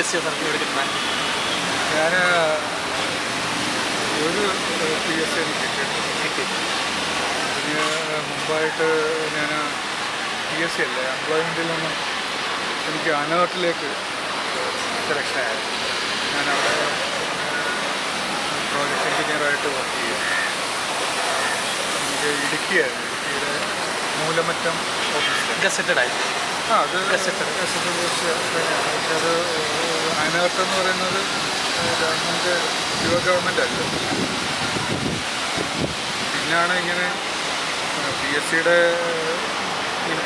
PSC ഇവിടെ കിട്ടുന്നത്? ഞാൻ ഒരു PSC എനിക്ക് കിട്ടി. അതിന് മുമ്പായിട്ട് ഞാൻ PSC അല്ലേ, എംപ്ലോയ്മെൻറ്റിൽ നിന്നും എനിക്ക് അനേർട്ടിലേക്ക് സെലക്ഷനായിരുന്നു. ഞാനവിടെ പ്രോജക്റ്റ് എഞ്ചിനീയറായിട്ട് വർക്ക് ചെയ്യും. എനിക്ക് ഇടുക്കിയായിരുന്നു, ഇടുക്കിയുടെ മൂലമറ്റം ഓഫീസിൽ ഗസറ്റഡായി. അത് ഗസറ്റഡ് പോസ്റ്റ് കഴിഞ്ഞാണ്. പക്ഷെ അത് അനേർട്ട് എന്ന് പറയുന്നത് ഗവൺമെൻറ് ഗവൺമെൻറ് അല്ല. പിന്നാണ് ഇങ്ങനെ PSCയുടെ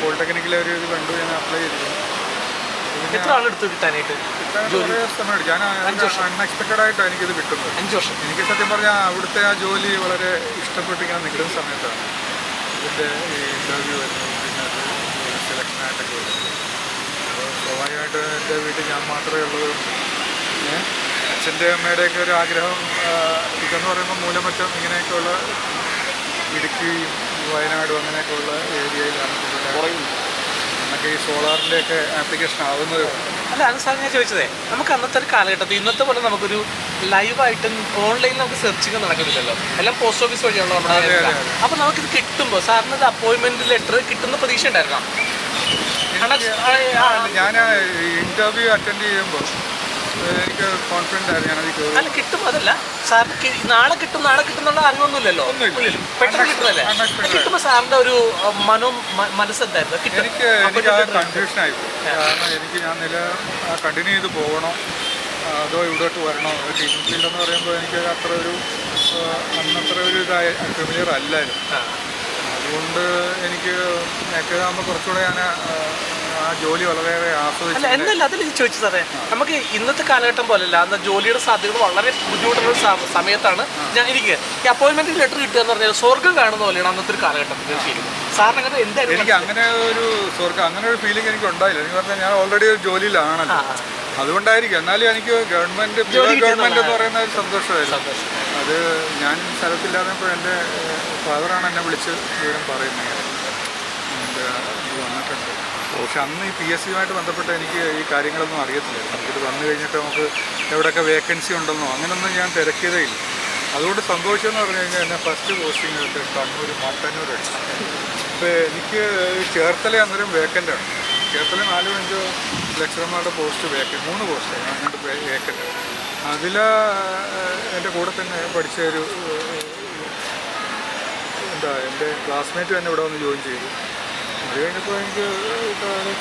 പോളിടെക്നിക്കിലെ ഒരു ഇത് കണ്ടു, ഞാൻ അപ്ലൈ ചെയ്തിരുന്നു. എത്ര ആളെടുത്ത് കിട്ടാനായിട്ട്? കുറേ സമയത്ത് ഞാൻ അൺഎക്സ്പെക്റ്റഡ് ആയിട്ടാണ് എനിക്കിത് കിട്ടുന്നത്. 5 വർഷം. എനിക്ക് സത്യം പറഞ്ഞാൽ അവിടുത്തെ ആ ജോലി വളരെ ഇഷ്ടപ്പെട്ട് ഇങ്ങനെ നിൽക്കുന്ന സമയത്താണ് ഇതിൻ്റെ ഈ ഇൻ്റർവ്യൂ വരുന്നത്, പിന്നെ അത് സെലക്ഷനായിട്ടൊക്കെ വരുന്നത്. അപ്പോൾ സ്വാഭാവികമായിട്ട് എൻ്റെ വീട്ടിൽ ഞാൻ മാത്രമേ ഉള്ളൂ. അച്ഛൻ്റെ അമ്മയുടെയൊക്കെ ഒരു ആഗ്രഹം ഇതെന്ന് പറയുമ്പോൾ മൂലമറ്റം ഇങ്ങനെയൊക്കെയുള്ള ഇടുക്കി, വയനാടും അങ്ങനെയൊക്കെയുള്ള ഏരിയയിലാണ് എന്നൊക്കെ ഈ സോളാറിൻ്റെയൊക്കെ ആപ്ലിക്കേഷൻ ആവുന്നത്. അല്ല, അത് സാർ ഞാൻ ചോദിച്ചതേ, നമുക്ക് അന്നത്തെ ഒരു കാലഘട്ടത്തിൽ ഇന്നത്തെ പോലെ നമുക്കൊരു ലൈവായിട്ടും ഓൺലൈനിൽ നമുക്ക് സെർച്ചിങ് നടക്കുന്നില്ലല്ലോ, എല്ലാം പോസ്റ്റ് ഓഫീസ് വഴിയാണല്ലോ നമ്മുടെ. അപ്പോൾ നമുക്കിത് കിട്ടുമ്പോൾ സാറിന് ഇത് അപ്പോയിൻമെൻറ്റ് ലെറ്റർ കിട്ടുന്ന പ്രതീക്ഷ ഉണ്ടായിരുന്നോ? ഞാൻ ഇൻ്റർവ്യൂ അറ്റൻഡ് ചെയ്യുമ്പോൾ എനിക്ക് കോൺഫിഡൻ്റ് ആയിരുന്നു ഞാനത്. അല്ല, കിട്ടും, അതല്ല സാറിന് നാളെ കിട്ടും എന്നുള്ള അറിവൊന്നുമില്ലല്ലോ, പെട്ടെന്ന് കിട്ടുന്നല്ലേ. കിട്ടുമ്പോൾ സാറിൻ്റെ ഒരു മനസ്സെന്തായിരുന്നു? എനിക്ക് കൺഫ്യൂഷനായി പോയി. കാരണം ഞാൻ കണ്ടിന്യൂ ചെയ്ത് പോകണോ അതോ ഇവിടോട്ട് വരണോ. ടീച്ചിങ് ഫീൽഡ് എന്ന് പറയുമ്പോൾ എനിക്ക് അത്ര ഒരു അന്നത്ര ഒരു ഫെമിലിയർ അല്ലായിരുന്നു. അതുകൊണ്ട് എനിക്ക് മറ്റേതാകുമ്പോൾ കുറച്ചുകൂടെ ഞാൻ ആ ജോലി വളരെയേറെ ആസ്വദിച്ചു. എന്നല്ല അതിൽ ചോദിച്ചു സാറേ, നമുക്ക് ഇന്നത്തെ കാലഘട്ടം പോലെയല്ല, അന്ന് ജോലിയുടെ സാധ്യതകൾ വളരെ ബുദ്ധിമുട്ടുള്ള സമയത്താണ് എനിക്ക് ഈ അപ്പോയിൻമെൻറ്റ് ലെറ്റർ കിട്ടുക എന്ന് പറഞ്ഞാൽ സ്വർഗ്ഗം കാണുന്ന പോലെയാണ് അന്നത്തെ ഒരു കാലഘട്ടത്തിൽ ഫീലിംഗ്. സാറിന് അങ്ങനെ എന്തായാലും എനിക്ക് അങ്ങനെ ഒരു സ്വർഗ്ഗം, അങ്ങനെ ഒരു ഫീലിംഗ് എനിക്ക് ഉണ്ടായില്ല. എനിക്ക് പറഞ്ഞാൽ ഞാൻ ഓൾറെഡി ഒരു ജോലിയിലാണല്ലോ, അതുകൊണ്ടായിരിക്കും. എന്നാലും എനിക്ക് ഗവൺമെൻറ് എന്ന് പറയുന്ന ഒരു സന്തോഷമായിരുന്നു. അത് ഞാൻ സ്ഥലത്തില്ലാതപ്പോൾ എൻ്റെ ഫാദറാണ് എന്നെ വിളിച്ച് വിവരം പറയുന്നത് ഇത് വന്നിട്ടുണ്ട്. പക്ഷെ അന്ന് ഈ PSCയുമായിട്ട് ബന്ധപ്പെട്ട് എനിക്ക് ഈ കാര്യങ്ങളൊന്നും അറിയത്തില്ല. നമുക്കിത് വന്നു കഴിഞ്ഞിട്ട് നമുക്ക് എവിടെയൊക്കെ വേക്കൻസി ഉണ്ടെന്നോ അങ്ങനെയൊന്നും ഞാൻ തിരക്കിയതേ ഇല്ല. അതുകൊണ്ട് സന്തോഷമെന്ന് പറഞ്ഞു കഴിഞ്ഞാൽ എന്നെ ഫസ്റ്റ് പോസ്റ്റിംഗ് കണ്ണൂർ മാട്ടന്നൂരാണ്. അപ്പോൾ എനിക്ക് ചേർത്തല അന്നേരം വേക്കൻ്റാണ്. ചേർത്തല 4-5 ലെക്ചർമാരുടെ പോസ്റ്റ് 3 പോസ്റ്റ് അങ്ങോട്ട് വേക്കൻ്റ്. അതിൽ എൻ്റെ കൂടെ തന്നെ പഠിച്ച ഒരു എൻ്റെ ക്ലാസ്മേറ്റ് തന്നെ ഇവിടെ വന്ന് ജോയിൻ ചെയ്തു. അത് കഴിഞ്ഞപ്പോൾ എനിക്ക്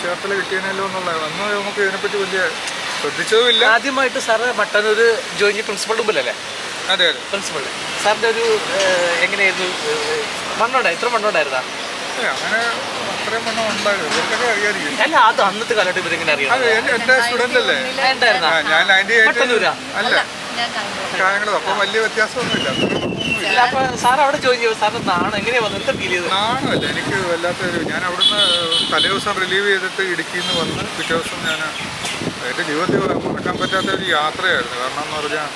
ചേർത്തല കിട്ടിയനല്ലോ എന്നുള്ളത്. അന്ന് നമുക്ക് ഇതിനെപ്പറ്റി വലിയ ശ്രദ്ധിച്ചതുമില്ല. ആദ്യമായിട്ട് സാറ് മട്ടന്നൂർ ജോയിൻ ചെയ്ത് പ്രിൻസിപ്പളിൻ്റെ മുമ്പല്ലേ? അതെ അതെ, പ്രിൻസിപ്പൾ സാറിൻ്റെ ഒരു എങ്ങനെയായിരുന്നു? ഇത്ര മണ്ണുണ്ടായിരുന്നാ? അങ്ങനെ അത്രയും മണ്ണം ഉണ്ടായിരുന്നു, ഇവർക്കൊക്കെ അറിയാമായിരിക്കും. അല്ല, അത് അന്നത്തെ കാലഘട്ടം ഇവരെങ്ങനെ അറിയാം? അതെ, എൻ്റെ സ്റ്റുഡൻ്റ് അല്ലേ ഞാൻ. 98 അല്ല കാര്യങ്ങളും. അപ്പോൾ വലിയ വ്യത്യാസമൊന്നുമില്ല. അപ്പോൾ സാർ അവിടെ ജോയിൻ ചെയ്തു, സാറിന് നാണം എങ്ങനെയാണ് വന്നത്? എന്താ ഫീൽ ചെയ്തത്? നാണമല്ല, എനിക്ക് വല്ലാത്തൊരു, ഞാൻ അവിടുന്ന് തലേ ദിവസം റിലീവ് ചെയ്തിട്ട് ഇടുക്കിയിൽ നിന്ന് വന്ന് പിറ്റേ ദിവസം ഞാൻ എൻ്റെ ജീവിതത്തിൽ മറക്കാൻ പറ്റാത്ത ഒരു യാത്രയായിരുന്നു. കാരണം എന്ന് പറഞ്ഞാൽ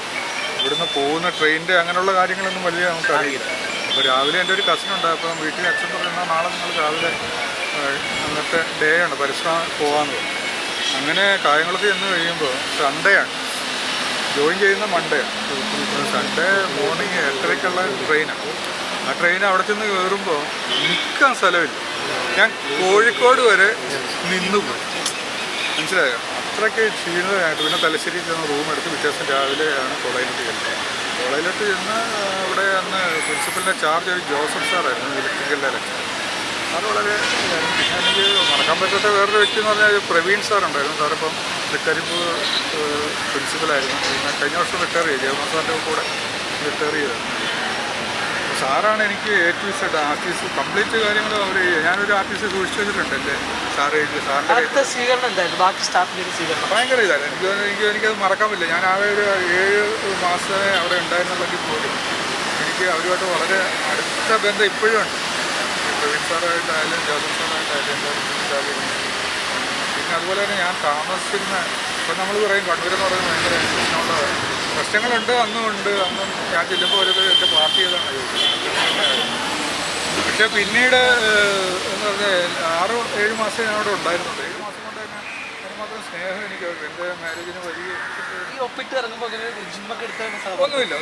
ഇവിടുന്ന് പോകുന്ന ട്രെയിനിൻ്റെ അങ്ങനെയുള്ള കാര്യങ്ങളൊന്നും വലിയ നമുക്കറിയില്ല. അപ്പോൾ രാവിലെ എൻ്റെ ഒരു കസിനുണ്ട്. അപ്പം വീട്ടിൽ അച്ഛൻ പറഞ്ഞാൽ നാളെ നിങ്ങൾ രാവിലെ അന്നത്തെ ഡേ ആണ്, പരിശ്രമം പോകാമെന്ന് പറഞ്ഞു. അങ്ങനെ കായംകുളത്ത് ചെന്ന് കഴിയുമ്പോൾ സൺഡേ ആണ്, ജോയിൻ ചെയ്യുന്ന മൺഡേ ആണ്. സൺഡേ മോർണിംഗ് 8:30ക്കുള്ള ട്രെയിനാണ്. ആ ട്രെയിൻ അവിടെ ചെന്ന് കയറുമ്പോൾ നിൽക്കാൻ സ്ഥലമില്ല. ഞാൻ കോഴിക്കോട് വരെ നിന്നുപോയി, മനസ്സിലായോ? അത്രയ്ക്ക് ക്ഷീണിതമായിട്ട്. പിന്നെ തലശ്ശേരി ചെന്ന് റൂം എടുത്ത് പിറ്റേ ദിവസം രാവിലെയാണ് കോളേജിലോട്ട് ചെല്ലുന്നത്. കോളേജിലോട്ട് ചെന്ന് അവിടെ അന്ന് പ്രിൻസിപ്പലിൻ്റെ ചാർജ് ഒരു ജോസഫ് സാറായിരുന്നു, ഇലക്ട്രിക്കലിൻ്റെ ലെക്ചർ. അത് വളരെ എനിക്ക് മറക്കാൻ പറ്റാത്ത വേറൊരു വ്യക്തി എന്ന് പറഞ്ഞാൽ പ്രവീൺ സാറുണ്ടായിരുന്നു. സാറിപ്പം തൃക്കരിപ്പൂർ പ്രിൻസിപ്പലായിരുന്നു. പിന്നെ കഴിഞ്ഞ വർഷം റിട്ടയർ ചെയ്തു, ജയകുമാർ സാറിൻ്റെ കൂടെ റിട്ടയർ ചെയ്തതാണ്. സാറാണ് എനിക്ക് A-Z ആർട്ടിസ്റ്റ് കംപ്ലീറ്റ് കാര്യങ്ങൾ അവർ. ഞാനൊരു ആർട്ടിസ്റ്റ് സൂക്ഷിച്ചു വെച്ചിട്ടുണ്ട് എൻ്റെ സാറ് എഴുതി. സാറിൻ്റെ സ്വീകരണം എന്തായിരുന്നു? ബാക്കി സ്റ്റാഫിൻ്റെ സ്വീകരണം ഭയങ്കര ഇതായിരുന്നു. എനിക്കത് മറക്കാൻ പറ്റില്ല. ഞാൻ ആകെ ഒരു 7 മാസമേ അവിടെ ഉണ്ടായിരുന്നുള്ളെങ്കിൽ പോലും എനിക്ക് അവരുമായിട്ട് വളരെ അടുത്ത ബന്ധം ഇപ്പോഴും ഉണ്ട്. പ്രവീൺ സാറായിട്ടായാലും ജോസഫ് സാറായിട്ടായാലും എല്ലാവരും. പിന്നെ അതുപോലെ തന്നെ ഞാൻ താമസിക്കുന്ന, ഇപ്പം നമ്മൾ പറയും കണ്ണൂരെന്ന് പറയുന്നത് ഭയങ്കര പ്രശ്നങ്ങളുണ്ട്. അന്നും ഉണ്ട്. അന്നും ഞാൻ ചെല്ലുമ്പോൾ ഒരു എൻ്റെ പാർട്ടി ചെയ്താണ് ചോദിച്ചത്. പക്ഷേ പിന്നീട് എന്ന് പറഞ്ഞാൽ 6-7 മാസം ഞാൻ അവിടെ ഉണ്ടായിരുന്നുണ്ട്. 7 മാസം കൊണ്ട് തന്നെ അത്രമാത്രം സ്നേഹം എനിക്ക് എൻ്റെ മാരേജിന് വലിയ ഈ ഒപ്പിട്ട് ഇറങ്ങുമ്പോൾ ജിമ്മൊക്കെ എടുത്ത ഒന്നുമില്ല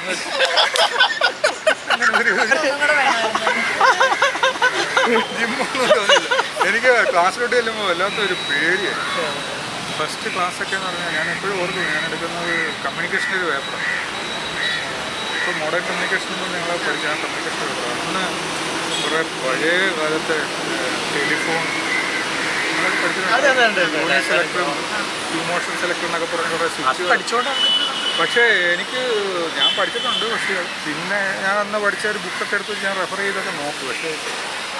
ജിമ്മൊന്നും തോന്നില്ല. എനിക്ക് ക്ലാസ്സിലോട്ട് ചെല്ലുമ്പോൾ വല്ലാത്തൊരു പേടിയാണ്. ഫസ്റ്റ് ക്ലാസ്സൊക്കെ എന്ന് പറഞ്ഞാൽ ഞാൻ എപ്പോഴും ഓർക്കും, ഞാൻ എടുക്കുന്നത് കമ്മ്യൂണിക്കേഷൻ്റെ ഒരു പേപ്പറാണ്. ഇപ്പോൾ മോഡേൺ കമ്മ്യൂണിക്കേഷൻ എന്ന് ഞങ്ങളെ പഠിച്ച ആ കമ്മ്യൂണിക്കേഷൻ പേപ്പറാണ്. അന്ന് കുറേ പഴയ കാലത്തെ ടെലിഫോൺ സെലക്ടറും ഇമോഷൻ സെലക്ടർ എന്നൊക്കെ പറഞ്ഞ കുറേ സ്വിച്ച്. പക്ഷേ ഞാൻ പഠിച്ചിട്ടുണ്ട്. പക്ഷേ പിന്നെ ഞാൻ അന്ന് പഠിച്ച ഒരു ബുക്കൊക്കെ എടുത്ത് ഞാൻ റെഫർ ചെയ്തൊക്കെ നോക്കും. പക്ഷേ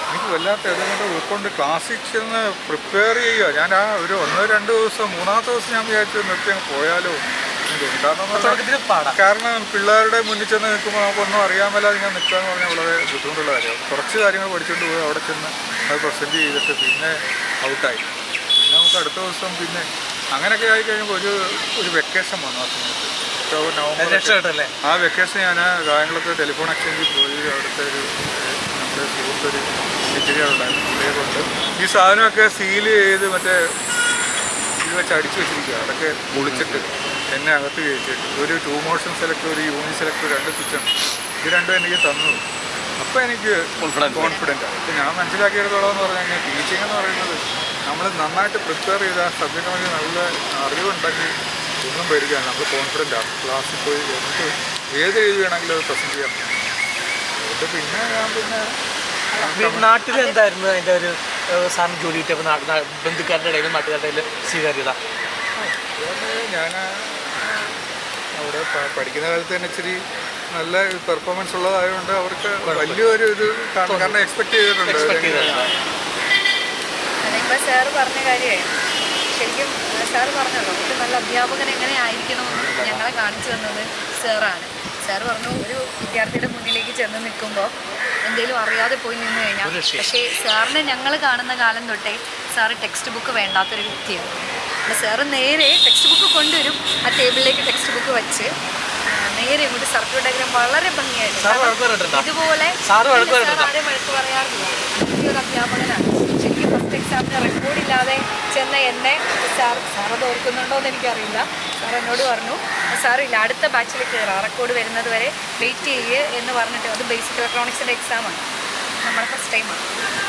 എനിക്ക് വല്ലാത്ത ഏതെങ്കിലും ഉൾക്കൊണ്ട് ക്ലാസ്സിൽ ചെന്ന് പ്രിപ്പയർ ചെയ്യുക. ഞാൻ ആ ഒരു 1-2 ദിവസം, 3-ാമത്തെ ദിവസം ഞാൻ വിചാരിച്ചു നിർത്തി അങ്ങ് പോയാലോ എന്ന് തോന്നി. കാരണം പിള്ളേരുടെ മുന്നിൽ ചെന്ന് നിൽക്കുമ്പോൾ നമുക്കൊന്നും അറിയാമല്ലാതെ ഞാൻ നിൽക്കുക എന്ന് പറഞ്ഞാൽ വളരെ ബുദ്ധിമുട്ടുള്ള കാര്യമാണ്. കുറച്ച് കാര്യങ്ങൾ പഠിച്ചുകൊണ്ട് പോയി അവിടെ ചെന്ന് അത് പ്രസൻറ്റ് ചെയ്തിട്ട് പിന്നെ ഔട്ടായി. പിന്നെ നമുക്ക് അടുത്ത ദിവസം പിന്നെ അങ്ങനെയൊക്കെ ആയി കഴിയുമ്പോൾ ഒരു വെക്കേഷൻ വന്നു. ആ സമയത്ത് ഒക്ടോബർ, നവംബർ ആ വെക്കേഷൻ ഞാൻ കായംകുളത്ത് ടെലിഫോൺ എക്സ്ചേഞ്ചിൽ പോയി. അവിടുത്തെ നമ്മുടെ സുഹൃത്തൊരു എഞ്ചിനീയർ ഉണ്ടായിരുന്നു. അതേകൊണ്ട് ഈ സാധനമൊക്കെ സീൽ ചെയ്ത് മറ്റേ ഇത് വെച്ച് അടിച്ചു വെച്ചിരിക്കുക. അതൊക്കെ പൊളിച്ചിട്ട് എന്നെ അകത്ത് കയറ്റിയിട്ട് ഒരു 2 മോഷൻ സെലക്ടർ, ഒരു യൂണി സെലക്ടർ, 2 സ്വിച്ചാണ്. ഇത് രണ്ടും എനിക്ക് തന്നു. അപ്പോൾ എനിക്ക് കോൺഫിഡൻ്റ് ആണ്. ഞാൻ മനസ്സിലാക്കിയെടുത്തോളം എന്ന് പറഞ്ഞു കഴിഞ്ഞാൽ ടീച്ചിങ് എന്ന് പറയുന്നത് നമ്മൾ നന്നായിട്ട് പ്രിപ്പയർ ചെയ്ത സബ്ജക്റ്റ് നമുക്ക് നല്ല അറിവുണ്ടെങ്കിൽ ഒന്നും വരികയാണ്. നമ്മൾ കോൺഫിഡൻ്റ് ആണ്. ക്ലാസ്സിൽ പോയി എന്നിട്ട് ഏത് രീതി വേണമെങ്കിലും അത് പ്രസൻറ്റ് ചെയ്യാൻ പറ്റും. എന്നിട്ട് പിന്നെ ഞാൻ നാട്ടിൽ എന്തായിരുന്നു അതിൻ്റെ ഒരു സാറിന് ജോലി കിട്ടിയപ്പോൾ ബന്ധുക്കാരുടെ ഇടയിലും നാട്ടുകാരുടെ ഇടയിൽ സ്വീകാര്യത? ഞാൻ അവിടെ പഠിക്കുന്ന കാലത്ത് തന്നെ ഇച്ചിരി നല്ല പെർഫോമൻസ് ഉള്ളതായതുകൊണ്ട് അവർക്ക് വലിയൊരു ഇത് കാരണം എക്സ്പെക്ട് ചെയ്തിട്ടുണ്ട്. ഇപ്പോൾ സാറ് പറഞ്ഞ കാര്യമായി ശരിക്കും സാറ് പറഞ്ഞല്ലോ, ഒരു നല്ല അധ്യാപകൻ എങ്ങനെ ആയിരിക്കണമെന്ന് ഞങ്ങളെ കാണിച്ചു തന്നത് സാറാണ്. സാറ് പറഞ്ഞു, ഒരു വിദ്യാർത്ഥിയുടെ മുന്നിലേക്ക് ചെന്ന് നിൽക്കുമ്പോൾ എന്തെങ്കിലും അറിയാതെ പോയി നിന്ന് കഴിഞ്ഞാൽ, പക്ഷേ സാറിനെ ഞങ്ങൾ കാണുന്ന കാലം തൊട്ടേ സാറ് ടെക്സ്റ്റ് ബുക്ക് വേണ്ടാത്തൊരു വ്യക്തിയാണ്. അപ്പോൾ സാറ് നേരെ ടെക്സ്റ്റ് ബുക്ക് കൊണ്ടുവരും, ആ ടേബിളിലേക്ക് ടെക്സ്റ്റ് ബുക്ക് വെച്ച് നേരെ ഇങ്ങോട്ട് സർക്കിൾ ഡയഗ്രാം വളരെ ഭംഗിയായിട്ട് ഇതുപോലെ ആരും വഴക്ക് പറയാറില്ല. ഒരു അധ്യാപകനാണ്. ശരിക്കും ഫസ്റ്റ് എക്സാമിന് റെക്കോർഡില്ലാതെ ചെന്ന എന്നെ സാറത് ഓർക്കുന്നുണ്ടോ എന്ന് എനിക്കറിയില്ല. സാർ എന്നോട് പറഞ്ഞു, സാറില്ല അടുത്ത ബാച്ചിൽ കയറാം, റെക്കോർഡ് വരുന്നത് വരെ വെയിറ്റ് ചെയ്യുക എന്ന് പറഞ്ഞിട്ട്. അത് ബേസിക് ഇലക്ട്രോണിക്സിൻ്റെ എക്സാമാണ്, നമ്മുടെ ഫസ്റ്റ് ടൈമാണ്.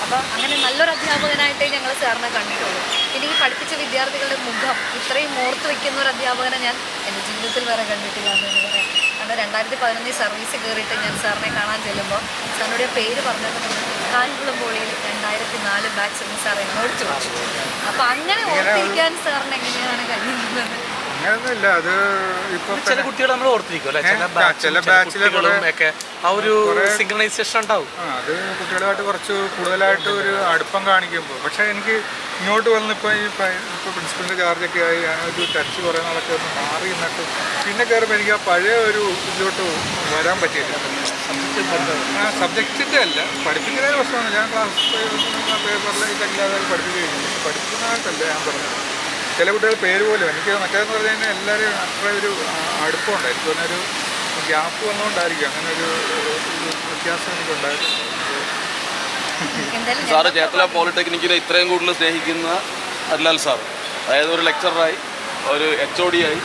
അപ്പോൾ അങ്ങനെ നല്ലൊരു അധ്യാപകനായിട്ടേ ഞങ്ങൾ സാറിനെ കണ്ടിട്ടുള്ളൂ. എനിക്ക് പഠിപ്പിച്ച വിദ്യാർത്ഥികളുടെ മുഖം ഇത്രയും ഓർത്ത് വയ്ക്കുന്ന ഒരു അധ്യാപകനെ ഞാൻ എൻ്റെ ജീവിതത്തിൽ വേറെ കണ്ടിട്ടില്ല എന്ന് തന്നെ പറയാം. കാരണം 2011 സർവീസ് കയറിയിട്ട് ഞാൻ സാറിനെ കാണാൻ ചെല്ലുമ്പോൾ സാറിനോട് പേര് പറഞ്ഞിട്ടുണ്ട്, കായംകുളം പോളിയിൽ 2004 ബാച്ച് എന്ന് സാർ എന്നോട് ചോദിച്ചു. അപ്പോൾ അങ്ങനെ ഓർത്തിരിക്കാൻ സാറിന് എങ്ങനെയാണ് കഴിയുന്നത്? അങ്ങനെയൊന്നുമില്ല. അത് ഇപ്പം ചില കുട്ടികൾ നമ്മൾ ഓർത്തിരിക്കും അല്ലേ, ചില ബാച്ചിലൊക്കെ ആ ഒരു സിങ്ക്രണൈസേഷൻ ഉണ്ടാവും. അത് കുട്ടികളുമായിട്ട് കുറച്ച് കൂടുതലായിട്ട് ഒരു അടുപ്പം കാണിക്കുമ്പോൾ. പക്ഷേ എനിക്ക് ഇങ്ങോട്ട് വന്നിപ്പോൾ ഇപ്പോൾ പ്രിൻസിപ്പലിൻ്റെ ചാർജൊക്കെ ആയി ഞാനൊരു ടച്ച് കുറേ നാളൊക്കെ ഒന്ന് മാറി നിന്നിട്ട് പിന്നെ കയറുമ്പോൾ എനിക്ക് ആ പഴയ ഒരു ഇതിലോട്ട് വരാൻ പറ്റിയില്ല. സബ്ജക്റ്റിൻ്റെ അല്ല, പഠിപ്പിക്കുന്നതിന് പ്രശ്നമാണ്. ഞാൻ ക്ലാസ് പേപ്പറിൽ ഇതല്ലാതെ പഠിപ്പിക്കുകയും പഠിപ്പിക്കുന്നതായിട്ടല്ല ഞാൻ പറഞ്ഞത്. ചില കുട്ടികൾ പേര് പോലും എനിക്ക് മറ്റേതെന്ന് പറഞ്ഞു കഴിഞ്ഞാൽ എല്ലാവരും അത്ര ഒരു അടുപ്പമുണ്ടായിരിക്കും. അതിനൊരു ഗ്യാപ്പ് വന്നുകൊണ്ടായിരിക്കും അങ്ങനെ ഒരു വ്യത്യാസം എനിക്കുണ്ടായിരുന്നു. സാറ് ചേർത്തല പോളിടെക്നിക്കിനെ ഇത്രയും കൂടുതൽ സ്നേഹിക്കുന്ന അല്ലാൽ സാർ, അതായത് ഒരു ലെക്ചറായി, ഒരു HOD ആയി,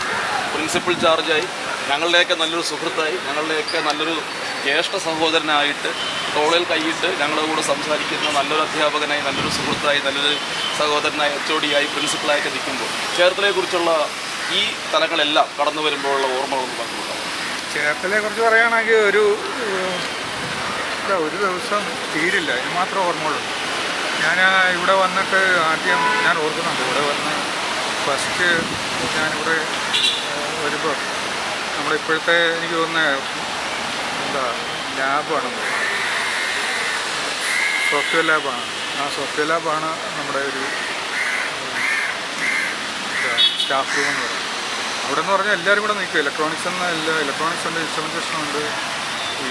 പ്രിൻസിപ്പൽ ചാർജായി, ഞങ്ങളുടെയൊക്കെ നല്ലൊരു സുഹൃത്തായി, ഞങ്ങളുടെയൊക്കെ നല്ലൊരു ജ്യേഷ്ഠ സഹോദരനായിട്ട് തോളിൽ കൈയിട്ട് ഞങ്ങളുടെ കൂടെ സംസാരിക്കുന്ന നല്ലൊരു അധ്യാപകനായി, നല്ലൊരു സുഹൃത്തായി, നല്ലൊരു സഹോദരനായി, HOD ആയി, പ്രിൻസിപ്പളായിട്ട് നിൽക്കുമ്പോൾ ചേർത്തലയെക്കുറിച്ചുള്ള ഈ തലങ്ങളെല്ലാം കടന്നു വരുമ്പോഴുള്ള ഓർമ്മകളൊന്നും പങ്കുകൊണ്ടാകും. ചേർത്തലയെക്കുറിച്ച് പറയുകയാണെങ്കിൽ ഒരു ദിവസം തീരില്ല, അതിന് മാത്രം ഓർമ്മകളുണ്ട്. ഞാൻ ഇവിടെ വന്നിട്ട് ആദ്യം ഞാൻ ഓർക്കുന്നുണ്ട്, ഇവിടെ വന്ന് ഫസ്റ്റ് ഞാനിവിടെ വരുമ്പോൾ നമ്മുടെ ഇപ്പോഴത്തെ എനിക്ക് തോന്നുന്ന ലാബാണെന്ന്, സോഫ്റ്റ്വെയർ ലാബാണ്. ആ സോഫ്റ്റ്വെയർ ലാബാണ് നമ്മുടെ ഒരു സ്റ്റാഫ് റൂം എന്ന് പറയുന്നത്. അവിടെ എന്ന് പറഞ്ഞാൽ എല്ലാവരും കൂടെ നിൽക്കും. ഇലക്ട്രോണിക്സ് ഉണ്ട്, ഇൻസ്ട്രുമെൻറ്റേഷൻ ഉണ്ട്, ഈ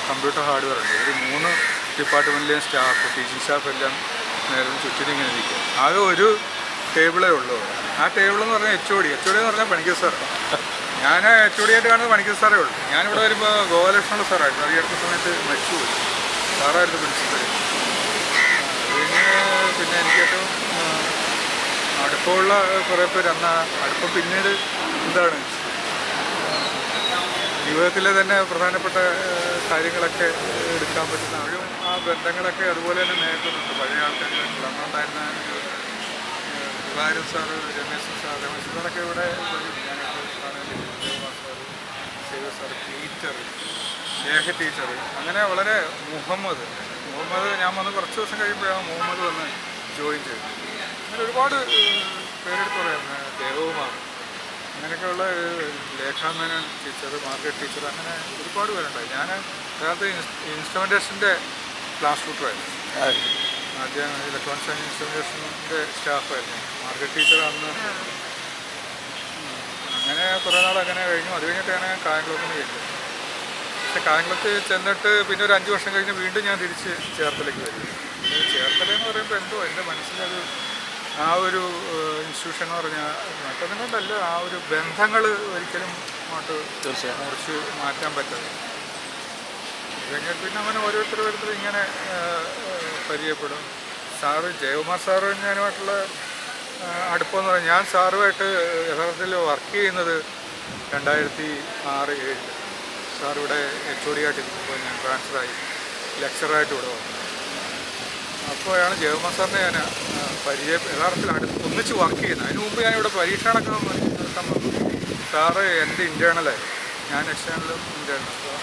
കമ്പ്യൂട്ടർ ഹാർഡ്വെയർ ഉണ്ട്. ഒരു 3 ഡിപ്പാർട്ട്മെൻറ്റിലെയും സ്റ്റാഫ്, ടീച്ചിങ് സ്റ്റാഫ് എല്ലാം നേരം ചുറ്റിനും ഇങ്ങനെ നിൽക്കും. ആകെ ഒരു ടേബിളേ ഉള്ളൂ. ആ ടേബിളെന്ന് പറഞ്ഞാൽ HOD എന്ന് പറഞ്ഞാൽ പണിക്കർ സാർ. ഞാൻ HOD ആയിട്ട് കാണുന്നത് പണിക്കർ സാറേ ഉള്ളൂ. ഞാനിവിടെ വരുമ്പോൾ ഗോപാലകൃഷ്ണനുള്ള സാറായിരുന്നു. അത് ഈ അടുത്ത സമയത്ത് മരിച്ചുപോയി. സാറായിരുന്നു പ്രിൻസിപ്പൽ. പിന്നെ എനിക്ക് ഏറ്റവും അടുപ്പമുള്ള കുറേ പേര് അന്ന് അടുപ്പം പിന്നീട് എന്താണ് ജീവിതത്തിലെ തന്നെ പ്രധാനപ്പെട്ട കാര്യങ്ങളൊക്കെ എടുക്കാൻ പറ്റുന്ന അവരും ആ ബന്ധങ്ങളൊക്കെ അതുപോലെ തന്നെ നേരിടുന്നുണ്ട് പഴയ ആൾക്കാരുമായിട്ടുള്ള അന്നുണ്ടായിരുന്ന ഒരു ഗുരുവായൂർ സാറ് രമേശ് സാറൊക്കെ ഇവിടെ Shiva sir teacher Lekha teacher അങ്ങനെ വളരെ മുഹമ്മദ് ഞാൻ വന്ന് കുറച്ച് ദിവസം കഴിയുമ്പോഴാണ് മുഹമ്മദ് വന്ന് ജോയിൻ ചെയ്തു. അങ്ങനെ ഒരുപാട് പേരെടുത്ത് പറയാറുണ്ട് ദേവകുമാർ അങ്ങനെയൊക്കെയുള്ള ലേഖാമേനോൻ ടീച്ചർ മാർഗരറ്റ് ടീച്ചർ അങ്ങനെ ഒരുപാട് പേരുണ്ടായി. ഞാൻ യഥാർത്ഥ ഇൻസ്ട്രുമെൻറ്റേഷൻ്റെ ക്ലാസ് ടീച്ചറായിരുന്നു. ആദ്യം ഇലക്ട്രോണിക്സ് ആൻഡ് ഇൻസ്ട്രുമെൻറ്റേഷൻ്റെ സ്റ്റാഫായിരുന്നു മാർഗരറ്റ് ടീച്ചർ അന്ന്. അങ്ങനെ കുറേ നാൾ അങ്ങനെ കഴിഞ്ഞു. അത് കഴിഞ്ഞിട്ടാണ് ഞാൻ കായംകുളത്തിന് കഴിഞ്ഞത്. പക്ഷെ കായംകുളത്ത് ചെന്നിട്ട് പിന്നെ ഒരു 5 വർഷം കഴിഞ്ഞ് വീണ്ടും ഞാൻ തിരിച്ച് ചേർത്തലേക്ക് വരും. ചേർത്തലെന്ന് പറയുമ്പോൾ എന്തോ എൻ്റെ മനസ്സിലത് ആ ഒരു ഇൻസ്റ്റിറ്റ്യൂഷൻ എന്ന് പറഞ്ഞാൽ മറ്റൊന്നും കൊണ്ടല്ല, ആ ഒരു ബന്ധങ്ങൾ ഒരിക്കലും അങ്ങോട്ട് മുറിച്ച് മാറ്റാൻ പറ്റാതെ കഴിഞ്ഞിട്ട് പിന്നെ അങ്ങനെ ഓരോരുത്തരും ഇങ്ങനെ പരിചയപ്പെടും. സാറ് ജയകുമാർ സാറ് ഞാനുമായിട്ടുള്ള അടുപ്പമെന്ന് പറഞ്ഞാൽ ഞാൻ സാറുമായിട്ട് യഥാർത്ഥത്തിൽ വർക്ക് ചെയ്യുന്നത് 2006-2007 സാർ ഇവിടെ HOD ആയിട്ടിരിക്കുമ്പോൾ ഞാൻ ട്രാൻസ്ഫറായി ലെക്ചറായിട്ട് ഇവിടെ വന്നു. അപ്പോഴാണ് ജയകുമാർ സാറിനെ ഞാൻ യഥാർത്ഥത്തിൽ ഒന്നിച്ച് വർക്ക് ചെയ്യുന്നത്. അതിന് മുമ്പ് ഞാനിവിടെ പരീക്ഷ നടക്കാൻ വന്നു. സാറ് എൻ്റെ ഇൻറ്റേർണലായി, ഞാൻ എക്സ്റ്റേണലും ഇൻറ്റേർണൽ. അപ്പോൾ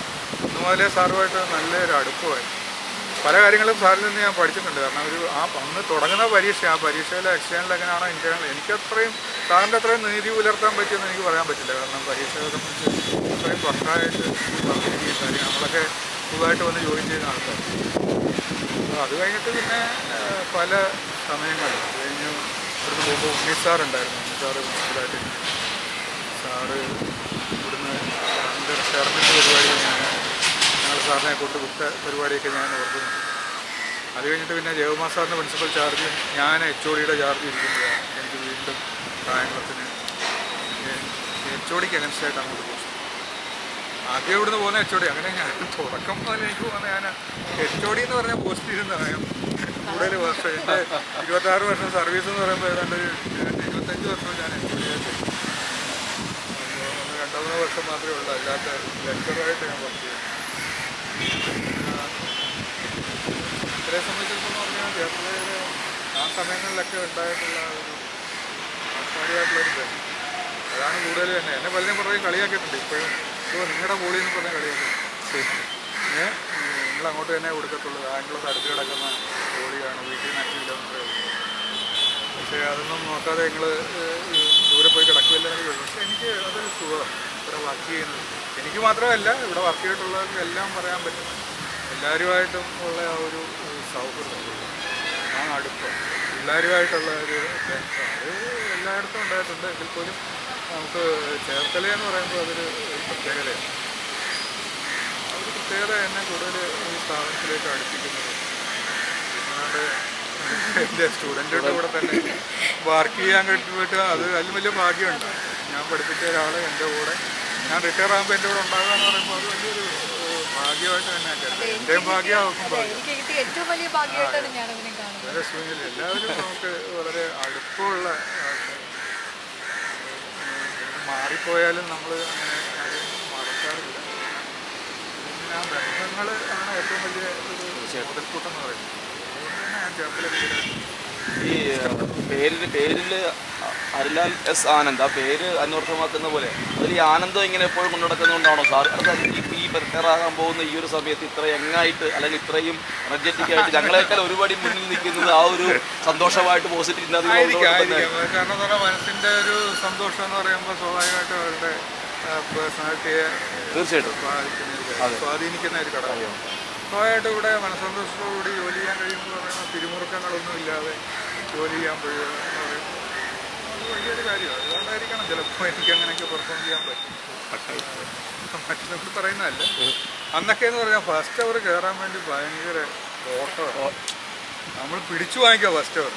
അന്ന് മുതലേ സാറുമായിട്ട് നല്ലൊരു അടുപ്പമായിരുന്നു. പല കാര്യങ്ങളും സാറിൽ നിന്ന് ഞാൻ പഠിച്ചിട്ടുണ്ട്. കാരണം അന്ന് തുടങ്ങുന്ന ആ പരീക്ഷയിലെ എക്സ്റ്റേണൽ എങ്ങനെയാണോ ഇൻറ്റേർണൽ എനിക്കത്രയും സാറിൻ്റെ അത്രയും നീതി പുലർത്താൻ പറ്റിയെന്ന് എനിക്ക് പറയാൻ പറ്റില്ല. കാരണം പരീക്ഷയെ സംബന്ധിച്ച് അത്രയും വർഷമായിട്ട് പറഞ്ഞിരിക്കുകയും കാര്യം നമ്മളൊക്കെ പുതുതായിട്ട് വന്ന് ജോയിൻ ചെയ്യുന്ന ആൾക്കാർ. അപ്പോൾ അത് കഴിഞ്ഞിട്ട് പിന്നെ പല സമയങ്ങളിൽ കഴിഞ്ഞു ഇവിടുന്ന് പോകുമ്പോൾ ഉണ്ണിസാറുണ്ടായിരുന്നു. ഉണ്ണിസാറ് പ്രിൻസിപ്പലായിട്ട് സാറ് ഇവിടുന്ന് എൻ്റെ റിട്ടയർമെൻറ്റ് പരിപാടി ഞങ്ങൾ സാറിനെ കൊണ്ട് വിട്ട പരിപാടിയൊക്കെ ഞാൻ ഓർക്കുന്നുണ്ട്. അത് കഴിഞ്ഞിട്ട് പിന്നെ ജയകുമാർ സാറിൻ്റെ പ്രിൻസിപ്പൽ ചാർജ് ഞാൻ HODയുടെ ചാർജ് ഇരിക്കുമ്പോഴാണ് എനിക്ക് വീണ്ടും കായംകുളത്തിന് HODക്ക് അഗൻസ്റ്റായിട്ട് അങ്ങോട്ട് പോയി. ആദ്യം ഇവിടുന്ന് പോകുന്ന HOD അങ്ങനെ ഞാൻ തുടക്കം പോലെ എനിക്ക് പോകുന്ന ഞാൻ HOD എന്ന് പറഞ്ഞാൽ പോസ്റ്റ് ഇരുന്ന കൂടുതൽ വർഷം എൻ്റെ 26 വർഷം സർവീസ് എന്ന് പറയുമ്പോൾ ഏതാണ്ട് 25 വർഷം ഞാൻ HOD ആയിട്ട് 2-3 വർഷം മാത്രമേ ഉള്ളൂ. അല്ലാത്ത ലെക്ചറായിട്ട് ഞാൻ വർക്ക് ചെയ്തു. ഇത്രയെ സംബന്ധിച്ചിടത്തോളം പറഞ്ഞാൽ ചേർത്തലയിൽ ആ സമയങ്ങളിലൊക്കെ ഉണ്ടായിട്ടുള്ള ഒരു ആത്മാരിയായിട്ടുള്ളൊരു ബന്ധം അതാണ് കൂടുതൽ തന്നെ. എന്നെ പലരും കുറേ കളിയാക്കിയിട്ടുണ്ട്. ഇപ്പോഴും നിങ്ങളുടെ ബോളിൽ നിന്ന് പറഞ്ഞാൽ കളിയാക്കി നിങ്ങൾ അങ്ങോട്ട് തന്നെ കൊടുക്കത്തുള്ളൂ. ആംഗ്ലത്ത് അടുത്ത് കിടക്കുന്ന ബോളിയാണ്, വീട്ടിൽ നിന്ന് 5 കിലോമീറ്റർ. പക്ഷേ അതൊന്നും നോക്കാതെ നിങ്ങൾ ദൂരെ പോയി കിടക്കില്ലെന്ന് ചോദിച്ചു. പക്ഷേ എനിക്ക് അതൊരു സുഖം ഇവിടെ വർക്ക് ചെയ്യുന്നത്. എനിക്ക് മാത്രമല്ല ഇവിടെ വർക്ക് ചെയ്തിട്ടുള്ളവർക്ക് എല്ലാം പറയാൻ പറ്റും. എല്ലാവരുമായിട്ടും ഉള്ള ആ ഒരു സൗഹൃദം, ആ അടുപ്പം, എല്ലാവരുമായിട്ടുള്ള ഒരു ബന്ധം അത് എല്ലായിടത്തും ഉണ്ടായിട്ടുണ്ട്. എങ്കിൽ പോലും നമുക്ക് ചേർത്തല എന്ന് പറയുമ്പോൾ അതൊരു പ്രത്യേകതയാണ്. ആ ഒരു പ്രത്യേകത എന്നെ കൂടുതൽ ഈ സ്ഥാപനത്തിലേക്ക് അടുപ്പിക്കുന്നത്. അതുകൊണ്ട് എൻ്റെ സ്റ്റുഡൻറ്റിൻ്റെ കൂടെ തന്നെ വർക്ക് ചെയ്യാൻ കിട്ടിയിട്ട് അതിലും വലിയ ഭാഗ്യമുണ്ട്. ഞാൻ പഠിപ്പിച്ച ഒരാൾ എൻ്റെ കൂടെ ഞാൻ റിട്ടയർ ആകുമ്പോൾ എൻ്റെ കൂടെ ഉണ്ടാകുക എന്ന് പറയുമ്പോൾ അത് വലിയൊരു ഭാഗ്യമായിട്ട് തന്നെ എൻ്റെയും ഭാഗ്യമാക്കും. വളരെ സുഖമില്ല. എല്ലാവരും നമുക്ക് വളരെ അടുപ്പമുള്ള മാറിപ്പോയാലും നമ്മൾ അങ്ങനെ ആരും മറക്കാറില്ല. പിന്നെ ആ ബന്ധങ്ങൾ ആണ് ഏറ്റവും വലിയ ഒരു മുതൽക്കൂട്ടം എന്ന് പറയുന്നത്. അതുകൊണ്ട് തന്നെ ഞാൻ ചേർത്തല ഈ പേരിൽ ഹരിലാൽ എസ് ആനന്ദ്, ആ പേര് അന്വർത്ഥമാക്കുന്ന പോലെ അതിൽ ഈ ആനന്ദം ഇങ്ങനെ എപ്പോഴും കൊണ്ടു നടക്കുന്നതുകൊണ്ടാണോ സാർ ഈ റിട്ടയറാകാൻ പോകുന്ന ഈ ഒരു സമയത്ത് ഇത്ര യങ്ങായിട്ട് അല്ലെങ്കിൽ ഇത്രയും എനർജറ്റിക് ആയിട്ട് ഞങ്ങളെക്കാൾ ഒരുപാട് മുന്നിൽ നിൽക്കുന്നത് ആ ഒരു സന്തോഷമായിട്ട് പോസിറ്റീവ്? കാരണം എന്ന് പറഞ്ഞാൽ മനസ്സിൻ്റെ ഒരു സന്തോഷം എന്ന് പറയുമ്പോൾ സ്വാഭാവികമായിട്ടും അവരുടെ പേഴ്സണാലിറ്റിയെ തീർച്ചയായിട്ടും സ്വാധീനിക്കുന്ന ഒരു ഘടകമാണ്. സ്വാഭാവികമായിട്ടും ഇവിടെ മനസ്സന്തോഷത്തോടുകൂടി ജോലി ചെയ്യാൻ കഴിയുമ്പോൾ പറയുമ്പോൾ പിരിമുറുക്കങ്ങളൊന്നും ഇല്ലാതെ ജോലി ചെയ്യാൻ കഴിയുക എന്ന് പറയുമ്പോൾ അത് വലിയൊരു കാര്യമാണ്. അതുകൊണ്ടായിരിക്കണം ചിലപ്പോൾ എനിക്ക് അങ്ങനെയൊക്കെ പെർഫോം ചെയ്യാൻ പറ്റും. മറ്റൊന്നും പറയുന്നതല്ല. അന്നൊക്കെ എന്ന് പറഞ്ഞാൽ ഫസ്റ്റ് അവർ കയറാൻ വേണ്ടി ഭയങ്കര ഓട്ടമാണ്. നമ്മൾ പിടിച്ചു വാങ്ങിക്കുക ഫസ്റ്റ് അവർ.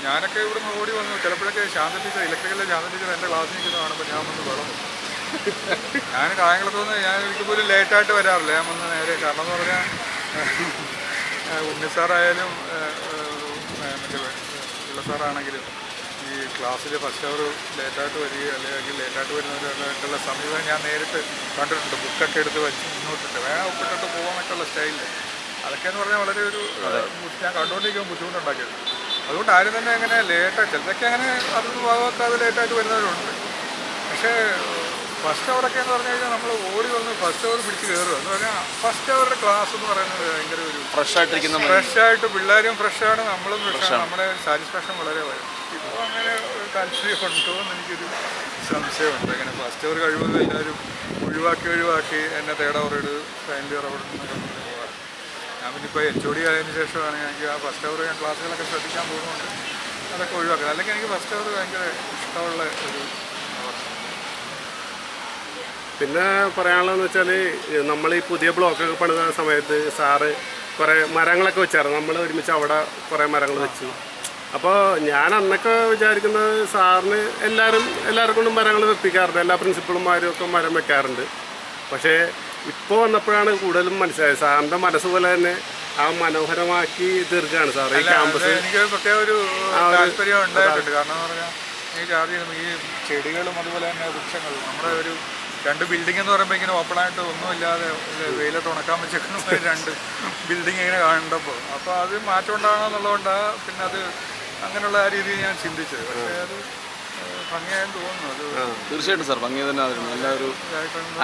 ഞാനൊക്കെ ഇവിടുന്ന് ഓടി വന്നു. ചിലപ്പോഴൊക്കെ ശാന്ത ടീച്ചർ, ഇലക്ട്രിക്കലിലെ ശാന്ത ടീച്ചർ എൻ്റെ ക്ലാസ്സിൽ നിൽക്കുന്ന കാണുമ്പോൾ ഞാൻ വന്ന് വെള്ളം ഞാൻ കായംകുളത്ത് വന്ന് ഞാൻ ഒരിക്കൽ പോലും ലേറ്റായിട്ട് വരാറില്ല. ഞാൻ വന്ന് നേരെ, കാരണം എന്ന് പറഞ്ഞാൽ ഉണ്ണിസാറായാലും മറ്റേ പിള്ള സാറാണെങ്കിലും ഈ ഈ ക്ലാസ്സിൽ ഫസ്റ്റ് അവർ ലേറ്റായിട്ട് വരികയോ അല്ലെങ്കിൽ ലേറ്റായിട്ട് വരുന്നവരായിട്ടുള്ള സമീപനം ഞാൻ നേരിട്ട് കണ്ടിട്ടുണ്ട്. ബുക്കൊക്കെ എടുത്ത് വെച്ച് മുന്നോട്ടിട്ട് വേഗം ഒപ്പിട്ടിട്ട് പോകാനൊക്കെയുള്ള സ്റ്റൈലിൽ അതൊക്കെ എന്ന് പറഞ്ഞാൽ വളരെ ഒരു ഞാൻ കണ്ടുകൊണ്ടിരിക്കുമ്പോൾ ബുദ്ധിമുട്ടുണ്ടാക്കിയത്. അതുകൊണ്ട് ആരും തന്നെ അങ്ങനെ ലേറ്റായിട്ട് ചിലതൊക്കെ അങ്ങനെ അതൊന്നും ഭാഗമൊക്കെ ലേറ്റായിട്ട് വരുന്നവരുണ്ട്. പക്ഷേ ഫസ്റ്റ് അവറൊക്കെ എന്ന് പറഞ്ഞു കഴിഞ്ഞാൽ നമ്മൾ ഓടി വന്ന് ഫസ്റ്റ് അവർ പിടിച്ച് കയറുക എന്ന് പറഞ്ഞാൽ ഫസ്റ്റ് അവറുടെ ക്ലാസ് എന്ന് പറയുന്നത് ഭയങ്കര ഒരു ഫ്രഷായിട്ട് പിള്ളേരും ഫ്രഷാണ്, നമ്മളും ഫ്രഷാണ്. നമ്മുടെ സാറ്റിസ്ഫാക്ഷൻ വളരെ വരും. ഇപ്പോൾ അങ്ങനെ താല്പര്യം ഉണ്ടോ എന്ന് എനിക്കൊരു സംശയമുണ്ട്. അങ്ങനെ ഫസ്റ്റ് അവർ കഴിവതും എല്ലാവരും ഒഴിവാക്കി എന്നെ തേർഡ് അവർ ഇട് ഫൈനൽ ഇയർ അവിടെ നിന്നൊക്കെ പോകാറ്. ഞാൻ പിന്നെ ഇപ്പോൾ HOD ആയതിനു ശേഷമാണ് എനിക്ക് ആ ഫസ്റ്റ് അവർ ഞാൻ ക്ലാസ്സുകളൊക്കെ ശ്രദ്ധിക്കാൻ പോകുന്നുണ്ട് അതൊക്കെ ഒഴിവാക്കുന്നത്. അല്ലെങ്കിൽ എനിക്ക് ഫസ്റ്റ് അവർ ഭയങ്കര ഇഷ്ടമുള്ള ഒരു പിന്നെ പറയാനുള്ളതെന്ന് വെച്ചാൽ നമ്മൾ ഈ പുതിയ ബ്ലോക്കൊക്കെ പണിത സമയത്ത് സാറ് കുറേ മരങ്ങളൊക്കെ വെച്ചായിരുന്നു. നമ്മൾ ഒരുമിച്ച് അവിടെ കുറേ മരങ്ങൾ വെച്ചു. അപ്പോൾ ഞാൻ അന്നൊക്കെ വിചാരിക്കുന്നത് സാറിന് എല്ലാവരും കൊണ്ടും മരങ്ങൾ വെപ്പിക്കാറുണ്ട്. എല്ലാ പ്രിൻസിപ്പളുമാരും ഒക്കെ മരം വെക്കാറുണ്ട്. പക്ഷേ ഇപ്പോൾ വന്നപ്പോഴാണ് കൂടുതലും മനസ്സിലായത് സാറിൻ്റെ മനസ്സ് പോലെ തന്നെ ആ മനോഹരമാക്കി തീർക്കുകയാണ് സാർ ഈ ക്യാമ്പസ്. എനിക്ക് പ്രത്യേക ഒരു താല്പര്യം ഉണ്ടായിട്ടുണ്ട്. കാരണം എന്ന് പറഞ്ഞാൽ എനിക്ക് ആദ്യം ഈ ചെടികളും അതുപോലെ തന്നെ വൃക്ഷങ്ങളും നമ്മുടെ ഒരു 2 ബിൽഡിംഗ് എന്ന് പറയുമ്പോൾ ഇങ്ങനെ ഓപ്പണായിട്ട് ഒന്നുമില്ലാതെ വെയിലത്ത് ഉണക്കാൻ വെച്ചേക്കുന്ന 2 ബിൽഡിംഗ് ഇങ്ങനെ കാണുമ്പോൾ അപ്പോൾ അത് മാറ്റം ഉണ്ടാകണമെന്നുള്ളതുകൊണ്ടാണ് പിന്നെ അത് അങ്ങനെയുള്ള ആ രീതിയിൽ ഞാൻ ചിന്തിച്ചത്. പക്ഷേ അത് ഭംഗിയായെന്ന് തോന്നുന്നു. അത് തീർച്ചയായിട്ടും സാർ ഭംഗി തന്നെ ആയിരുന്നു. നല്ലൊരു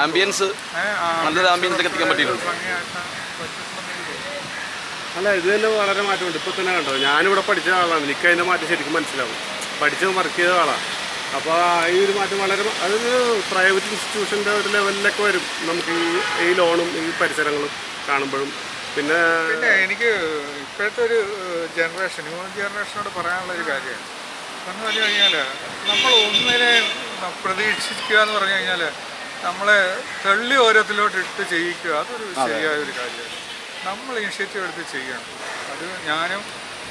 ആംബിയൻസ് നല്ലൊരു ആംബിയൻസിലേക്ക് എത്തിക്കാൻ പറ്റിയിട്ടുണ്ട്. ഭംഗിയായിട്ട് പറ്റിയിട്ടുണ്ടെന്ന് തോന്നുന്നു. അല്ല ഇത് തന്നെ വളരെ മാറ്റമുണ്ട്. ഇപ്പോൾ തന്നെ കണ്ടോ ഞാനിവിടെ പഠിച്ച ആളാണ്. എനിക്ക് അതിൻ്റെ മാറ്റം ശരിക്കും മനസ്സിലാവും. പഠിച്ച് വർക്ക് ചെയ്ത ആളാണ്. അപ്പോൾ ഈ ഒരു മാറ്റം വളരെ അതൊരു പ്രൈവറ്റ് ഇൻസ്റ്റിറ്റ്യൂഷൻ്റെ ഒരു ലെവലിലൊക്കെ വരും നമുക്ക് ഈ ലോണും ഈ പരിസരങ്ങളും കാണുമ്പോഴും. പിന്നെ എനിക്ക് ഇപ്പോഴത്തെ ഒരു ജനറേഷൻ ന്യൂ ജനറേഷനോട് പറയാനുള്ളൊരു കാര്യമാണ്. എന്ന് പറഞ്ഞു കഴിഞ്ഞാൽ നമ്മൾ ഒന്നിനെ പ്രതീക്ഷിക്കുക എന്ന് പറഞ്ഞു കഴിഞ്ഞാൽ നമ്മളെ തള്ളി ഓരോത്തിലോട്ട് ഇട്ട് ചെയ്യിക്കുക അതൊരു ശരിയായ ഒരു കാര്യമാണ്. നമ്മൾ ഇനിഷ്യേറ്റീവ് എടുത്ത് ചെയ്യണം. അത് ഞാനും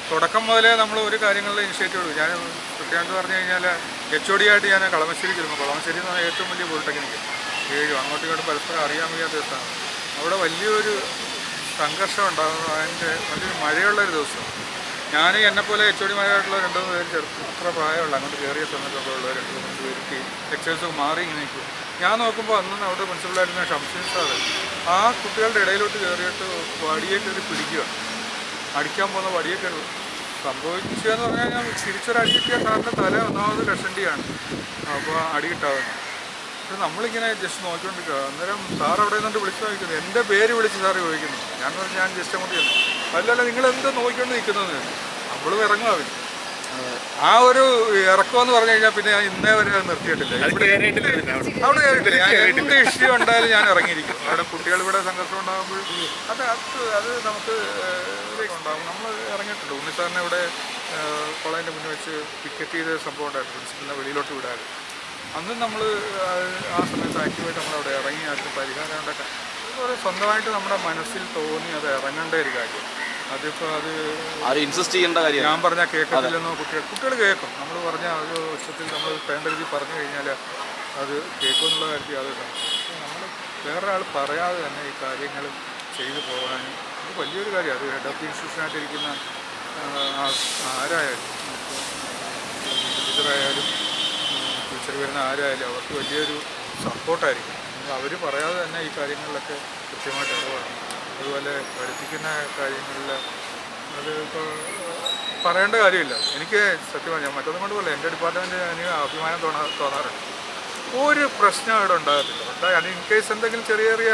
തുടക്കം മുതലേ നമ്മൾ ഒരു കാര്യങ്ങളിൽ ഇനിഷ്യേറ്റീവ് എടുക്കും. ഞാൻ കൃത്യമായിട്ട് പറഞ്ഞു കഴിഞ്ഞാൽ HOD ആയിട്ട് ഞാൻ കളമശ്ശേരിക്ക് ഇരുന്നു. കളമശ്ശേരി എന്ന് പറഞ്ഞാൽ ഏറ്റവും വലിയ പോളിടെക്നിക്ക് അങ്ങോട്ടും ഇങ്ങോട്ടും പരസ്പരം അറിയാൻ വയ്യാത്ത സ്ഥലമാണ്. അവിടെ വലിയൊരു സംഘർഷം ഉണ്ടാകുന്നു. അതിൻ്റെ വലിയൊരു മഴയുള്ളൊരു ദിവസം ഞാൻ എന്നെപ്പോലെ HOD-മാരായിട്ടുള്ള 2-3 പേര് ഇത്ര പ്രായമുള്ള അങ്ങോട്ട് കയറിയ സമയത്തൊക്കെ ഉള്ള 2-3 പേർക്ക് ലെക്ചേഴ്സ് മാറി ഇങ്ങനെ നിൽക്കും. ഞാൻ നോക്കുമ്പോൾ അന്ന് അവിടെ പ്രിൻസിപ്പളായിരുന്ന ഷംസീൻ സാറ് ആ കുട്ടികളുടെ ഇടയിലോട്ട് കയറിയിട്ട് വടിയെ കയറി പിടിക്കുക. അടിക്കാൻ പോകുന്ന വടിയെ കയറി സംഭവിച്ചതെന്ന് പറഞ്ഞാൽ ഞാൻ തിരിച്ചൊരടി കിട്ടിയ സാറിൻ്റെ തല ഒന്നാമത് കഷണ്ടിയാണ്. അപ്പോൾ അടി കിട്ടാവുന്നത്. പക്ഷെ നമ്മളിങ്ങനെ ജസ്റ്റ് നോക്കിക്കൊണ്ടിരിക്കുക. അന്നേരം സാർ അവിടെ നിന്നുകൊണ്ട് വിളിച്ചു നോക്കുന്നത് എൻ്റെ പേര് വിളിച്ച് സാറ് ചോദിക്കുന്നു. ഞാൻ ജസ്റ്റ് അങ്ങോട്ട് ചെന്നു. അല്ലല്ല നിങ്ങളെന്ത് നോക്കിക്കൊണ്ട് നിൽക്കുന്നത് നമ്മളും ഇറങ്ങും അവൻ. ആ ഒരു ഇറക്കമെന്ന് പറഞ്ഞു കഴിഞ്ഞാൽ പിന്നെ ഞാൻ ഇന്നേ വരെ അത് നിർത്തിയിട്ടില്ല. അവിടെ കയറിയിട്ടില്ല. ഞാൻ എന്ത് ഇഷ്യൂ ഉണ്ടായാലും ഞാൻ ഇറങ്ങിയിരിക്കും. അവിടെ കുട്ടികൾ ഇവിടെ സംഘർഷം ഉണ്ടാകുമ്പോൾ അത് നമുക്ക് ഉണ്ടാകും. നമ്മൾ ഇറങ്ങിയിട്ടുണ്ട്. ഉണ്ണിസാറിനെ ഇവിടെ കോളേജിൻ്റെ മുന്നിൽ വെച്ച് പിക്കറ്റ് ചെയ്ത സംഭവം ഉണ്ടായിരുന്നു. പ്രിൻസിപ്പലിനെ വെളിയിലോട്ട് വിടാതെ അന്നും നമ്മൾ ആ സമയത്ത് ആക്റ്റീവായിട്ട് നമ്മളവിടെ ഇറങ്ങി അതിന് പരിഹാരം ഉണ്ടാക്കാൻ അതുപോലെ സ്വന്തമായിട്ട് നമ്മുടെ മനസ്സിൽ തോന്നി അത് ഇറങ്ങേണ്ട ഒരു കാര്യം. അതിപ്പോൾ അത് ഇൻസിസ്റ്റ് ചെയ്യേണ്ട കാര്യം ഞാൻ പറഞ്ഞാൽ കേൾക്കത്തില്ലെന്നോ കുട്ടികൾ കേൾക്കും. നമ്മൾ പറഞ്ഞാൽ ഒരു ഉച്ചത്തിൽ നമ്മൾ വേണ്ട രീതിയിൽ പറഞ്ഞു കഴിഞ്ഞാൽ അത് കേൾക്കുമെന്നുള്ള കാര്യത്തിൽ യാതൊരു സംശയം. നമ്മൾ വേറൊരാൾ പറയാതെ തന്നെ ഈ കാര്യങ്ങൾ ചെയ്തു പോകാനും അത് വലിയൊരു കാര്യം. അത് ഹെഡ് ഓഫ് ദി ഇൻസ്റ്റിറ്റ്യൂഷനായിട്ടിരിക്കുന്ന ആരായാലും ടീച്ചറായാലും ടീച്ചർ വരുന്ന ആരായാലും അവർക്ക് വലിയൊരു സപ്പോർട്ടായിരിക്കും. അവർ പറയാതെ തന്നെ ഈ കാര്യങ്ങളിലൊക്കെ കൃത്യമായിട്ട് ഇടപെടണം. അതുപോലെ പഠിപ്പിക്കുന്ന കാര്യങ്ങളിൽ അത് ഇപ്പോൾ പറയേണ്ട കാര്യമില്ല. എനിക്ക് സത്യമാണ് ഞാൻ മറ്റൊന്നും കൊണ്ട് പോലെ എൻ്റെ ഡിപ്പാർട്ട്മെൻറ്റ് എനിക്ക് അഭിമാനം തോന്നാറുണ്ട്. ഒരു പ്രശ്നം അവിടെ ഉണ്ടാകത്തില്ല. അത് ഇൻ കേസ് എന്തെങ്കിലും ചെറിയ ചെറിയ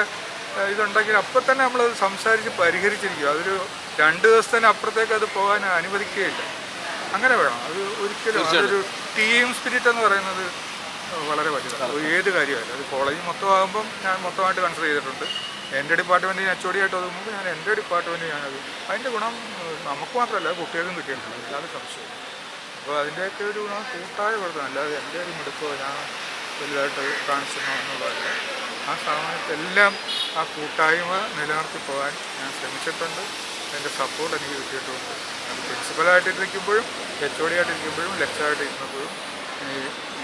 ഇതുണ്ടെങ്കിൽ അപ്പം തന്നെ നമ്മളത് സംസാരിച്ച് പരിഹരിച്ചിരിക്കും. അതൊരു 2 ദിവസത്തിന് അപ്പുറത്തേക്ക് അത് പോകാൻ അനുവദിക്കുകയില്ല. അങ്ങനെ വേണം. അത് ഒരിക്കലും അതൊരു ടീം സ്പിരിറ്റ് എന്ന് പറയുന്നത് വളരെ വലുതാണ്. ഏത് കാര്യമല്ല. അത് കോളേജ് മൊത്തമാകുമ്പം ഞാൻ മൊത്തമായിട്ട് കൺസിഡർ ചെയ്തിട്ടുണ്ട്. എൻ്റെ ഡിപ്പാർട്ട്മെൻറ്റ് HOD ആയിട്ട് ഒതുങ്ങുമ്പോൾ ഞാൻ എൻ്റെ ഡിപ്പാർട്ട്മെൻറ്റ് ഞാനത് അതിൻ്റെ ഗുണം നമുക്ക് മാത്രമല്ല കുട്ടികൾക്കും കിട്ടിയിട്ടുണ്ട്. അല്ലാതെ സംശയം. അപ്പോൾ അതിൻ്റെയൊക്കെ ഒരു ഗുണം കൂട്ടായ കൊടുക്കണം. അല്ലാതെ എൻ്റെ ഒരു മിടുക്കോ ഞാൻ വലുതായിട്ട് കാണിച്ചിരുന്നോ എന്നുള്ളതല്ല. ആ സ്ഥാപനത്തെല്ലാം ആ കൂട്ടായ്മ നിലനിർത്തി പോകാൻ ഞാൻ ശ്രമിച്ചിട്ടുണ്ട്. എൻ്റെ സപ്പോർട്ട് എനിക്ക് കിട്ടിയിട്ടുണ്ട്. അത് പ്രിൻസിപ്പലായിട്ടിരിക്കുമ്പോഴും HOD ആയിട്ടിരിക്കുമ്പോഴും ലെക്ചറായിട്ട് ഇരുന്നപ്പോഴും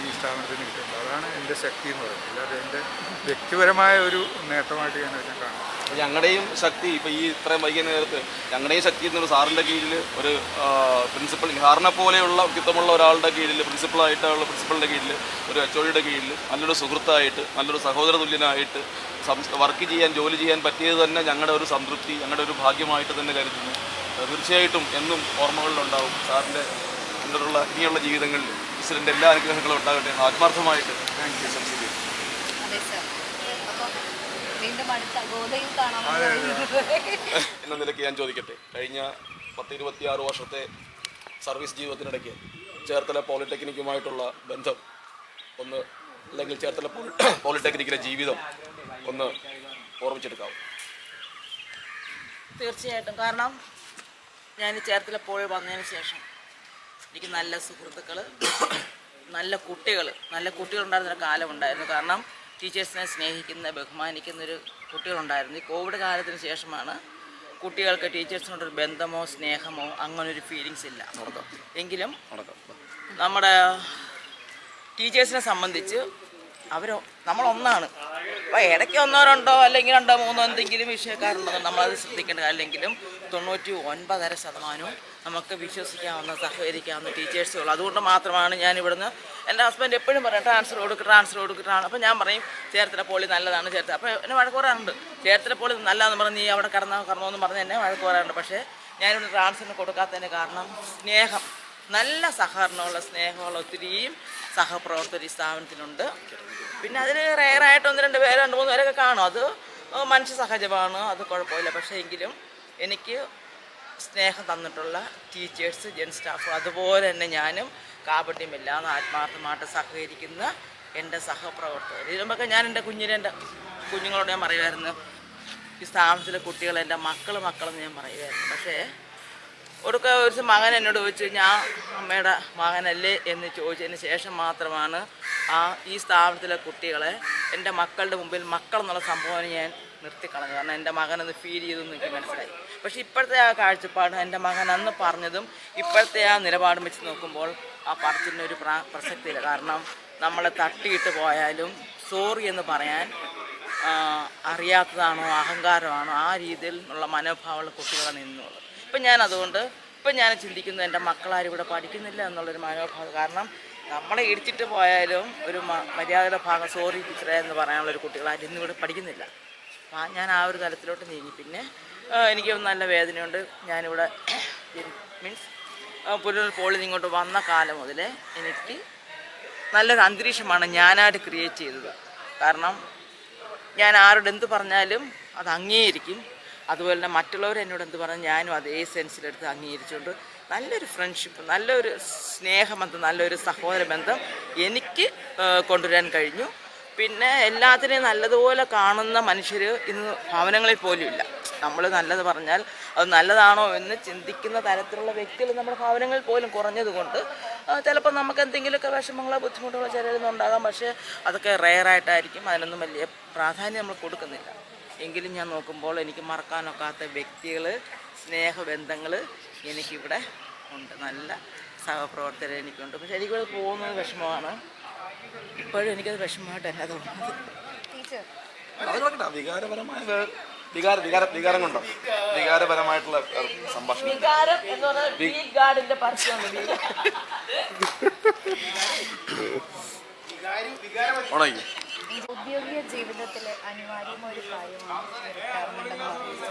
ഈ സ്ഥാപനത്തിന് കിട്ടുന്നത്. അതാണ് എൻ്റെ ശക്തി എന്ന് പറയുന്നത്. അല്ലാതെ എൻ്റെ വ്യക്തിപരമായ ഒരു നേട്ടമായിട്ട് ഞാൻ അതിനെ കാണുന്നു. ഞങ്ങളുടെയും ശക്തി ഇപ്പോൾ ഈ ഇത്രയും വൈകിയ നേരത്ത് ഞങ്ങളുടെയും ശക്തി എന്നൊരു സാറിൻ്റെ കീഴിൽ ഒരു പ്രിൻസിപ്പൽ, സാറിനെ പോലെയുള്ള വ്യക്തിത്വമുള്ള ഒരാളുടെ കീഴിൽ പ്രിൻസിപ്പളായിട്ടുള്ള പ്രിൻസിപ്പളിൻ്റെ കീഴിൽ ഒരു HODയുടെ കീഴിൽ നല്ലൊരു സുഹൃത്തായിട്ട് നല്ലൊരു സഹോദര തുല്യനായിട്ട് വർക്ക് ചെയ്യാൻ ജോലി ചെയ്യാൻ പറ്റിയത് തന്നെ ഞങ്ങളുടെ ഒരു സംതൃപ്തി, ഞങ്ങളുടെ ഒരു ഭാഗ്യമായിട്ട് തന്നെ കരുതുന്നു. തീർച്ചയായിട്ടും എന്നും ഓർമ്മകളിലുണ്ടാവും സാറിൻ്റെ അണ്ടറുള്ള ഇനിയുള്ള ജീവിതങ്ങളിൽ ഈശ്വരൻ്റെ എല്ലാ അനുഗ്രഹങ്ങളും ഉണ്ടാകട്ടെ ആത്മാർത്ഥമായിട്ട് സംശയിക്കുന്നു. അതെ സർ. അപ്പം വീണ്ടും അടുത്ത ഗോതയിൽ കാണാൻ എന്ന നിലയ്ക്ക് ഞാൻ ചോദിക്കട്ടെ, കഴിഞ്ഞ 10-26 വർഷത്തെ സർവീസ് ജീവിതത്തിനിടയ്ക്ക് ചേർത്തല പോളിടെക്നിക്കുമായിട്ടുള്ള ബന്ധം ഒന്ന്, അല്ലെങ്കിൽ ചേർത്തല പോളിടെക്നിക്കിലെ ജീവിതം ഒന്ന് ഓർമ്മിച്ചെടുക്കാവും? തീർച്ചയായിട്ടും. കാരണം ഞാൻ ചേർത്തല പോയി വന്നതിന് ശേഷം എനിക്ക് നല്ല സുഹൃത്തുക്കൾ, നല്ല കുട്ടികളുണ്ടായിരുന്നൊരു കാലമുണ്ടായിരുന്നു. കാരണം ടീച്ചേഴ്സിനെ സ്നേഹിക്കുന്ന, ബഹുമാനിക്കുന്നൊരു കുട്ടികളുണ്ടായിരുന്നു. ഈ കോവിഡ് കാലത്തിന് ശേഷമാണ് കുട്ടികൾക്ക് ടീച്ചേഴ്സിനോടൊരു ബന്ധമോ സ്നേഹമോ അങ്ങനൊരു ഫീലിങ്സ് ഇല്ല. എങ്കിലും നമ്മുടെ ടീച്ചേഴ്സിനെ സംബന്ധിച്ച് നമ്മളൊന്നാണ്. അപ്പോൾ ഇടയ്ക്ക് 1-2 അല്ലെങ്കിൽ 2-3 എന്തെങ്കിലും വിഷയക്കാരുണ്ടെന്ന് നമ്മളത് ശ്രദ്ധിക്കേണ്ട. അല്ലെങ്കിലും 99.5% നമുക്ക് വിശ്വസിക്കാവുന്ന, സഹകരിക്കാവുന്ന ടീച്ചേഴ്സുകൾ. അതുകൊണ്ട് മാത്രമാണ് ഞാൻ ഇവിടുന്ന്, എൻ്റെ ഹസ്ബൻഡ് എപ്പോഴും പറയും ട്രാൻസ്ഫർ കൊടുക്കുക. അപ്പോൾ ഞാൻ പറയും ചേർത്തല പോളി നല്ലതാണ് ചേർത്തല. അപ്പോൾ എന്നെ വഴക്ക് പറയാറുണ്ട്, ചേർത്തല പോളി നല്ലതെന്ന് പറഞ്ഞ് നീ അവിടെ കറന്നോന്ന് പറഞ്ഞ് എന്നെ വഴക്ക് പറയാറുണ്ട്. പക്ഷേ ഞാനിവിടെ ട്രാൻസ്ഫറിന് കൊടുക്കാത്തതിന് കാരണം സ്നേഹം, നല്ല സഹകരണമുള്ള സ്നേഹമുള്ള ഒത്തിരിയും സഹപ്രവർത്തകർ ഈ സ്ഥാപനത്തിലുണ്ട്. പിന്നെ അതിൽ റെയറായിട്ട് 1-2 പേര് 2-3 പേരൊക്കെ കാണും. അത് മനുഷ്യ സഹജമാണ്, അത് കുഴപ്പമില്ല. പക്ഷേ എങ്കിലും എനിക്ക് സ്നേഹം തന്നിട്ടുള്ള ടീച്ചേഴ്സ്, ജെൻ സ്റ്റാഫ്, അതുപോലെ തന്നെ ഞാനും കാപട്യമില്ലാതെ ആത്മാർത്ഥമായിട്ട് സഹകരിക്കുന്ന എൻ്റെ സഹപ്രവർത്തകർ. ഇതിനുമ്പൊക്കെ ഞാൻ എൻ്റെ കുഞ്ഞുങ്ങളോട് ഞാൻ പറയുമായിരുന്നു, ഈ സ്ഥാപനത്തിലെ കുട്ടികൾ എൻ്റെ മക്കളെന്ന് ഞാൻ പറയുമായിരുന്നു. പക്ഷേ ഒരു ദിവസം മകൻ എന്നോട് ചോദിച്ചു, ഞാൻ അമ്മയുടെ മകനല്ലേ എന്ന് ചോദിച്ചതിന് ശേഷം മാത്രമാണ് ഈ സ്ഥാപനത്തിലെ കുട്ടികളെ എൻ്റെ മക്കളുടെ മുമ്പിൽ മക്കളെന്നുള്ള സംഭവം ഞാൻ നിർത്തിക്കളഞ്ഞു. കാരണം എൻ്റെ മകനൊന്ന് ഫീൽ ചെയ്തെന്ന് എനിക്ക് മനസ്സിലായി. പക്ഷേ ഇപ്പോഴത്തെ ആ കാഴ്ചപ്പാട്, എൻ്റെ മകൻ അന്ന് പറഞ്ഞതും ഇപ്പോഴത്തെ ആ നിലപാടും വെച്ച് നോക്കുമ്പോൾ ആ പറച്ചിലിനൊരു പ്രസക്തിയില്ല. കാരണം നമ്മളെ തട്ടിയിട്ട് പോയാലും സോറി എന്ന് പറയാൻ അറിയാത്തതാണോ അഹങ്കാരമാണോ ആ രീതിയിലുള്ള മനോഭാവമുള്ള കുട്ടികളാണ് നിന്നുള്ളത്. ഇപ്പം ഞാൻ ചിന്തിക്കുന്നത് എൻ്റെ മക്കളാരും ഇവിടെ പഠിക്കുന്നില്ല എന്നുള്ളൊരു മനോഭാവം. കാരണം നമ്മളെ ഇടിച്ചിട്ട് പോയാലും ഒരു മര്യാദയുടെ ഭാഗം സോറി ടീച്ചറെ എന്ന് പറയാനുള്ളൊരു കുട്ടികളാരും ഇന്നും ഇവിടെ പഠിക്കുന്നില്ല. ഞാൻ ആ ഒരു തലത്തിലോട്ട് നീങ്ങി. പിന്നെ എനിക്ക് നല്ല വേദനയുണ്ട്. ഞാനിവിടെ പുനലൂർ പോളിൽ ഇങ്ങോട്ട് വന്ന കാലം മുതലേ എനിക്ക് നല്ലൊരു അന്തരീക്ഷമാണ് ഞാനായിട്ട് ക്രിയേറ്റ് ചെയ്തത്. കാരണം ഞാൻ ആരോട് എന്ത് പറഞ്ഞാലും അത് അംഗീകരിക്കും. അതുപോലെ തന്നെ മറ്റുള്ളവർ എന്നോട് എന്ത് പറഞ്ഞാൽ ഞാനും അതേ സെൻസിലെടുത്ത് അംഗീകരിച്ചുകൊണ്ട് നല്ലൊരു ഫ്രണ്ട്ഷിപ്പ്, നല്ലൊരു സ്നേഹബന്ധം, നല്ലൊരു സഹോദര ബന്ധം എനിക്ക് കൊണ്ടുവരാൻ കഴിഞ്ഞു. പിന്നെ എല്ലാത്തിനെയും നല്ലതുപോലെ കാണുന്ന മനുഷ്യർ ഇന്ന് ഭവനങ്ങളിൽ പോലും ഇല്ല. നമ്മൾ നല്ലത് പറഞ്ഞാൽ അത് നല്ലതാണോ എന്ന് ചിന്തിക്കുന്ന തരത്തിലുള്ള വ്യക്തികൾ നമ്മുടെ ഭവനങ്ങളിൽ പോലും കുറഞ്ഞതുകൊണ്ട് ചിലപ്പോൾ നമുക്ക് എന്തെങ്കിലുമൊക്കെ വിഷമങ്ങളോ ബുദ്ധിമുട്ടുകളോ ചിലരൊന്നും ഉണ്ടാകാം. പക്ഷേ അതൊക്കെ റെയറായിട്ടായിരിക്കും. അതിനൊന്നും വലിയ പ്രാധാന്യം നമ്മൾ കൊടുക്കുന്നില്ല. എങ്കിലും ഞാൻ നോക്കുമ്പോൾ എനിക്ക് മറക്കാനൊക്കാത്ത വ്യക്തികൾ, സ്നേഹബന്ധങ്ങൾ എനിക്കിവിടെ ഉണ്ട്. നല്ല സഹപ്രവർത്തകർ എനിക്കുണ്ട്. പക്ഷെ എനിക്കിവിടെ പോകുന്നത് വിഷമമാണ്. ഇപ്പോഴും എനിക്കത് വിഷമമായിട്ട് തന്നെ തോന്നുന്നത്. വികാരം കൊണ്ടോ? വികാരപരമായിട്ടുള്ള സംഭാഷണം. വികാരം എന്ന് പറഞ്ഞാൽ വീൽ ഗാർഡിന്റെ പരസ്യമാണ്. ഔദ്യോഗിക ജീവിതത്തിലെ അനിവാര്യമായ ഒരു കാര്യമാണ് റിട്ടയർമെൻ്റ് എന്ന് പറയുന്നത്.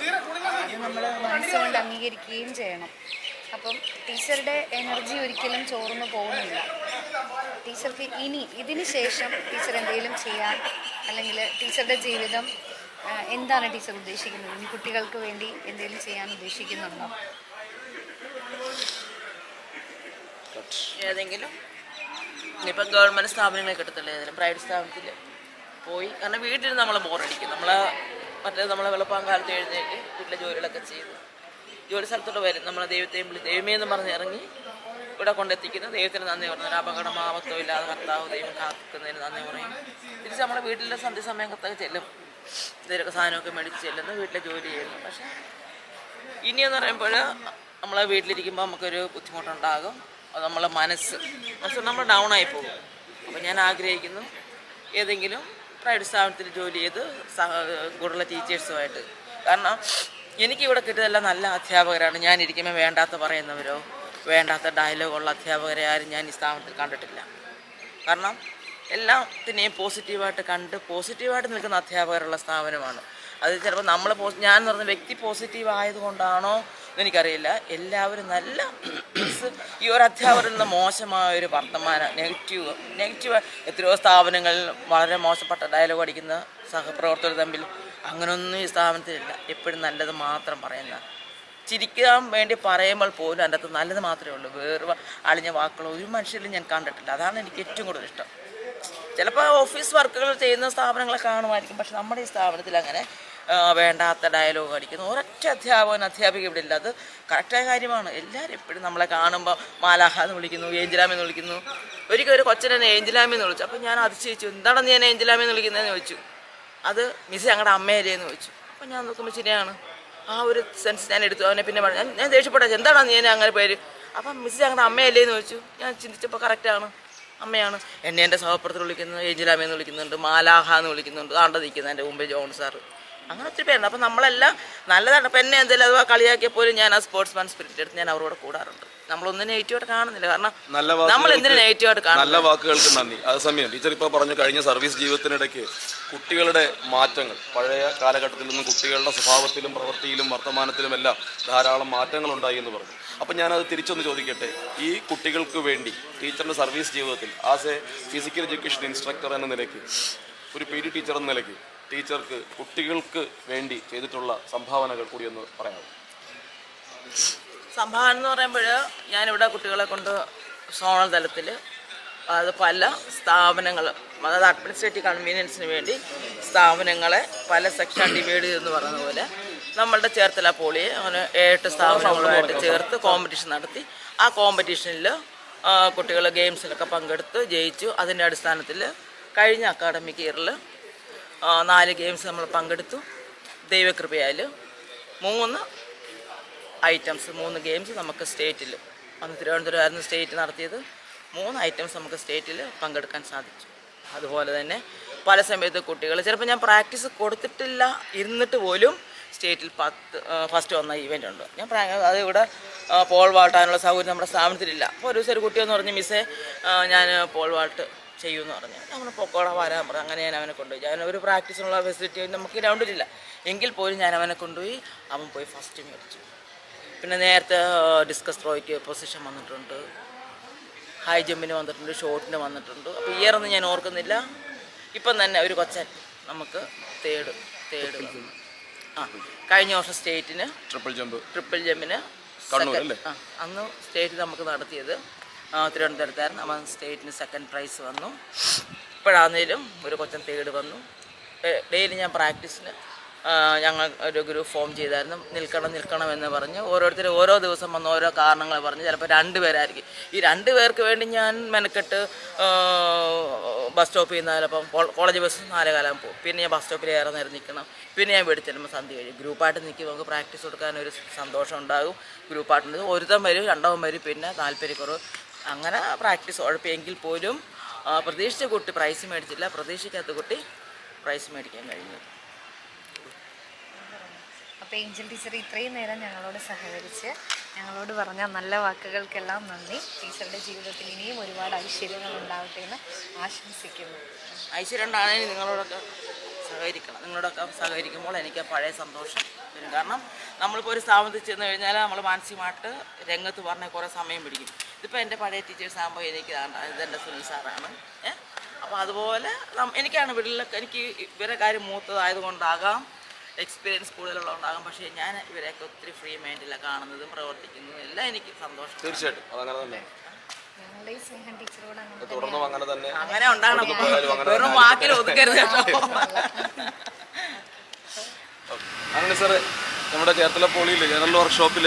അത് നമ്മൾ മനസ്സുകൊണ്ട് അംഗീകരിക്കുകയും ചെയ്യണം. അപ്പം ടീച്ചറുടെ എനർജി ഒരിക്കലും ചോർന്നു പോകുന്നില്ല. ടീച്ചർക്ക് ഇതിന് ശേഷം ടീച്ചർ എന്തെങ്കിലും ചെയ്യാൻ, അല്ലെങ്കിൽ ടീച്ചറുടെ ജീവിതം എന്താണ് ടീച്ചർ ഉദ്ദേശിക്കുന്നത്? ഇനി കുട്ടികൾക്ക് വേണ്ടി എന്തെങ്കിലും ചെയ്യാൻ ഉദ്ദേശിക്കുന്നുണ്ടോ? ഏതെങ്കിലും ഇനിയിപ്പോൾ ഗവൺമെൻറ് സ്ഥാപനങ്ങളെ കിട്ടത്തില്ല, ഏതെങ്കിലും പ്രൈവറ്റ് സ്ഥാപനത്തിൽ പോയി. കാരണം വീട്ടിൽ നമ്മൾ ബോറടിക്കും. നമ്മളെ വെളുപ്പാൻ കാലത്ത് എഴുന്നേറ്റ് വീട്ടിലെ ജോലികളൊക്കെ ചെയ്ത് ജോലി സ്ഥലത്തോട്ട് വരും. നമ്മളെ ദൈവമേ എന്ന് പറഞ്ഞ് ഇറങ്ങി ഇവിടെ കൊണ്ടെത്തിക്കുന്ന ദൈവത്തിന് നന്ദി പറഞ്ഞു. ഒരു അപകടമാവത്തോ ഇല്ലാതെ കർത്താവ് ദൈവം കാക്കുന്നതിന് നന്ദി പറയും. തിരിച്ച് നമ്മളെ വീട്ടിലെ സന്ധ്യസമയത്തൊക്കെ ചെല്ലും, എന്തെങ്കിലുമൊക്കെ സാധനമൊക്കെ മേടിച്ച് ചെല്ലുന്നു, വീട്ടിലെ ജോലി ചെയ്യുന്നു. പക്ഷേ ഇനിയെന്ന് പറയുമ്പോൾ നമ്മളെ വീട്ടിലിരിക്കുമ്പോൾ നമുക്കൊരു ബുദ്ധിമുട്ടുണ്ടാകും. അത് നമ്മളെ മനസ്സ് നമ്മൾ ഡൗൺ ആയി പോകും. അപ്പോൾ ഞാൻ ആഗ്രഹിക്കുന്നു ഏതെങ്കിലും പ്രൈവറ്റ് സ്ഥാപനത്തിൽ ജോലി ചെയ്ത് കൂടുതലുള്ള ടീച്ചേഴ്സുമായിട്ട്. കാരണം എനിക്കിവിടെ കിട്ടിയതെല്ലാം നല്ല അധ്യാപകരാണ്. ഞാനിരിക്കുമ്പോൾ വേണ്ടാത്ത പറയുന്നവരോ വേണ്ടാത്ത ഡയലോഗുള്ള അധ്യാപകരെ ആരും ഞാൻ ഈ സ്ഥാപനത്തിൽ കണ്ടിട്ടില്ല. കാരണം എല്ലാത്തിനെയും പോസിറ്റീവായിട്ട് കണ്ട് പോസിറ്റീവായിട്ട് നിൽക്കുന്ന അധ്യാപകരുള്ള സ്ഥാപനമാണ്. അത് ചിലപ്പോൾ നമ്മൾ ഞാൻ എന്ന് പറഞ്ഞ വ്യക്തി പോസിറ്റീവ് ആയതുകൊണ്ടാണോ എന്നെനിക്കറിയില്ല. എല്ലാവരും നല്ല മീൻസ് ഈ ഒരു അധ്യാപകരിൽ നിന്ന് മോശമായ ഒരു വർത്തമാനം നെഗറ്റീവ് എത്രയോ സ്ഥാപനങ്ങളിൽ വളരെ മോശപ്പെട്ട ഡയലോഗ് അടിക്കുന്ന സഹപ്രവർത്തകർ തമ്മിൽ അങ്ങനെയൊന്നും ഈ സ്ഥാപനത്തിലില്ല. എപ്പോഴും നല്ലത് മാത്രം പറയുന്ന, ചിരിക്കാൻ വേണ്ടി പറയുമ്പോൾ പോലും അതിൻ്റെ അകത്ത് നല്ലത് മാത്രമേ ഉള്ളൂ. വേറെ അളിഞ്ഞ വാക്കുകളോ ഒരു മനുഷ്യരിലും ഞാൻ കണ്ടിട്ടില്ല. അതാണ് എനിക്ക് ഏറ്റവും കൂടുതൽ ഇഷ്ടം. ചിലപ്പോൾ ഓഫീസ് വർക്കുകൾ ചെയ്യുന്ന സ്ഥാപനങ്ങളെ കാണുമായിരിക്കും, പക്ഷെ നമ്മുടെ ഈ സ്ഥാപനത്തിൽ അങ്ങനെ വേണ്ടാത്ത ഡയലോഗ് അടിക്കുന്നു ഒരൊറ്റ അധ്യാപിക ഇവിടെ ഇല്ല. അത് കറക്റ്റായ കാര്യമാണ്. എല്ലാവരും എപ്പോഴും നമ്മളെ കാണുമ്പോൾ മാലാഹ എന്ന് വിളിക്കുന്നു, ഏഞ്ചലാമെന്ന് വിളിക്കുന്നു. ഒരിക്കൽ ഒരു കൊച്ചനെ ഏഞ്ചലാമെന്ന് വിളിച്ചു. അപ്പോൾ ഞാൻ അതിശയിച്ചു, എന്താണ് നീ എന്നെ ഏഞ്ചലാമെന്ന് വിളിക്കുന്നതെന്ന് ചോദിച്ചു. അത് മിസ് ഞങ്ങളുടെ അമ്മയല്ലേ എന്ന് ചോദിച്ചു. അപ്പോൾ ഞാൻ നോക്കുമ്പോൾ ശരിയാണ്, ആ ഒരു സെൻസ് ഞാൻ എടുത്തു. അവനെ പിന്നെ പറഞ്ഞു, ഞാൻ ദേഷ്യപ്പെട്ട എന്താണ് നീ എന്നെ അങ്ങനെ പേര്. അപ്പം മിസ് ഞങ്ങളുടെ അമ്മയല്ലേ എന്ന് ചോദിച്ചു. ഞാൻ ചിന്തിച്ചപ്പോൾ കറക്റ്റാണ്, അമ്മയാണ്. എന്നെ എൻ്റെ സഹപ്രവർത്തകർ വിളിക്കുന്നത് ഏഞ്ചലാമെന്ന് വിളിക്കുന്നുണ്ട്, മാലാഹ എന്ന് വിളിക്കുന്നുണ്ട്, ആണ്ട നിൽക്കുന്നത് എൻ്റെ മുമ്പേ ജോൺ സാറ്, അങ്ങനെ ഒത്തിരി പേരുണ്ട്. അപ്പം നമ്മളെല്ലാം നല്ലതാണ്. അപ്പം എന്നെ എന്തെങ്കിലും അഥവാ കളിയാക്കിയ പോലും ഞാൻ ആ സ്പോർട്സ്മാൻ സ്പിരിറ്റ് എടുത്ത് ഞാൻ അവരോട് കൂടാറുണ്ട്. നമ്മളൊന്നും നെഗറ്റീവായിട്ട് കാണുന്നില്ല. കാരണം നമ്മൾ എന്തിനു നെഗറ്റീവായിട്ട് കാണും. നല്ല വാക്കുകൾക്ക് നന്ദി. അതേസമയം ടീച്ചർ ഇപ്പോൾ പറഞ്ഞു കഴിഞ്ഞ സർവീസ് ജീവിതത്തിനിടയ്ക്ക് കുട്ടികളുടെ മാറ്റങ്ങൾ, പഴയ കാലഘട്ടത്തിൽ നിന്നും കുട്ടികളുടെ സ്വഭാവത്തിലും പ്രവൃത്തിയിലും വർത്തമാനത്തിലും എല്ലാം ധാരാളം മാറ്റങ്ങൾ ഉണ്ടായി എന്ന് പറഞ്ഞു. അപ്പം ഞാനത് തിരിച്ചൊന്ന് ചോദിക്കട്ടെ, ഈ കുട്ടികൾക്ക് വേണ്ടി ടീച്ചറിൻ്റെ സർവീസ് ജീവിതത്തിൽ as A physical education instructor എന്ന നിലയ്ക്ക്, ഒരു പി ടി ടീച്ചർ എന്ന നിലയ്ക്ക് ടീച്ചർക്ക് കുട്ടികൾക്ക് വേണ്ടി ചെയ്തിട്ടുള്ള സംഭാവനകൾ കൂടി ഒന്ന് പറയാമോ? സംഭാവന എന്ന് പറയുമ്പോൾ ഞാനിവിടെ കുട്ടികളെ കൊണ്ട് സോണൽ തലത്തിൽ അത് പല സ്ഥാപനങ്ങൾ, അതായത് അഡ്മിനിസ്ട്രേറ്റീവ് കൺവീനിയൻസിന് വേണ്ടി സ്ഥാപനങ്ങളെ പല സെക്ഷൻ ഡിവൈഡ് ചെയ്തെന്ന് പറയുന്ന പോലെ നമ്മളുടെ ചേർത്തല പോളിയെ അങ്ങനെ 7 സ്ഥാപനങ്ങളുമായിട്ട് ചേർത്ത് കോമ്പറ്റീഷൻ നടത്തി. ആ കോമ്പറ്റീഷനിൽ കുട്ടികൾ ഗെയിംസിലൊക്കെ പങ്കെടുത്ത് ജയിച്ചു. അതിൻ്റെ അടിസ്ഥാനത്തിൽ കഴിഞ്ഞ അക്കാഡമിക് ഇയറിൽ 4 ഗെയിംസ് നമ്മൾ പങ്കെടുത്തു. ദൈവകൃപയാൽ 3 ഗെയിംസ് നമുക്ക് സ്റ്റേറ്റിൽ അന്ന് തിരുവനന്തപുരമായിരുന്നു സ്റ്റേറ്റ് നടത്തിയത്. 3 ഐറ്റംസ് നമുക്ക് സ്റ്റേറ്റിൽ പങ്കെടുക്കാൻ സാധിച്ചു. അതുപോലെ തന്നെ പല സമയത്ത് കുട്ടികൾ ചിലപ്പോൾ ഞാൻ പ്രാക്ടീസ് കൊടുത്തിട്ടില്ല ഇരുന്നിട്ട് പോലും സ്റ്റേറ്റിൽ ഫസ്റ്റ് വന്ന ഇവൻ്റ് ഉണ്ട്. അത് ഇവിടെ പോൾ വാൾട്ടാനുള്ള സൗകര്യം നമ്മുടെ സ്ഥാപനത്തിലില്ല. അപ്പോൾ ഒരു ദിവസം ഒരു കുട്ടിയെന്ന് പറഞ്ഞ് മിസ്സേ ഞാൻ പോൾ വാൾട്ട് ചെയ്യുമെന്ന് പറഞ്ഞു. നമ്മൾ പൊക്കോളാൻ വരാൻ പറഞ്ഞു. അങ്ങനെ ഞാൻ അവനെ കൊണ്ടുപോയി. ഞാൻ ഒരു പ്രാക്ടീസിനുള്ള ഫെസിലിറ്റി നമുക്ക് ഗ്രൗണ്ടിലില്ല എങ്കിൽ പോലും ഞാൻ അവനെ കൊണ്ടുപോയി. അവൻ പോയി ഫസ്റ്റ് മേടിച്ചു. പിന്നെ നേരത്തെ ഡിസ്കസ് ത്രോയ്ക്ക് പൊസിഷൻ വന്നിട്ടുണ്ട്, ഹൈ ജമ്പിന് വന്നിട്ടുണ്ട്, ഷോട്ടിന് വന്നിട്ടുണ്ട്. അപ്പോൾ ഇയറൊന്നും ഞാൻ ഓർക്കുന്നില്ല. ഇപ്പം തന്നെ ഒരു കൊച്ചൻ നമുക്ക് തേർഡ് കഴിഞ്ഞ വർഷം സ്റ്റേറ്റിന് ട്രിപ്പിൾ ജമ്പിന് അന്ന് സ്റ്റേറ്റ് നമുക്ക് നടത്തിയത് തിരുവനന്തപുരത്തായിരുന്നു. അവൻ സ്റ്റേറ്റിന് 2nd പ്രൈസ് വന്നു. ഇപ്പോഴാണെങ്കിലും ഒരു കൊച്ചൻ തേർഡ് വന്നു. ഡെയിലി ഞാൻ പ്രാക്ടീസിന് ഞങ്ങൾ ഒരു ഗ്രൂപ്പ് ഫോം ചെയ്തായിരുന്നു. നിൽക്കണം എന്ന് പറഞ്ഞ് ഓരോരുത്തർ ഓരോ ദിവസം വന്ന് ഓരോ കാരണങ്ങൾ പറഞ്ഞ് ചിലപ്പോൾ 2 പേരായിരിക്കും. ഈ 2 പേർക്ക് വേണ്ടി ഞാൻ മെനക്കെട്ട് ബസ് സ്റ്റോപ്പിൽ നിന്ന് ചിലപ്പം കോളേജ് ബസ് 4:15 പോകും. പിന്നെ ഞാൻ ബസ് സ്റ്റോപ്പിൽ ഏറെ നേരം നിൽക്കണം. പിന്നെ ഞാൻ വീട്ടിൽ ചെല്ലുമ്പോൾ സന്ധ്യ കഴിയും. ഗ്രൂപ്പായിട്ട് നിൽക്കുമ്പോൾ നമുക്ക് പ്രാക്ടീസ് കൊടുക്കാനൊരു സന്തോഷം ഉണ്ടാകും. ഗ്രൂപ്പായിട്ട് ഒരുത്തം വരും, 2 വരും, പിന്നെ താല്പര്യക്കുറവ്, അങ്ങനെ പ്രാക്ടീസ് ഉഴപ്പിയെങ്കിൽ പോലും പ്രതീക്ഷിച്ച കുട്ടി പ്രൈസ് മേടിച്ചില്ല. പ്രതീക്ഷിക്കാത്ത കുട്ടി പ്രൈസ് മേടിക്കാൻ കഴിഞ്ഞു. അപ്പോൾ ഏഞ്ചൽ ടീച്ചർ ഇത്രയും നേരം ഞങ്ങളോട് സഹകരിച്ച് ഞങ്ങളോട് പറഞ്ഞ നല്ല വാക്കുകൾക്കെല്ലാം നന്ദി. ടീച്ചറുടെ ജീവിതത്തിൽ ഇനിയും ഒരുപാട് ഐശ്വര്യങ്ങൾ ഉണ്ടാവട്ടെ എന്ന് ആശംസിക്കുന്നു. ഐശ്വര്യം ഉണ്ടാകണമെങ്കിൽ നിങ്ങളോടൊക്കെ സഹകരിക്കുമ്പോൾ എനിക്ക് പഴയ സന്തോഷം വരും. കാരണം നമ്മളിപ്പോൾ ഒരു സ്ഥാപനത്തിൽ ചെന്ന് കഴിഞ്ഞാൽ നമ്മൾ മാനസികമായിട്ട് രംഗത്ത് പറഞ്ഞാൽ കുറേ സമയം പിടിക്കും. ഇതിപ്പോൾ എൻ്റെ പഴയ ടീച്ചേഴ്സ് ആകുമ്പോൾ എനിക്ക് ഇതെൻ്റെ സുനിൽ സാറാണ്. അപ്പോൾ അതുപോലെ എനിക്കാണ് എനിക്ക് ഇവരെ കാര്യം മൂത്തതായതുകൊണ്ടാകാം, എക്സ്പീരിയൻസ് കൂടുതലുള്ളതുകൊണ്ടാകാം. പക്ഷേ ഞാൻ ഇവരെയൊക്കെ ഒത്തിരി ഫ്രീ മൈൻഡിലാണ് കാണുന്നതും പ്രവർത്തിക്കുന്നതും എല്ലാം എനിക്ക് സന്തോഷം. തീർച്ചയായിട്ടും അതങ്ങനെ തന്നെ ഞങ്ങളുടെ ഈ സ്നേഹം ടീച്ചറോട് തുടർന്നും അങ്ങനെ തന്നെ അങ്ങനെ ഉണ്ടാകണം. വെറും വാക്കിൽ ഒതുക്കരുത് കേട്ടോ. അങ്ങനെ സാറ് നമ്മുടെ ചേർത്തല പോളിയിൽ ജനറൽ വർക്ക്ഷോപ്പിൽ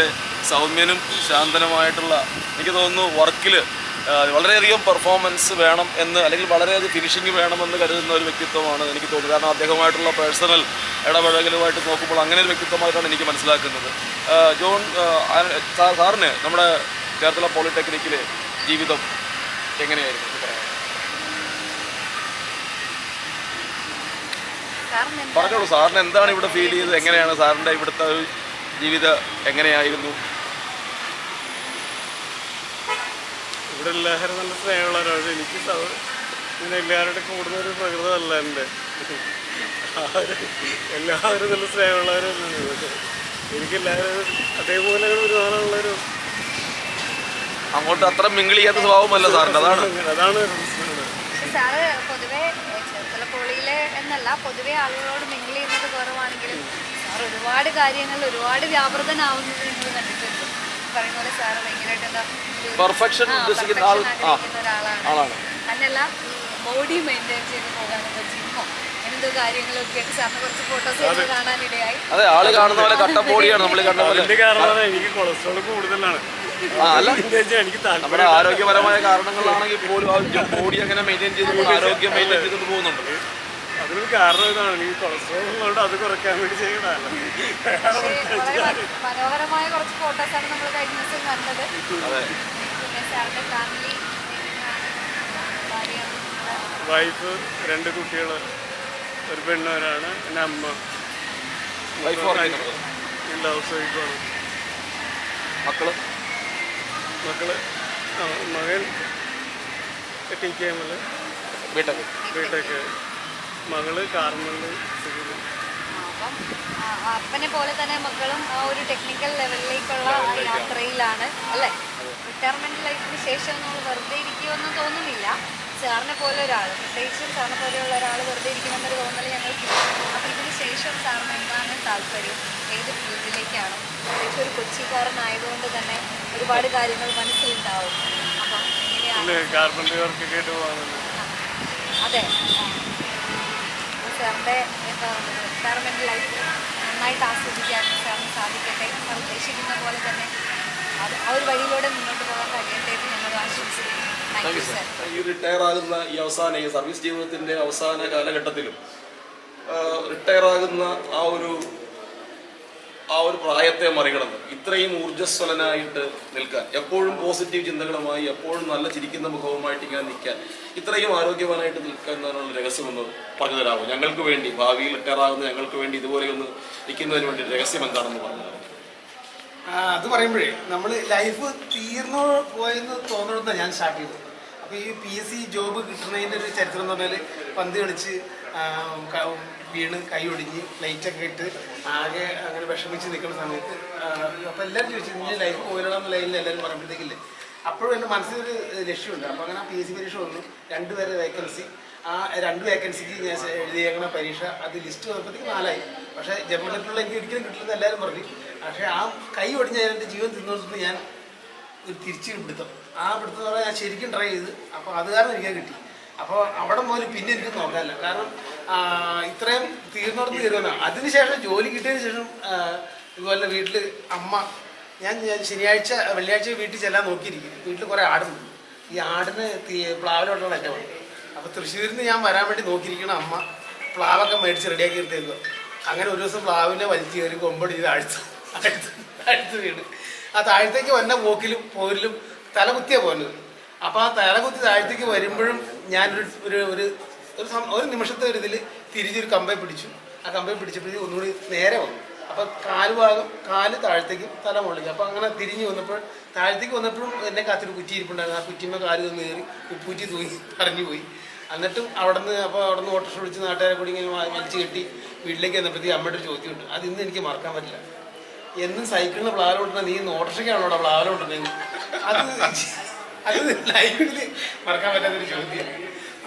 സൗമ്യനും ശാന്തനുമായിട്ടുള്ള, എനിക്ക് തോന്നുന്നു വർക്കിൽ വളരെയധികം പെർഫോമൻസ് വേണം എന്ന്, അല്ലെങ്കിൽ വളരെയധികം ഫിനിഷിങ് വേണമെന്ന് കരുതുന്ന ഒരു വ്യക്തിത്വമാണ് എനിക്ക് തോന്നുന്നത്. കാരണം അദ്ദേഹമായിട്ടുള്ള പേഴ്സണൽ ഇടപഴകലുമായിട്ട് നോക്കുമ്പോൾ അങ്ങനെ ഒരു വ്യക്തിത്വമായിട്ടാണ് എനിക്ക് മനസ്സിലാക്കുന്നത്. ജോൺ സാറിന് നമ്മുടെ ചേർത്തല പോളിടെക്നിക്കിലെ ജീവിതം എങ്ങനെയായിരുന്നു പറയാം? സാറിന് എന്താ പറഞ്ഞോളൂ, സാറിന് എന്താണ് ഇവിടെ ഫീൽ ചെയ്തത്? എങ്ങനെയാണ് സാറിൻ്റെ ഇവിടുത്തെ ഒരു ജീവിതം എങ്ങനെയായിരുന്നു? ഇവിടെ എല്ലാവരും നല്ല സ്നേഹമുള്ളവരാണ്. എനിക്ക് ഇങ്ങനെ എല്ലാവരുടെ കൂടുന്ന ഒരു പ്രകൃതമല്ല എൻ്റെ. എല്ലാവരും നല്ല സ്നേഹമുള്ളവരാണ്. എനിക്കെല്ലാവരും അതേപോലെ ഒരുപാടുള്ളൊരു അങ്ങോട്ട് അത്ര മിങ്കിൾ ചെയ്യാത്ത സ്വഭാവമല്ല സാറിൻ്റെ, അതാണ് സാറ് പൊതുവെ ചേർത്തല പോളിയിലെ എന്നല്ല പൊതുവെ ആളുകളോട് മിങ്കിൾ ചെയ്യുന്നത് കുറവാണെങ്കിലും സാർ ഒരുപാട് കാര്യങ്ങളിൽ ഒരുപാട് വ്യാപൃതനാവുന്നത് നിങ്ങൾ കണ്ടിട്ടുണ്ട്. പറയുന്ന പോലെ സാറ് ഭയങ്കരമായിട്ട് എന്താ പെർഫെക്ഷൻ ഉദ്ദേശിക്കുന്ന ആഗ്രഹിക്കുന്ന ഒരാളാണ്. ആളാണ്. തന്നെയല്ല ബോഡി മെയിൻറ്റെയിൻ ചെയ്ത് പോകാനുള്ള ജിമ്മോ എന്തോ കാര്യങ്ങളൊക്കെ ആയിട്ട് സാറിന് കുറച്ച് ഫോട്ടോസ് കാണാനിടയായി. അതെ, ആള് കാണുന്ന പോലെ കട്ട ബോഡിയാണ് നമ്മൾ കണ്ട പോലെ. കാരണം എനിക്ക് കൊളസ്ട്രോൾ കൂടുതലാണ്. അല്ല, എനിക്ക് നമ്മുടെ ആരോഗ്യപരമായ കാരണങ്ങളാണെങ്കിൽ പോലും ആ ബോഡി അങ്ങനെ മെയിൻറ്റെയിൻ ചെയ്ത് ആരോഗ്യം മെയിൻറ്റെയിൻ ചെയ്തുകൊണ്ട് പോകുന്നുണ്ട്. അതിനൊരു കാരണം ഇതാണ്, ഈ കൊളസ്ട്രോൾ ഉള്ളതുകൊണ്ട് അത് കുറയ്ക്കാൻ വേണ്ടി ചെയ്യണമല്ലോ. മനോഹരമായ കുറച്ച് ഫോട്ടോസാണ് നമ്മൾ കഴിഞ്ഞ ദിവസം കണ്ടത്. പിന്നെ സാറിന്റെ ഫാമിലി, വൈഫ്, 2 കുട്ടികൾ, ഒരു പെണ്ണവരാണ്. എൻ്റെ അമ്മ വൈഫ് ഇല്ല, ഹൗസ് വൈഫാണ്. മക്കള് മകൻ TKM-ല് ബിടെക്, മകള് കാർമല്. അപ്പം അപ്പനെ പോലെ തന്നെ മക്കളും ആ ഒരു ടെക്നിക്കൽ ലെവലിലേക്കുള്ള ആ യാത്രയിലാണ് അല്ലേ? റിട്ടയർമെന്റ് ലൈഫിന് ശേഷം നമ്മൾ വെറുതെ ഇരിക്കുമെന്ന് തോന്നുന്നില്ല. സാറിനെ പോലെ ഒരാൾ, പ്രത്യേകിച്ചും സാറിനെ പോലെയുള്ള ഒരാൾ വെറുതെ ഇരിക്കുമെന്നൊരു തോന്നൽ ഞങ്ങൾക്ക്. അപ്പോൾ ഇതിന് ശേഷം സാറിന് എന്താണ് താല്പര്യം? ഏത് ഫീൽഡിലേക്കാണ്? പ്രത്യേകിച്ച് ഒരു കൊച്ചിക്കാരനായതുകൊണ്ട് തന്നെ ഒരുപാട് കാര്യങ്ങൾ മനസ്സിലുണ്ടാവും. അപ്പം എങ്ങനെയാണ്? കാർപ്പൻ്ററി വർക്കൊക്കെ ആയിട്ട് പോകാനുണ്ട്. അതെ, സാറിൻ്റെ എന്താ പറയുക, റിട്ടയർമെൻറ്റ് ലൈഫ് നന്നായിട്ട് ആസ്വദിക്കാൻ സാറിന് സാധിക്കട്ടെ. നമ്മൾ ഉദ്ദേശിക്കുന്ന പോലെ തന്നെ ആ ഒരു വഴിയിലൂടെ മുന്നോട്ട് പോകാൻ കഴിയട്ടെ എന്ന് ഞങ്ങൾ ആശംസിക്കുന്നു. Thank you sir. ഈ റിട്ടയർ ആകുന്ന ഈ സർവീസ് ജീവിതത്തിൻ്റെ അവസാന കാലഘട്ടത്തിലും റിട്ടയർ ആകുന്ന ആ ഒരു പ്രായത്തെ മറികടന്ന് ഇത്രയും ഊർജ്ജസ്വലനായിട്ട് നിൽക്കാൻ, എപ്പോഴും പോസിറ്റീവ് ചിന്തകളുമായി, എപ്പോഴും നല്ല ചിരിക്കുന്ന മുഖവുമായിട്ട് ഇങ്ങനെ നിൽക്കാൻ, ഇത്രയും ആരോഗ്യവാനായിട്ട് നിൽക്കാനുള്ള രഹസ്യമൊന്ന് പറഞ്ഞു തരാമോ? ഞങ്ങൾക്ക് വേണ്ടി, ഭാവിയിൽ റിട്ടയർ ആകുന്ന ഞങ്ങൾക്ക് വേണ്ടി ഇതുപോലെ ഒന്ന് നിൽക്കുന്നതിന് വേണ്ടി രഹസ്യം എന്താണെന്ന് പറഞ്ഞു തരാമോ? അത് പറയുമ്പോഴേ നമ്മൾ ലൈഫ് തീർന്നു പോയെന്ന് തോന്നണമെന്നാണ് ഞാൻ സ്റ്റാർട്ട് ചെയ്തത്. അപ്പോൾ ഈ PSC ജോബ് കിട്ടുന്നതിൻ്റെ ഒരു ചരിത്രം എന്ന് പറഞ്ഞാൽ പന്ത് കളിച്ച് വീണ് കൈ ഒടിഞ്ഞ് ലൈറ്റൊക്കെ ഇട്ട് ആകെ അങ്ങനെ വിഷമിച്ച് നിൽക്കുന്ന സമയത്ത് അപ്പോൾ എല്ലാവരും ചോദിച്ചു ഇനി ലൈഫ് പോയിടാമെന്ന ലൈനിൽ എല്ലാവരും പറയുമ്പോഴത്തേക്കില്ലേ, അപ്പോഴും എൻ്റെ മനസ്സിലൊരു ലക്ഷ്യമുണ്ട്. അപ്പോൾ അങ്ങനെ PSC പരീക്ഷ വന്നു, 2 പേരെ വേക്കൻസി. ആ 2 വേക്കൻസിക്ക് ഞാൻ എഴുതിയേക്കണ പരീക്ഷ അത് ലിസ്റ്റ് വന്നപ്പോഴത്തേക്ക് 4ആയി. പക്ഷേ ജർമ്മനിലുള്ള എനിക്ക് ഒരിക്കലും കിട്ടില്ലെന്ന് എല്ലാവരും പറഞ്ഞു. പക്ഷേ ആ കൈ ഒടിഞ്ഞ എൻ്റെ ജീവൻ തിന്നോട്ട് ഞാൻ ഒരു തിരിച്ചൊരു പിടുത്തം, ആ പിടുത്തം എന്ന് പറഞ്ഞാൽ ഞാൻ ശരിക്കും ട്രൈ ചെയ്ത്. അപ്പോൾ അത് കാരണം എനിക്ക് കിട്ടി. അപ്പോൾ അവിടെ മുതൽ പിന്നെ എനിക്ക് നോക്കാനില്ല, കാരണം ഇത്രയും തീർന്നോടത്ത് തീരുമെന്നാണ്. അതിനുശേഷം ജോലി കിട്ടിയതിന് ശേഷം ഇതുപോലെ വീട്ടിൽ അമ്മ, ഞാൻ വെള്ളിയാഴ്ച വീട്ടിൽ ചെല്ലാൻ നോക്കിയിരിക്കും. വീട്ടിൽ കുറേ ആടുണ്ട്. ഈ ആടിന് പ്ലാവിലോട്ടുള്ള എൻ്റെ പണി. അപ്പോൾ തൃശ്ശൂരിൽ നിന്ന് ഞാൻ വരാൻ വേണ്ടി നോക്കിയിരിക്കണം. അമ്മ പ്ലാവൊക്കെ മേടിച്ച് റെഡിയാക്കി എടുത്തേക്കുക. അങ്ങനെ ഒരു ദിവസം പ്ലാവിനെ വലിച്ചു കയറി കൊമ്പടി ചെയ്ത് അഴുത്ത് വീണ് ആ താഴത്തേക്ക് വന്ന പോരിലും തലകുത്തിയാണ് പോകുന്നത്. അപ്പോൾ ആ തലകുത്തി താഴത്തേക്ക് വരുമ്പോഴും ഞാനൊരു ഒരു നിമിഷത്തെ ഒരു ഇതിൽ തിരിച്ചൊരു കമ്പെ പിടിച്ചു. ആ കമ്പെ പിടിച്ചപ്പോഴേക്കും ഒന്നുകൂടി നേരെ വന്നു. അപ്പോൾ കാല് താഴത്തേക്കും തല മുകളിലേക്ക്. അപ്പോൾ അങ്ങനെ തിരിഞ്ഞ് താഴത്തേക്ക് വന്നപ്പോഴും എന്നെ കാത്തൊരു കുറ്റി ഇരിപ്പുണ്ടായിരുന്നു. ആ കുറ്റിമ്മ കാല് ഒന്ന് കയറി ഉപ്പൂറ്റി തൂങ്ങി പറഞ്ഞു പോയി. എന്നിട്ടും അവിടുന്ന് ഓട്ടോറിക്ഷ വിളിച്ച് നാട്ടുകാരെ കൂടി ഇങ്ങനെ വലിച്ചു കെട്ടി വീട്ടിലേക്ക് വന്നപ്പോഴത്തേക്ക് അമ്മയുടെ ഒരു ചോദ്യമുണ്ട്. അത് ഇന്ന് എനിക്ക് മറക്കാൻ പറ്റില്ല. എന്നും സൈക്കിളിന് പ്ലാവിലോട്ടുണ്ടെങ്കിൽ നീ ഇന്ന് ഓട്ടോറിക്ഷയ്ക്കാണോ അവിടെ പ്ലാവിലോട്ടുണ്ടെങ്കിൽ അത് ലൈഫിൽ മറക്കാൻ പറ്റാത്തൊരു ചോദ്യമാണ്.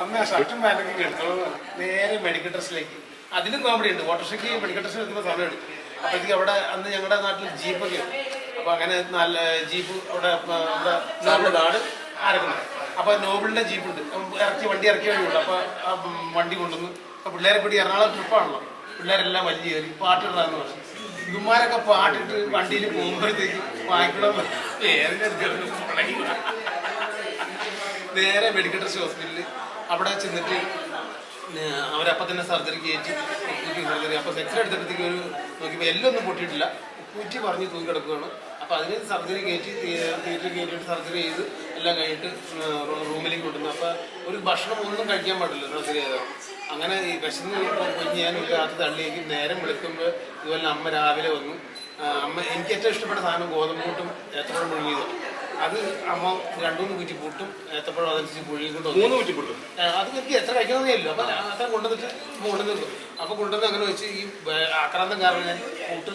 അമ്മ ആ ഷർട്ടും പാൻറ്റൊക്കെ എടുത്തോളൂ, നേരെ മെഡിക്കൽ ഡ്രസ്സിലേക്ക്. അതിലും കോമഡി ഉണ്ട്. ഓട്ടോറിക്ഷയ്ക്ക് മെഡിക്കൽ ഡ്രസ്സിൽ എത്തുമ്പോൾ സമയമെടുക്കും. അപ്പോഴത്തേക്ക് അവിടെ അന്ന് ഞങ്ങളുടെ നാട്ടിൽ ജീപ്പൊക്കെ ഉണ്ട്. അപ്പോൾ അങ്ങനെ നല്ല ജീപ്പ് അവിടെ നാട് ആരക്കുന്നത്. അപ്പോൾ നോബിളിൻ്റെ ജീപ്പുണ്ട്, വണ്ടി ഇറക്കിയ വഴിയുണ്ട്. അപ്പോൾ ആ വണ്ടി കൊണ്ടുവന്ന് അപ്പോൾ പിള്ളേരെ കൂടി എറണാകുളം ട്രിപ്പാണല്ലോ, പിള്ളേരെല്ലാം വലിയ കയറി പാട്ടിടാന്ന് പറഞ്ഞു. ഇവന്മാരൊക്കെ പാട്ടിട്ട് വണ്ടിയിൽ പോകുമ്പോഴത്തേക്ക് വാങ്ങിക്കണം നേരെ മെഡിക്കൽ ട്രസ്റ്റ് ഹോസ്പിറ്റലിൽ അവിടെ ചെന്നിട്ട് അവരപ്പം തന്നെ സർജറി കയറ്റി സർജറി. അപ്പോൾ എക്സ്റേ എടുത്തപ്പോഴത്തേക്ക് നോക്കിയപ്പോൾ എല്ലാം ഒന്നും പൊട്ടിയിട്ടില്ല, കുറ്റി പറഞ്ഞ് തൂക്കി കിടക്കുകയാണ്. അപ്പോൾ അതിന് സർജറി തിയേറ്ററിൽ കയറ്റിയിട്ട് സർജറി ചെയ്ത് എല്ലാം കഴിഞ്ഞിട്ട് റൂമിലേക്ക് കൊണ്ടുവന്നു. അപ്പോൾ ഒരു ഭക്ഷണം ഒന്നും കഴിക്കാൻ പാടില്ല സർജറി ചെയ്താൽ. അങ്ങനെ ഈ വിശന്ന് കുഞ്ഞ് ഞാൻ ഒരു രാത്രി തള്ളിയേക്കും നേരം വിളിക്കുമ്പോൾ ഇതുപോലെ അമ്മ രാവിലെ വന്നു. അമ്മ എനിക്ക് ഏറ്റവും ഇഷ്ടപ്പെട്ട സാധനം ഗോതമ്പൂട്ടും ഏത്തപ്പഴം പുഴുങ്ങിയത്. അത് അമ്മ 2-3 കുറ്റി പുട്ടും ഏത്തപ്പഴം അതനുസരിച്ച് പുഴുങ്ങിക്കൊണ്ട് 3 കുറ്റി പുട്ടും അത് എനിക്ക് എത്ര കഴിക്കണമെന്നേ ഇല്ല. അപ്പം അത്ര കൊണ്ടുവന്നിട്ട് കൊണ്ടുവന്നു. അപ്പോൾ കൊണ്ടുവന്ന് അങ്ങനെ വെച്ച് ഈ ആക്രാന്തം കാരണം ഞാൻ കൂട്ട്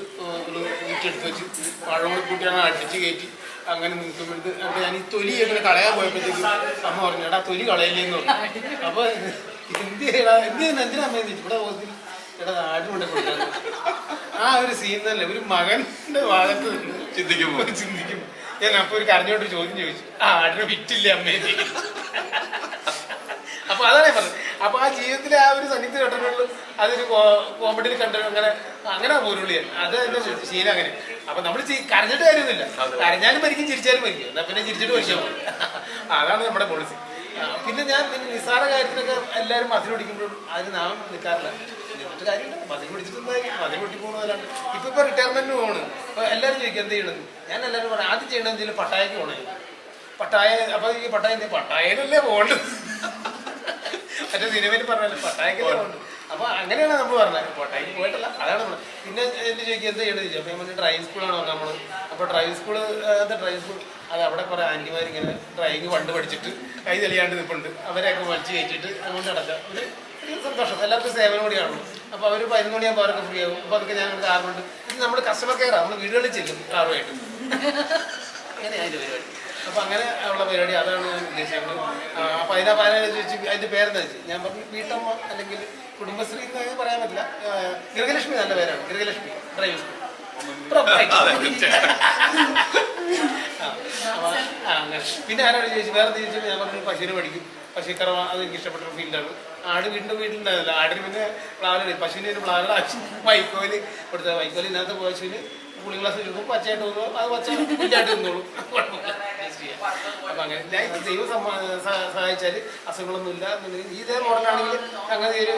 ഒരു ഊറ്റിയെടുത്ത് വെച്ച് പഴം കൂടി കൂട്ടിയാണ് അടിച്ച് കയറ്റി അങ്ങനെ നിൽക്കുമ്പോഴത്തെ അപ്പോൾ ഞാൻ ഈ തൊലി അങ്ങനെ കളയാൻ പോയപ്പോഴത്തേക്കും അമ്മ പറഞ്ഞു എടാ തൊലി കളയില്ലേന്ന് പറഞ്ഞു. അപ്പോൾ എന്തിനാ അമ്മ ഇവിടെ ഹോസ്പിറ്റലിൽ എടാ ആട് കൊണ്ട് കൊടുക്കാൻ ആ ഒരു സീൻ തന്നെ ഒരു മകൻ്റെ ഭാഗത്ത് നിന്ന് ചിന്തിക്കും. ഞാൻ അപ്പോൾ ഒരു കരഞ്ഞോട്ട് ചോദ്യം ചോദിച്ചു, ആടിനെ വിറ്റില്ലേ അമ്മേ? അപ്പൊ അതാണ് പറഞ്ഞത്. അപ്പൊ ആ ജീവിതത്തിലെ ആ ഒരു സന്നിഗ്ധ ഘട്ടങ്ങളിലും അതൊരു കോമഡിയിൽ കണ്ട് അങ്ങനെ പോരുള്ളൂ ഞാൻ. അത് എന്റെ ശീലം അങ്ങനെ. അപ്പൊ നമ്മൾ കരഞ്ഞിട്ട് കാര്യമൊന്നുമില്ല. കരഞ്ഞാലും മരിക്കും, ചിരിച്ചാലും മരിക്കും. എന്നാ പിന്നെ ചിരിച്ചിട്ട് മരിച്ചാൽ മതി. അതാണ് നമ്മുടെ പോളിസി. പിന്നെ ഞാൻ നിസ്സാര കാര്യത്തിനൊക്കെ എല്ലാവരും മതിൽ പിടിക്കുമ്പോഴും അതിന് നാം നിൽക്കാറില്ല. എന്നിട്ട് കാര്യമില്ല, മതിൽ പിടിച്ചിട്ടുണ്ടായി മതിൽ പൊട്ടി പോകുന്നതല്ലാണ്ട്. ഇപ്പൊ റിട്ടയർമെന്റിന് പോകണം. അപ്പൊ എല്ലാവരും ചോദിക്കും എന്ത് ചെയ്യണമെന്ന്. ഞാൻ എല്ലാവരും പറയാം ആദ്യം ചെയ്യണമെന്ന് വെച്ചാൽ പട്ടായക്ക് പോകണേ. പട്ടായ അപ്പൊ ഈ പട്ടായയിലല്ലേ പോകേണ്ടത്. മറ്റേ സിനിമയിൽ പറഞ്ഞാലും പട്ടായക്കല്ലേ പോകേണ്ടത്. അപ്പൊ അങ്ങനെയാണ് നമ്മൾ പറഞ്ഞത്. പട്ടായക്ക് പോയിട്ടല്ല, അതാണ് നമ്മൾ. പിന്നെ എന്റെ ചോദിക്കും എന്താ ചെയ്യേണ്ടത് ചോദിച്ചു. അപ്പൊ ഞാൻ ഡ്രൈവിംഗ് സ്കൂളാണോ നമ്മൾ. അപ്പൊ ഡ്രൈവിംഗ് സ്കൂൾ അത് അവിടെ കുറെ ആന്റിമാർ ഇങ്ങനെ ഡ്രൈവിംഗ് പണ്ട് പഠിച്ചിട്ട് കൈ തെളിയാണ്ട് നിൽപ്പുണ്ട്. അവരെയൊക്കെ വലിച്ചു കയറ്റിയിട്ട് അതുകൊണ്ട് നടക്കാം. ഒരു സന്തോഷം, എല്ലാവർക്കും സേവനം കൂടിയാണല്ലോ. അപ്പോൾ അവർ 11 മണിയാകുമ്പോൾ അവരൊക്കെ ഫ്രീ ആകും. അപ്പോൾ അതൊക്കെ ഞാൻ കാറുണ്ട്. ഇത് നമ്മൾ കസ്റ്റമർ കെയറാണ്, നമ്മൾ വീടുകളിൽ ചെല്ലും കാറുമായിട്ട്. അങ്ങനെയാണ് അതിൻ്റെ പരിപാടി. അപ്പോൾ അങ്ങനെ ഉള്ള പരിപാടി അതാണ് ഞാൻ ഉദ്ദേശിക്കുന്നത്. അപ്പോൾ അതിനെ ചോദിച്ചു അതിൻ്റെ പേരെന്താ വെച്ചു. ഞാൻ പറഞ്ഞു വീട്ടമ്മ അല്ലെങ്കിൽ കുടുംബശ്രീ എന്ന് പറയാൻ പറ്റില്ല. ഗൃഹലക്ഷ്മി നല്ല പേരാണ്. Grihalakshmi driving school. പിന്നെ ആരോട് ചോദിച്ചു വേറെ ചോദിച്ചു. ഞാൻ പറഞ്ഞു പശുവിനെ പഠിക്കും. പശുക്കറവ അത് എനിക്ക് ഇഷ്ടപ്പെട്ട ഫീൽഡാണ്. ആട് വീട്ടിലുണ്ടായിരുന്നില്ല. ആടിന് പിന്നെ പ്ലാവില പശുവിന് ഒരു പ്ലാവില വൈക്കോല് കൊടുത്ത വൈക്കോലിനകത്ത് പശുവിന് കൂളിംഗ് ഗ്ലാസ് എടുക്കും. പച്ചയായിട്ട് തോന്നുന്നു അത് പച്ച കുഞ്ഞായിട്ട് നിന്നോളും. അപ്പൊ അങ്ങനെ ദൈവം സഹായിച്ചാൽ അസുഖങ്ങളൊന്നും ഇല്ല എന്നുണ്ടെങ്കിൽ ഇതേ മോഡലാണെങ്കിൽ അങ്ങനെ ഒരു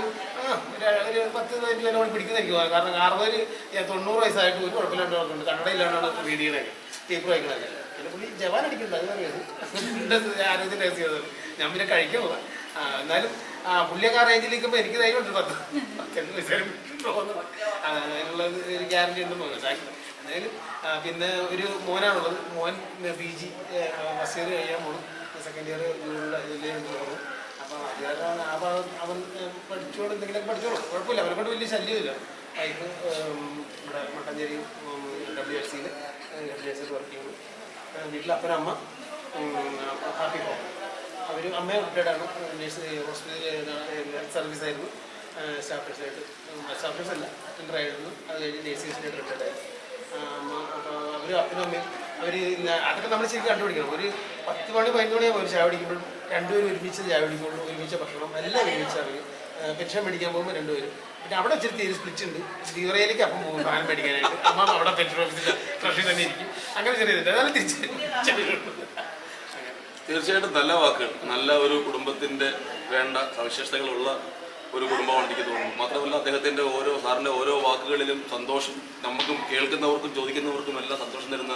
10-15 കൂടി പിടിക്കുന്ന എനിക്ക് തോന്നുന്നു. കാരണം 60-90 വയസ്സായിട്ട് ഒരു കുഴപ്പമില്ലാണ്ട് കണ്ണടയില്ലാണ്ടാണ് റീഡ് ചെയ്യണത്. ടീപ്പ് വായിക്കണത്. പിന്നെ പുള്ളി ജവാൻ അടിക്കുന്നത് അത് ആരോഗ്യ രഹസ്യം. ഞാൻ പിന്നെ കഴിക്കാൻ പോകാം. എന്നാലും പുള്ളിയൊക്കെ ആ റേഞ്ചിലിരിക്കുമ്പോൾ എനിക്ക് ധൈര്യമുണ്ട് 10 വയസ്സായാലും തോന്നുന്നത്. അതിനുള്ള ഒരു ഗ്യാരണ്ടി ഉണ്ടെന്ന് തോന്നുന്നു. എന്തായാലും പിന്നെ ഒരു മോനാണുള്ളത്. മോൻ PG ഫസ്റ്റ് ഇയർ കഴിയാൻ പോകും. സെക്കൻഡ് ഇയർ ജില്ലയിൽ പോകും. അപ്പോൾ അത് കാരണം ആ ഭാഗം അവൻ പഠിച്ചോളും, എന്തെങ്കിലുമൊക്കെ പഠിച്ചോളും, കുഴപ്പമില്ല. അവനെ കൊണ്ട് വലിയ ശല്യമില്ല. വൈഫ് ഇവിടെ മട്ടഞ്ചേരി WHCയിൽ വർക്ക് ചെയ്യുന്നു. വീട്ടിൽ അപ്പനമ്മ ഹാപ്പി ഹോം. അവർ അമ്മയെ റിട്ടയർഡാണ്. നേഴ്സ് ഹോസ്പിറ്റൽ സർവീസ് ആയിരുന്നു. സ്റ്റാഫ് നഴ്സായിട്ട് സ്റ്റാഫ് നഴ്സ് അല്ല അറ്റൻഡർ ആയിരുന്നു. അത് കഴിഞ്ഞ് നേഴ്സിംഗ് റിട്ടയർഡായി. അപ്പോൾ അവർ അപ്പനും അമ്മയും അവർ അതൊക്കെ നമ്മൾ ശരിക്കും കണ്ടുപിടിക്കണം. ഒരു 10 മണി 15 മണിയാകുമ്പോൾ ഒരു ചായ പിടിക്കുമ്പോഴും രണ്ടുപേരും ഒരുമിച്ച് ചായ പിടിക്കുമ്പോഴും ഒരുമിച്ച ഭക്ഷണം എല്ലാം ഒരുമിച്ച് അവർ പെൻഷൻ മേടിക്കാൻ പോകുമ്പോൾ രണ്ടുപേരും. പിന്നെ അവിടെ വെച്ചിട്ട് തീരെ സ്പ്ലിറ്റ് ഉണ്ട്. ദീവറയിലേക്ക് അപ്പം പോകും സാധനം മേടിക്കാനായിട്ട്. അമ്മ അവിടെ പെൻഷൻ ഓഫീസിൽ ട്രഷറി തന്നെ ഇരിക്കും. അങ്ങനെ ചെറിയതുണ്ട്. അതെല്ലാം തീർച്ചയായിട്ടും നല്ല വാക്കുകൾ. നല്ല ഒരു കുടുംബത്തിന്റെ വേണ്ട സവിശേഷതകളുള്ള ഒരു കുടുംബമാണ് എനിക്ക് തോന്നുന്നു. മാത്രമല്ല അദ്ദേഹത്തിന്റെ സാറിന്റെ ഓരോ വാക്കുകളിലും സന്തോഷം, നമുക്കും കേൾക്കുന്നവർക്കും ചോദിക്കുന്നവർക്കും എല്ലാം സന്തോഷം തരുന്ന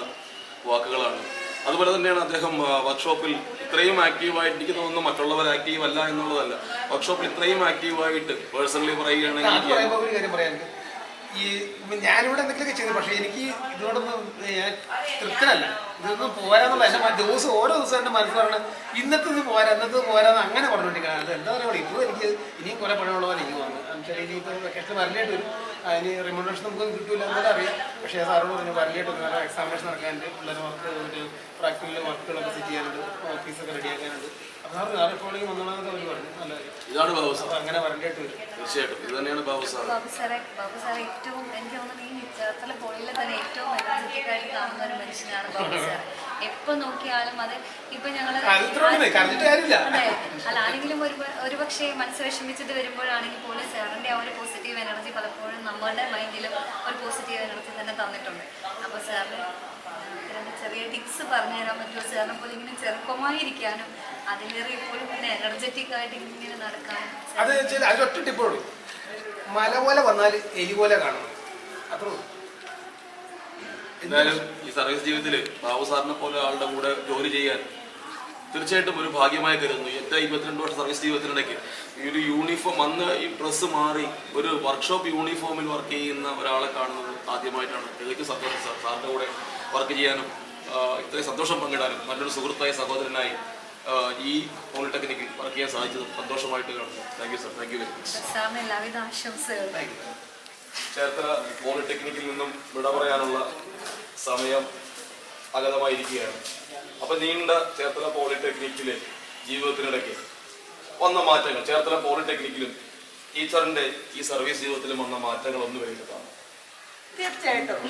വാക്കുകളാണ്. അതുപോലെ തന്നെയാണ് അദ്ദേഹം വർക്ക്ഷോപ്പിൽ ഇത്രയും ആക്റ്റീവായിട്ട്, എനിക്ക് തോന്നുന്നു മറ്റുള്ളവർ ആക്റ്റീവ് അല്ല എന്നുള്ളതല്ല, വർക്ക്ഷോപ്പിൽ ഇത്രയും ആക്റ്റീവായിട്ട് പേഴ്സണലി പറയുകയാണെങ്കിൽ ഈ ഞാനിവിടെ എന്തെങ്കിലുമൊക്കെ ചെയ്തു. പക്ഷേ എനിക്ക് ഇതോടൊന്നും ഞാൻ തൃപ്തനല്ല. ഇതൊന്നും പോരാന്നുള്ള എൻ്റെ ദിവസം ഓരോ ദിവസം എൻ്റെ മനസ്സ് പറഞ്ഞാൽ ഇന്നത്തെ പോരാ ഇന്നത്തെ പോരാന്ന് അങ്ങനെ പറഞ്ഞുകൊണ്ടിരിക്കണം. അത് എന്താ പറയുക, ഇപ്പോൾ എനിക്ക് ഇനിയും കുറേ പണമുള്ള പോലെ എനിക്ക് തോന്നുന്നു. എന്നുവെച്ചാൽ ഇനിയിപ്പോൾ വെക്കേഷൻ വരലായിട്ട് വരും. അതിന് റിമോണ്ടേഷൻ നമുക്കൊന്നും കിട്ടില്ല എന്നല്ല അറിയാം. പക്ഷേ സാറോട് പറഞ്ഞു വരലായിട്ട് വരും. എക്സാമിനേഷൻ നടക്കാനുണ്ട്, പിള്ളേർ വർക്ക് പ്രാക്ടിക്കൽ വർക്കുകളൊക്കെ സെറ്റ് ചെയ്യാനുണ്ട്, ഓഫീസൊക്കെ റെഡിയാക്കാനുണ്ട്. അപ്പോൾ സാർ സാർ എപ്പോഴെങ്കിലും വന്നോളാന്നൊക്കെ അവർ പറഞ്ഞു. നല്ല ഇതാണ് ബാബു സാർ. അപ്പോൾ അങ്ങനെ വരലായിട്ട് വരും. തീർച്ചയായിട്ടും ഇത് തന്നെയാണ് ബാബു സാർ. ബാബു സാറെ ഏറ്റവും എനിക്ക് തോന്നുന്നത് ഈ ചേർത്തല പോളിയിൽ തന്നെ ഏറ്റവും എനർജറ്റിക് ആയിട്ട് കാണുന്ന ഒരു മനുഷ്യനാണ് ബാബു സാർ. എപ്പോൾ നോക്കിയാലും അത് ഇപ്പം ഞങ്ങൾ അല്ല ആരെങ്കിലും ഒരുപക്ഷെ മനസ്സ് വിഷമിച്ചിട്ട് വരുമ്പോഴാണെങ്കിൽ പോലും സാറിൻ്റെ ആ ഒരു പോസിറ്റീവ് എനർജി പലപ്പോഴും നമ്മളുടെ മൈൻഡിലും ഒരു പോസിറ്റീവ് എനർജി തന്നെ തന്നിട്ടുണ്ട്. അപ്പോൾ സാറിന് ചെറിയ ടിപ്സ് പറഞ്ഞു തരാൻ പറ്റുമോ? സാറിനെ പോലെ ഇങ്ങനെ ചെറുപ്പമായിരിക്കാനും അതിലേറെ എപ്പോഴും ഇങ്ങനെ എനർജറ്റിക് ആയിട്ട് ഇങ്ങനെ നടക്കാനും. അത് അതിലൊറ്റ ടിപ്പുള്ളൂ, മല പോലെ വന്നാൽ എലി പോലെ കാണണം, അത്രേ ഉള്ളൂ. എന്തായാലും ഈ സർവീസ് ജീവിതത്തിൽ ബാബു സാറിനെ പോലെ ആളുടെ കൂടെ ജോലി ചെയ്യാൻ തീർച്ചയായിട്ടും ഒരു ഭാഗ്യമായി കരുതുന്നു. എൻ്റെ 22 വർഷം സർവീസ് ജീവിതത്തിനിടയ്ക്ക് ഈ ഒരു യൂണിഫോം അന്ന് ഈ ഡ്രസ്സ് മാറി ഒരു വർക്ക്ഷോപ്പ് യൂണിഫോമിൽ വർക്ക് ചെയ്യുന്ന ഒരാളെ കാണുന്നത് ആദ്യമായിട്ടാണ്. ഇതൊക്കെ സന്തോഷം സാർ, സാറിൻ്റെ കൂടെ വർക്ക് ചെയ്യാനും ഇത്രയും സന്തോഷം പങ്കിടാനും നല്ലൊരു സുഹൃത്തായി സഹോദരനായി ഈ പോളിടെക്നിക്കിൽ വർക്ക് ചെയ്യാൻ സാധിച്ചത് സന്തോഷമായിട്ട് കാണുന്നു. Thank you sir, thank you very much. സാറിന് എല്ലാവിധ ആശംസകളും. ചേർത്തല പോളിടെക്നിക്കിൽ നിന്നും വിട പറയാനുള്ള സമയം അഗതമായിരിക്കുകയാണ്. അപ്പം നീണ്ട ചേർത്തല പോളിടെക്നിക്കിലെ ജീവിതത്തിനിടയ്ക്ക് വന്ന മാറ്റങ്ങൾ, ചേർത്തല പോളിടെക്നിക്കിലും ടീച്ചറിൻ്റെ ഈ സർവീസ് ജീവിതത്തിലും വന്ന മാറ്റങ്ങൾ ഒന്ന് വിലയിരുത്താം. തീർച്ചയായിട്ടും.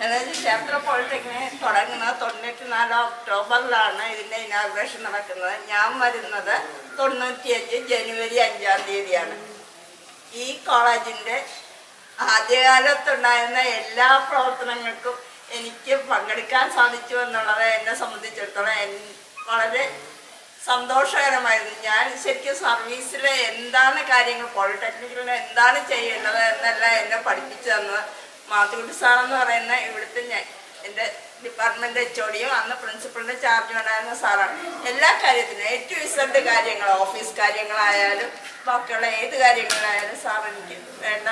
അതായത് ചേർത്തല പോളിടെക്നിക് തുടങ്ങുന്നത് 94 ഒക്ടോബറിലാണ് ഇതിൻ്റെ ഇനാഗുറേഷൻ നടക്കുന്നത്. ഞാൻ വരുന്നത് 95 ജനുവരി 5-ാം തീയതിയാണ്. ഈ കോളേജിൻ്റെ ആദ്യകാലത്തുണ്ടായിരുന്ന എല്ലാ പ്രവർത്തനങ്ങൾക്കും എനിക്ക് പങ്കെടുക്കാൻ സാധിച്ചു എന്നുള്ളത് എന്നെ സംബന്ധിച്ചിടത്തോളം വളരെ സന്തോഷകരമായിരുന്നു. ഞാൻ ശരിക്കും സർവീസിൽ എന്താണ് കാര്യങ്ങൾ, പോളിടെക്നിക്കിൽ എന്താണ് ചെയ്യേണ്ടത് എന്നെല്ലാം എന്നെ പഠിപ്പിച്ചു തന്നത് മാത്തുക്കുട്ടി സാറെന്ന് പറയുന്ന ഇവിടുത്തെ എൻ്റെ ഡിപ്പാർട്ട്മെൻറ്റ് HODയും അന്ന് പ്രിൻസിപ്പളിൻ്റെ ചാർജ് ഉണ്ടായിരുന്ന സാറാണ്. എല്ലാ കാര്യത്തിനും A to Z കാര്യങ്ങൾ, ഓഫീസ് കാര്യങ്ങളായാലും ബാക്കിയുള്ള ഏത് കാര്യങ്ങളായാലും സാർ എനിക്ക് വേണ്ട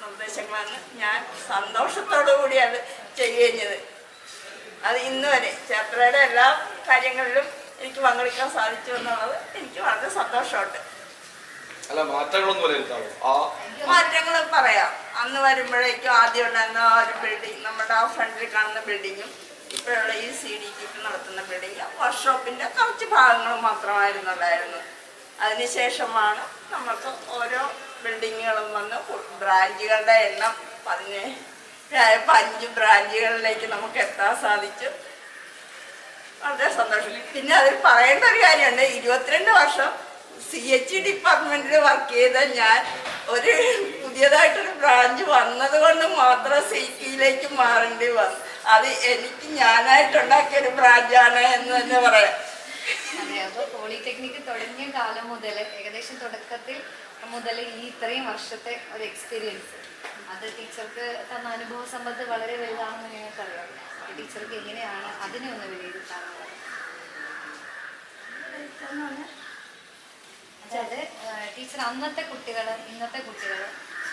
നിർദ്ദേശങ്ങളാണ്. ഞാൻ സന്തോഷത്തോടു കൂടി അത് ചെയ്യുന്നത്. അത് ഇന്ന് വരെ ചേർത്തലയുടെ എല്ലാ കാര്യങ്ങളിലും എനിക്ക് പങ്കെടുക്കാൻ സാധിച്ചു എന്നുള്ളത് എനിക്ക് വളരെ സന്തോഷമുണ്ട്. അല്ല, മാറ്റങ്ങളൊന്നും വിലയിരുത്താമോ? ആ മാറ്റങ്ങൾ പറയാം. അന്ന് വരുമ്പോഴേക്കും ആദ്യം ഉണ്ടായിരുന്ന ആ ഒരു ബിൽഡിംഗ്, നമ്മുടെ ആ ഫ്രണ്ടിൽ കാണുന്ന ബിൽഡിങ്ങും ഇപ്പോഴുള്ള ഈ CDTP നടത്തുന്ന ബിൽഡിങ്ങും വർക്ക്ഷോപ്പിൻ്റെ കുറച്ച് ഭാഗങ്ങൾ മാത്രമായിരുന്നുണ്ടായിരുന്നു. അതിനുശേഷമാണ് നമുക്ക് ഓരോ ബിൽഡിങ്ങുകളും വന്ന് ബ്രാഞ്ചുകളുടെ എണ്ണം 5 ബ്രാഞ്ചുകളിലേക്ക് നമുക്ക് എത്താൻ സാധിച്ചു. വളരെ സന്തോഷം. പിന്നെ അതിൽ പറയേണ്ട ഒരു കാര്യമുണ്ട്, 22 വർഷം CH ഡിപ്പാർട്ട്മെൻറ്റിൽ വർക്ക് ചെയ്ത ഞാൻ ഒരു പുതിയതായിട്ടൊരു ബ്രാഞ്ച് വന്നത് കൊണ്ട് മാത്രം CT മാറേണ്ടി വന്നു. അത് എനിക്ക് ഞാനായിട്ടുണ്ടാക്കിയൊരു ബ്രാഞ്ചാണ് എന്ന് തന്നെ പറയാം. അതെ, അപ്പോൾ പോളിടെക്നിക്ക് തുടങ്ങിയ കാലം മുതൽ ഏകദേശം തുടക്കത്തിൽ മുതൽ ഈ ഇത്രയും വർഷത്തെ ഒരു എക്സ്പീരിയൻസ്, അത് ടീച്ചർക്ക് തന്ന അനുഭവ സമ്പത്ത് വളരെ വലുതാണെന്ന് ഞങ്ങൾക്കറിയാം. ടീച്ചർക്ക് എങ്ങനെയാണ് അതിനെ ഒന്ന് വിലയിരുത്താനുള്ളത്? അതായത് ടീച്ചർ അന്നത്തെ കുട്ടികൾ, ഇന്നത്തെ കുട്ടികൾ,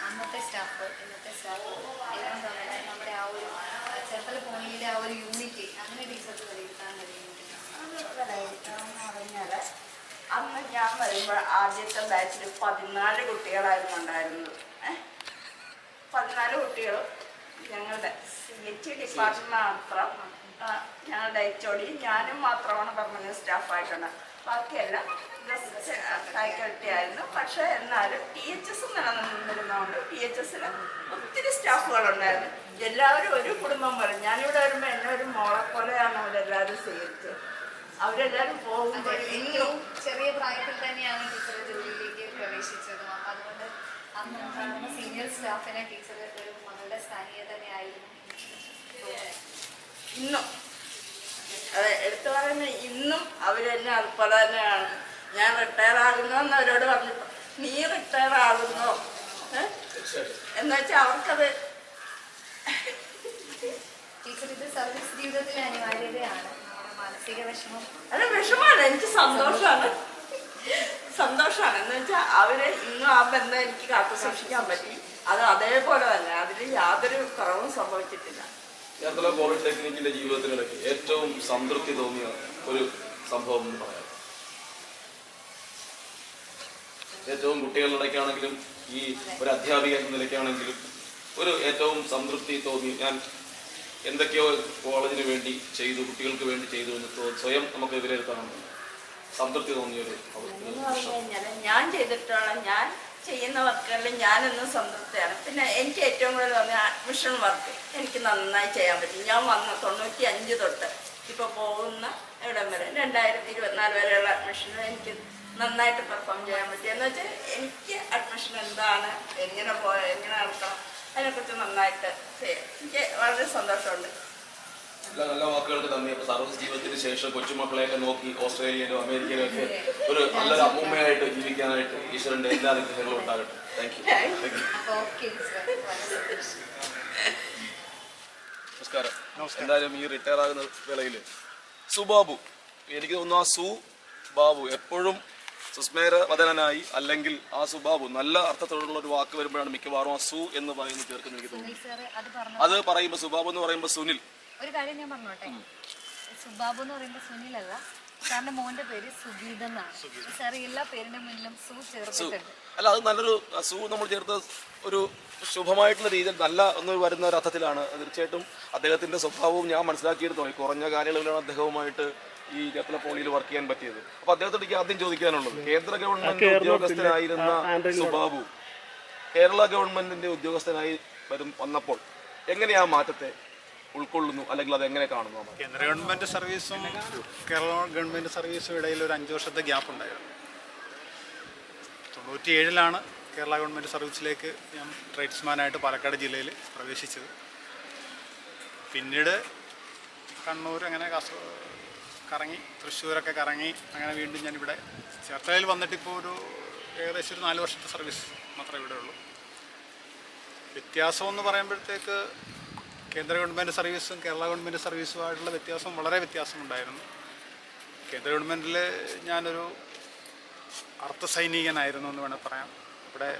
അന്നത്തെ സ്റ്റാഫ്, ഇന്നത്തെ സ്റ്റാഫ് എല്ലാം തന്നെ നമ്മുടെ ആ ഒരു ചേർത്തല പോളിയുടെ ആ ഒരു യൂണിറ്റി അങ്ങനെ ടീച്ചർക്ക് വിലയിരുത്താൻ കഴിയുന്നുണ്ട്. വിലയിരുത്തണമെന്ന് പറഞ്ഞാൽ അന്ന് ഞാൻ വരുമ്പോൾ ആദ്യത്തെ ബാച്ചിൽ 14 കുട്ടികളായിരുന്നു ഉണ്ടായിരുന്നത്. 14 കുട്ടികളും ഞങ്ങളുടെ CH ഡിപ്പാർട്ട്മെൻറ്റ് മാത്രം, ഞങ്ങളുടെ HOD ഞാനും മാത്രമാണ് പെർമനന്റ് സ്റ്റാഫായിട്ടുണ്ട്. ബാക്കിയെല്ലാം ഫാക്കൽറ്റി ആയിരുന്നു. പക്ഷേ എന്നാലും THS നിലനിന്നിരുന്നതുകൊണ്ട് THS-ൽ ഒത്തിരി സ്റ്റാഫുകളുണ്ടായിരുന്നു. എല്ലാവരും ഒരു കുടുംബം പോലെ. ഞാനിവിടെ വരുമ്പോൾ എന്നെ ഒരു മോളെ പോലെയാണ് അവരെല്ലാവരും സ്വീകരിച്ചത്. അവരെല്ലാവരും പോകുമ്പോൾ ഏറ്റവും ചെറിയ പ്രായത്തിൽ തന്നെയാണ് ടീച്ചർ ജോലിയിലേക്ക് പ്രവേശിച്ചത്. അതുകൊണ്ട് അന്ന് സീനിയർ സ്റ്റാഫിനെ ടീച്ചർ ഒരു മകളുടെ സ്ഥാനീയ തന്നെയായിരുന്നു. ഇന്നും അതെ, എടുത്തു പറയുന്നത് ഇന്നും അവരെന്നെ അതുപോലെ തന്നെയാണ്. ഞാൻ റിട്ടയർ ആകുന്നോന്ന് അവരോട് പറഞ്ഞപ്പോൾ നീ റിട്ടയർ ആകുന്നോ എന്ന് വെച്ചാൽ അവർക്കത് ടീച്ചർ ഇത് സർവീസ് ജീവിതത്തിലെ അനിവാര്യതയാണ്. മാനസിക വിഷമം അത് വിഷമമാണ്, എനിക്ക് സന്തോഷമാണ്. എന്ന് വെച്ചാൽ അവരെ ഇന്നും ആ ബന്ധം എനിക്ക് കാത്തു സൂക്ഷിക്കാൻ പറ്റി. അത് അതേപോലെ തന്നെ, അതിൽ യാതൊരു കുറവും സംഭവിച്ചിട്ടില്ല. ചേർത്തല പോളിടെക്നിക്കിന്റെ ജീവിതത്തിനിടയ്ക്ക് ഏറ്റവും സംതൃപ്തി തോന്നിയ ഒരു സംഭവം എന്ന് പറയാം. ഏറ്റവും കുട്ടികളിടയ്ക്കാണെങ്കിലും ഈ ഒരു അധ്യാപിക എന്ന നിലയ്ക്കാണെങ്കിലും ഒരു ഏറ്റവും സംതൃപ്തി തോന്നി, ഞാൻ എന്തൊക്കെയോ കോളേജിന് വേണ്ടി ചെയ്തു, കുട്ടികൾക്ക് വേണ്ടി ചെയ്തു എന്ന് സ്വയം നമുക്ക് വിലയിരുത്താനുണ്ട്. സംതൃപ്തി തോന്നിയൊരു എന്ന് പറഞ്ഞു കഴിഞ്ഞാൽ ഞാൻ ചെയ്യുന്ന വർക്കുകളിൽ ഞാനെന്നും സംതൃപ്തിയാണ്. പിന്നെ എനിക്ക് ഏറ്റവും കൂടുതൽ തോന്നിയ അഡ്മിഷൻ വർക്ക് എനിക്ക് നന്നായി ചെയ്യാൻ പറ്റും. ഞാൻ വന്ന് 95 തൊട്ട് ഇപ്പോൾ പോകുന്ന ഇവിടം വരെ 2024 വരെയുള്ള അഡ്മിഷനിൽ എനിക്ക് നന്നായിട്ട് പെർഫോം ചെയ്യാൻ പറ്റും. എന്ന് വെച്ചാൽ എനിക്ക് അഡ്മിഷൻ എന്താണ്, എങ്ങനെ നടക്കണം, അതിനെക്കുറിച്ച് നന്നായിട്ട് ചെയ്യാം. എനിക്ക് വളരെ സന്തോഷമുണ്ട്. നല്ല വാക്കുകൾക്ക് നന്ദി. അപ്പോൾ സർവീസ് ജീവിതത്തിന് ശേഷം കൊച്ചുമക്കളെയൊക്കെ നോക്കി ഓസ്ട്രേലിയയിലും അമേരിക്കയിലും ഒക്കെ ഒരു നല്ലൊരു അമ്മൂമ്മയായിട്ട് ജീവിക്കാനായിട്ട് ഈശ്വരൻ്റെ എല്ലാ അനുഗ്രഹങ്ങളും ഉണ്ടാകട്ടെ. Thank you. നമസ്കാരം. എന്തായാലും ഈ റിട്ടയർ ആകുന്ന വേളയിൽ സുബാബു, എനിക്ക് തോന്നുന്നു ആ ബാബു എപ്പോഴും സുസ്മേരവദനായി, അല്ലെങ്കിൽ ആ സുബാബു നല്ല അർത്ഥത്തോടുള്ള ഒരു വാക്ക് വരുമ്പോഴാണ് മിക്കവാറും ആ സു എന്ന് പറയുന്നത് ചേർക്കുന്ന എനിക്ക് തോന്നുന്നു. സാറ് അത് പറഞ്ഞു. അത് പറയുമ്പോൾ സുബാബു എന്ന് പറയുമ്പോൾ സുനിൽ. ഒരു കാര്യം ഞാൻ പറഞ്ഞോട്ടെ, സുബാബു എന്ന് പറയുമ്പോൾ സുനിലല്ല, സാറിന്റെ മോന്റെ പേര് സുബീദ് എന്നാണ്. സാർ എല്ലാ പേരിന്റെ മുന്നിലും സു ചേർത്തിട്ടുണ്ട്. അല്ല, അത് നല്ലൊരു സു നമ്മൾ ചേർത്ത് ഒരു ശുഭമായിട്ടുള്ള രീതിയിൽ നല്ല ഒന്ന് വരുന്ന ഒരു അർത്ഥത്തിലാണ്. തീർച്ചയായിട്ടും അദ്ദേഹത്തിന്റെ സ്വഭാവവും ഞാൻ മനസ്സിലാക്കിയെടുത്തോളൂ. കുറഞ്ഞ കാലയളവിലാണ് അദ്ദേഹവുമായിട്ട് ഈ ചേർത്തല പോളിയിൽ വർക്ക് ചെയ്യാൻ പറ്റിയത്. അപ്പൊ അദ്ദേഹത്തോട് എനിക്ക് ആദ്യം ചോദിക്കാനുള്ളത്, കേന്ദ്ര ഗവൺമെന്റ് ഉദ്യോഗസ്ഥനായിരുന്ന സുബാബു കേരള ഗവൺമെന്റിന്റെ ഉദ്യോഗസ്ഥനായി വന്നപ്പോൾ എങ്ങനെ ആ മാറ്റത്തെ ഉൾക്കൊള്ളുന്നു, അല്ലെങ്കിൽ അത് എങ്ങനെ കാണുന്നു? കേന്ദ്ര ഗവൺമെൻറ് സർവീസും കേരള ഗവൺമെൻറ് സർവീസും ഇടയിൽ ഒരു 5 വർഷത്തെ ഗ്യാപ്പ് ഉണ്ടായിരുന്നു. 97-ലാണ് കേരള ഗവൺമെൻറ് സർവീസിലേക്ക് ഞാൻ ട്രേഡ്സ്മാനായിട്ട് പാലക്കാട് ജില്ലയിൽ പ്രവേശിച്ചത്. പിന്നീട് കണ്ണൂർ, അങ്ങനെ കറങ്ങി, തൃശ്ശൂരൊക്കെ കറങ്ങി, അങ്ങനെ വീണ്ടും ഞാനിവിടെ ചേർത്തലയിൽ വന്നിട്ടിപ്പോൾ ഏകദേശം ഒരു 4 വർഷത്തെ സർവീസ് മാത്രമേ ഇവിടെ ഉള്ളൂ. വ്യത്യാസം എന്ന് പറയുമ്പോഴത്തേക്ക് കേന്ദ്ര ഗവൺമെൻറ് സർവീസും കേരള ഗവൺമെൻറ് സർവീസുമായിട്ടുള്ള വ്യത്യാസം വളരെ വ്യത്യാസമുണ്ടായിരുന്നു. കേന്ദ്ര ഗവൺമെൻറ്റിൽ ഞാനൊരു അർദ്ധസൈനികനായിരുന്നു എന്ന് വേണമെങ്കിൽ പറയാം. ഇവിടെ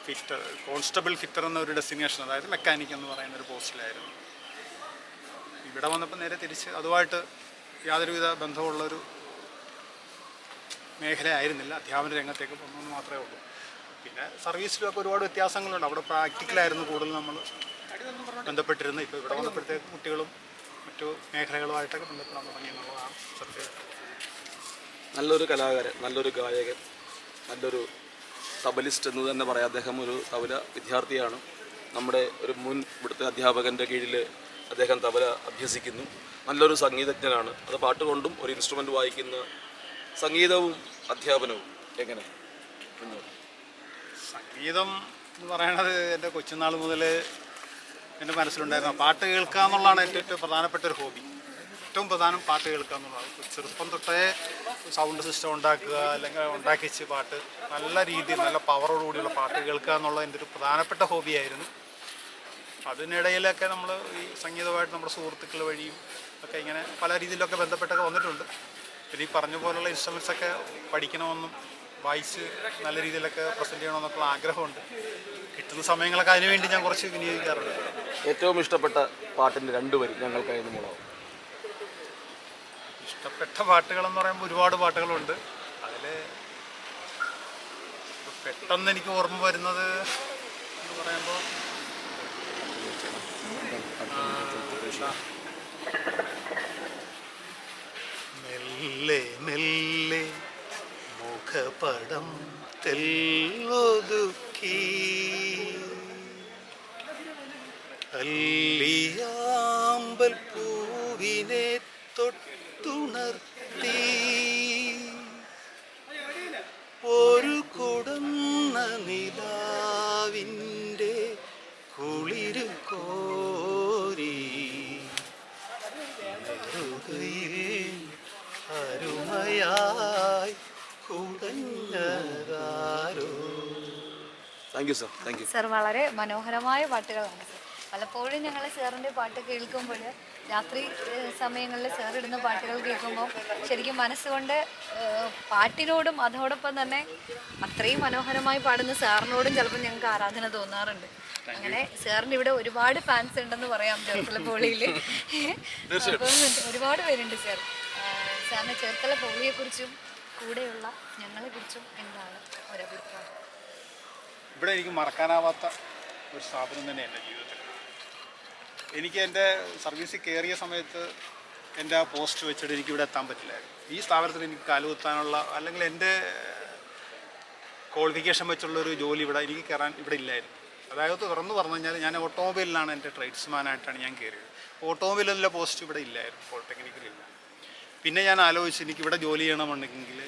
ഫിറ്റർ, കോൺസ്റ്റബിൾ ഫിറ്റർ എന്നൊരു ഡെസിഗ്നേഷൻ, അതായത് മെക്കാനിക് എന്ന് പറയുന്ന ഒരു പോസ്റ്റിലായിരുന്നു. ഇവിടെ വന്നപ്പോൾ നേരെ തിരിച്ച് അതുമായിട്ട് യാതൊരുവിധ ബന്ധമുള്ളൊരു മേഖലയായിരുന്നില്ല. അധ്യാപന രംഗത്തേക്ക് വന്നെന്ന് മാത്രമേ ഉള്ളൂ. പിന്നെ സർവീസിലൊക്കെ ഒരുപാട് വ്യത്യാസങ്ങളുണ്ട്. അവിടെ പ്രാക്ടിക്കലായിരുന്നു കൂടുതൽ നമ്മൾ ബന്ധപ്പെട്ടിരുന്നത്. ഇപ്പോൾ ഇവിടെ വന്നപ്പോഴത്തേക്ക് കുട്ടികളും മറ്റു മേഖലകളുമായിട്ടൊക്കെ ബന്ധപ്പെടാൻ തുടങ്ങി എന്നുള്ളതാണ് സത്യം. നല്ലൊരു കലാകാരൻ, നല്ലൊരു ഗായകൻ, നല്ലൊരു തബലിസ്റ്റ് എന്ന് തന്നെ പറയാം. അദ്ദേഹം ഒരു തബല വിദ്യാർത്ഥിയാണ്. നമ്മുടെ ഒരു മുൻ ഇവിടുത്തെ അധ്യാപകൻ്റെ കീഴിൽ അദ്ദേഹം തബല അഭ്യസിക്കുന്നു. നല്ലൊരു സംഗീതജ്ഞനാണ്. അത് പാട്ടുകൊണ്ടും ഒരു ഇൻസ്ട്രുമെൻ്റ് വായിക്കുന്ന സംഗീതവും അധ്യാപനവും എങ്ങനെ? സംഗീതം എന്ന് പറയണത് എൻ്റെ കൊച്ചുനാൾ മുതൽ എൻ്റെ മനസ്സിലുണ്ടായിരുന്നു. പാട്ട് കേൾക്കുക എന്നുള്ളതാണ് എൻ്റെ ഏറ്റവും പ്രധാനപ്പെട്ട ഒരു ഹോബി. ഏറ്റവും പ്രധാനം പാട്ട് കേൾക്കുക എന്നുള്ളതാണ്. ചെറുപ്പം തൊട്ടേ സൗണ്ട് സിസ്റ്റം ഉണ്ടാക്കുക, അല്ലെങ്കിൽ ഉണ്ടാക്കിച്ച് പാട്ട് നല്ല രീതിയിൽ നല്ല പവറോടുകൂടിയുള്ള പാട്ട് കേൾക്കുക എന്നുള്ളത് എൻ്റെ ഒരു പ്രധാനപ്പെട്ട ഹോബിയായിരുന്നു. അതിനിടയിലൊക്കെ നമ്മൾ ഈ സംഗീതമായിട്ട് നമ്മുടെ സുഹൃത്തുക്കൾ വഴിയും ഒക്കെ ഇങ്ങനെ പല രീതിയിലൊക്കെ ബന്ധപ്പെട്ടൊക്കെ വന്നിട്ടുണ്ട്. പിന്നെ ഈ പറഞ്ഞ പോലുള്ള ഇൻസ്ട്രുമെൻറ്റ്സൊക്കെ പഠിക്കണമെന്നും വായിച്ച് നല്ല രീതിയിലൊക്കെ പ്രസൻറ്റ് ചെയ്യണമെന്നൊക്കെയുള്ള ആഗ്രഹമുണ്ട്. കിട്ടുന്ന സമയങ്ങളൊക്കെ അതിനുവേണ്ടി ഞാൻ കുറച്ച് വിനിയോഗിക്കാറുണ്ട്. ഏറ്റവും ഇഷ്ടപ്പെട്ട പാട്ടിൻ്റെ 2 വരി ഞങ്ങൾക്കായിരുന്നു മൂളാവും. ഇഷ്ടപ്പെട്ട പാട്ടുകളെന്ന് പറയുമ്പോൾ ഒരുപാട് പാട്ടുകളുണ്ട്. അതിൽ പെട്ടെന്ന് എനിക്ക് ഓർമ്മ വരുന്നത് എന്ന് പറയുമ്പോൾ മെല്ലെ മെല്ലെ മുഖപടം തെല്ലൊതുക്കി അല്ലിയാമ്പൽ പൂവിനെ തൊട്ടുണർത്തി ഒരു കുടന്ന നിലാവിൻ്റെ കുളിര് കോരി അരുമയായി കുടഞ്ഞതാരോ. Thank you sir. Thank you sir. വളരെ മനോഹരമായ പാട്ടുകളാണ് സർ. പലപ്പോഴും ഞങ്ങൾ സാറിൻ്റെ പാട്ട് കേൾക്കുമ്പോൾ, രാത്രി സമയങ്ങളിൽ സാർ ഇടുന്ന പാട്ടുകൾ കേൾക്കുമ്പോൾ ശരിക്കും മനസ്സുകൊണ്ട് പാട്ടിനോടും അതോടൊപ്പം തന്നെ അത്രയും മനോഹരമായി പാടുന്ന സാറിനോടും ചിലപ്പോൾ ഞങ്ങൾക്ക് ആരാധന തോന്നാറുണ്ട്. അങ്ങനെ സാറിൻ്റെ ഇവിടെ ഒരുപാട് ഫാൻസ് ഉണ്ടെന്ന് പറയാം ചേർത്തല പോളിയിൽ. അപ്പം ഒരുപാട് പേരുണ്ട് സാർ. സാറിന് ചേർത്തല പോളിയെക്കുറിച്ചും കൂടെയുള്ള ഞങ്ങളെക്കുറിച്ചും എന്താണ് ഒരഭിപ്രായം? ഇവിടെ എനിക്ക് മറക്കാനാവാത്ത ഒരു സ്ഥാപനം തന്നെ എൻ്റെ ജീവിതത്തിൽ. എനിക്ക് എൻ്റെ സർവീസിൽ കയറിയ സമയത്ത് എൻ്റെ ആ പോസ്റ്റ് വെച്ചിട്ട് എനിക്കിവിടെ എത്താൻ പറ്റില്ലായിരുന്നു. ഈ സ്ഥാപനത്തിൽ എനിക്ക് കാലുകുത്താനുള്ള, അല്ലെങ്കിൽ എൻ്റെ ക്വാളിഫിക്കേഷൻ വെച്ചുള്ളൊരു ജോലി എനിക്ക് കയറാൻ ഇവിടെ ഇല്ലായിരുന്നു. അതായത് തുറന്നു പറഞ്ഞു കഴിഞ്ഞാൽ ഞാൻ ഓട്ടോമൊബൈലിലാണ് എൻ്റെ ട്രേഡ്സ്മാനായിട്ടാണ് ഞാൻ കയറിയത്. ഓട്ടോമൊബൈലിലെ പോസ്റ്റ് ഇവിടെ ഇല്ലായിരുന്നു, പോളിടെക്നിക്കലില്ല. പിന്നെ ഞാൻ ആലോചിച്ച് എനിക്കിവിടെ ജോലി ചെയ്യണമെന്നുണ്ടെങ്കിൽ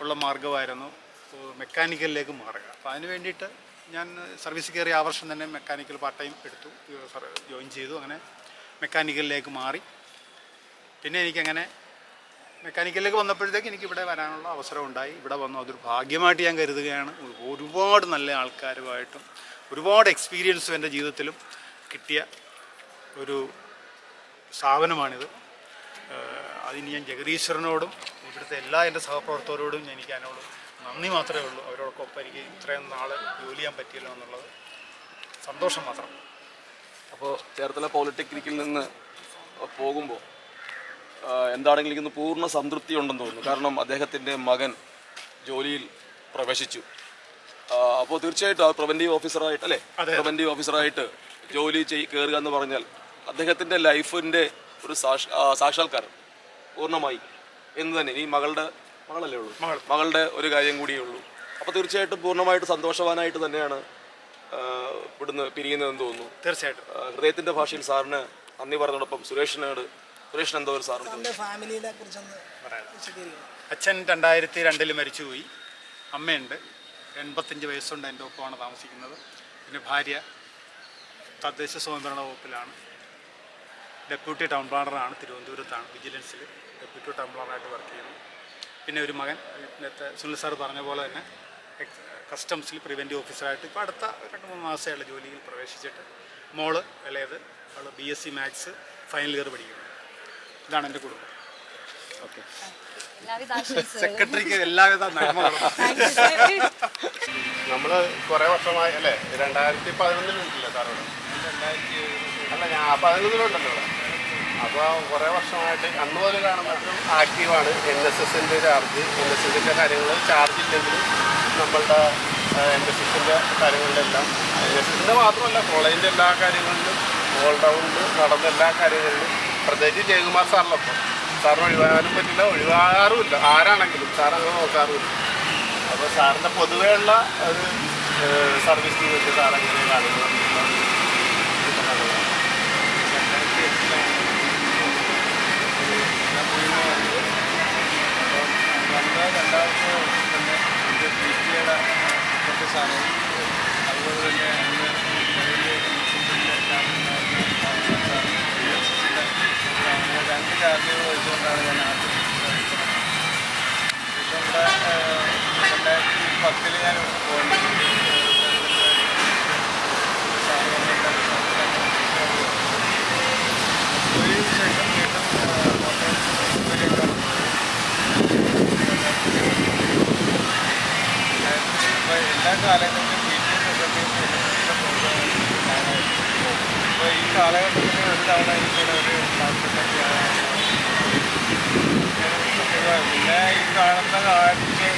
ഉള്ള മാർഗ്ഗമായിരുന്നു മെക്കാനിക്കലിലേക്ക് മാറുക. അപ്പോൾ അതിന് വേണ്ടിയിട്ട് ഞാൻ സർവീസിൽ കയറിയ ആ വർഷം തന്നെ മെക്കാനിക്കൽ പാർട്ട് ടൈം എടുത്തു, ജോയിൻ ചെയ്തു. അങ്ങനെ മെക്കാനിക്കലിലേക്ക് മാറി. പിന്നെ എനിക്കങ്ങനെ മെക്കാനിക്കലിലേക്ക് വന്നപ്പോഴത്തേക്ക് എനിക്കിവിടെ വരാനുള്ള അവസരം ഉണ്ടായി. ഇവിടെ വന്നു, അതൊരു ഭാഗ്യമായിട്ട് ഞാൻ കരുതുകയാണ്. ഒരുപാട് നല്ല ആൾക്കാരുമായിട്ടും ഒരുപാട് എക്സ്പീരിയൻസും എൻ്റെ ജീവിതത്തിലും കിട്ടിയ ഒരു സ്ഥാപനമാണിത്. അതിന് ഞാൻ ജഗദീശ്വരനോടും ഇവിടെ ഏറ്റെടുത്ത എല്ലാ എൻ്റെ സഹപ്രവർത്തകരോടും എനിക്ക് അതിനോട് നന്ദി മാത്രമേ ഉള്ളൂ. അവരോടൊപ്പം എനിക്ക് ഇത്രയും നാൾ ജോലി ചെയ്യാൻ പറ്റിയല്ലോ എന്നുള്ളത് സന്തോഷം മാത്രം. അപ്പോൾ ചേർത്തല പോളിടെക്നിക്കിൽ നിന്ന് പോകുമ്പോൾ എന്താണെങ്കിലും ഇന്ന് പൂർണ്ണ സംതൃപ്തി ഉണ്ടെന്ന് തോന്നുന്നു. കാരണം അദ്ദേഹത്തിൻ്റെ മകൻ ജോലിയിൽ പ്രവേശിച്ചു. അപ്പോൾ തീർച്ചയായിട്ടും പ്രിവൻറ്റീവ് ഓഫീസറായിട്ട് അല്ലേ, പ്രിവൻറ്റീവ് ഓഫീസറായിട്ട് ജോലി കയറുക എന്ന് പറഞ്ഞാൽ അദ്ദേഹത്തിൻ്റെ ലൈഫിൻ്റെ ഒരു സാക്ഷാത്കാരം പൂർണ്ണമായി എന്ന് തന്നെ. ഈ മകളല്ലേ ഉള്ളൂ, മകളുടെ ഒരു കാര്യം കൂടിയേ ഉള്ളൂ. അപ്പോൾ തീർച്ചയായിട്ടും പൂർണ്ണമായിട്ട് സന്തോഷവാനായിട്ട് തന്നെയാണ് ഇവിടുന്ന് പിരിയുന്നതെന്ന് തോന്നുന്നു. തീർച്ചയായിട്ടും ഹൃദയത്തിൻ്റെ ഭാഷയിൽ സാറിന് നന്ദി പറഞ്ഞതോടൊപ്പം സുരേഷിന് എന്തോ ഒരു സാറിന് ഫാമിലിയെ കുറിച്ചൊന്ന് പറയാം. അച്ഛൻ 2002 മരിച്ചുപോയി. അമ്മയുണ്ട്, 85 വയസ്സുണ്ട്, എൻ്റെ ഒപ്പമാണ് താമസിക്കുന്നത്. പിന്നെ ഭാര്യ തദ്ദേശ സ്വയംഭരണ വകുപ്പിലാണ്, ഡെപ്യൂട്ടി ടൗൺ പ്ലാനറാണ്, തിരുവനന്തപുരത്താണ്, വിജിലൻസിൽ ഡെപ്യൂട്ടി ടൗൺ പ്ലാനറായിട്ട് വർക്ക് ചെയ്യുന്നു. പിന്നെ ഒരു മകൻ, നേരത്തെ സുനിൽ സാർ പറഞ്ഞ പോലെ തന്നെ കസ്റ്റംസിൽ പ്രിവൻറ്റീവ് ഓഫീസറായിട്ട് ഇപ്പോൾ അടുത്ത 2-3 മാസമായുള്ള ജോലിയിൽ പ്രവേശിച്ചിട്ട്. മോള് ഇളയത്, അവൾ BSc മാത്സ് ഫൈനൽ ഇയർ പഠിക്കുന്നു. ഇതാണ് എൻ്റെ കുടുംബം. ഓക്കെ, സെക്രട്ടറിക്ക് എല്ലാവിധ നന്മകളും. നമ്മൾ കുറേ വർഷമായി അല്ലേ, 2011-ലുണ്ടല്ലോ സാറോട്, അല്ല ഞാൻ 2011-ലുണ്ടല്ലോ ഇവിടെ. അപ്പോൾ കുറേ വർഷമായിട്ട് അന്ന് മുതൽ കാണുമ്പോഴും ആക്റ്റീവാണ്. NSSൻ്റെ ചാർജ്, NSSൻ്റെ കാര്യങ്ങൾ ചാർജ് ഇല്ലെങ്കിലും നമ്മളുടെ NSSൻ്റെ കാര്യങ്ങളിലെല്ലാം, NSSൻ്റെ മാത്രമല്ല കോളേജിൻ്റെ എല്ലാ കാര്യങ്ങളിലും ഓൾറൗണ്ട് നടന്ന എല്ലാ കാര്യങ്ങളിലും, പ്രത്യേകിച്ച് ജയകുമാർ സാറിനൊപ്പം. സാറിന് ഒഴിവാകാനും പറ്റില്ല, ഒഴിവാകാറുമില്ല, ആരാണെങ്കിലും സാറങ്ങനെ നോക്കാറുമില്ല. അപ്പോൾ സാറിൻ്റെ പൊതുവെയുള്ള ഒരു സർവീസ് ജീവിതത്തിൽ സാറെങ്ങനെ കാണുന്നത്? അതുപോലെ തന്നെ രണ്ട് ചാർജുകൾ വെച്ചുകൊണ്ടാണ് ഞാൻ ആദ്യം ഇതുകൊണ്ട് 2010 ഞാൻ പോയിട്ടുണ്ട്. ശേഷം വീണ്ടും കോട്ടയം ജോലിയൊക്കെയാണ് അപ്പോൾ എല്ലാ കാലങ്ങളിലും PTA സെക്രട്ടറി അപ്പോൾ ഈ കാലഘട്ടത്തിൽ ഒരു തവണ എനിക്കിവിടെ ഒരു പിന്നെ ഈ കാണുന്ന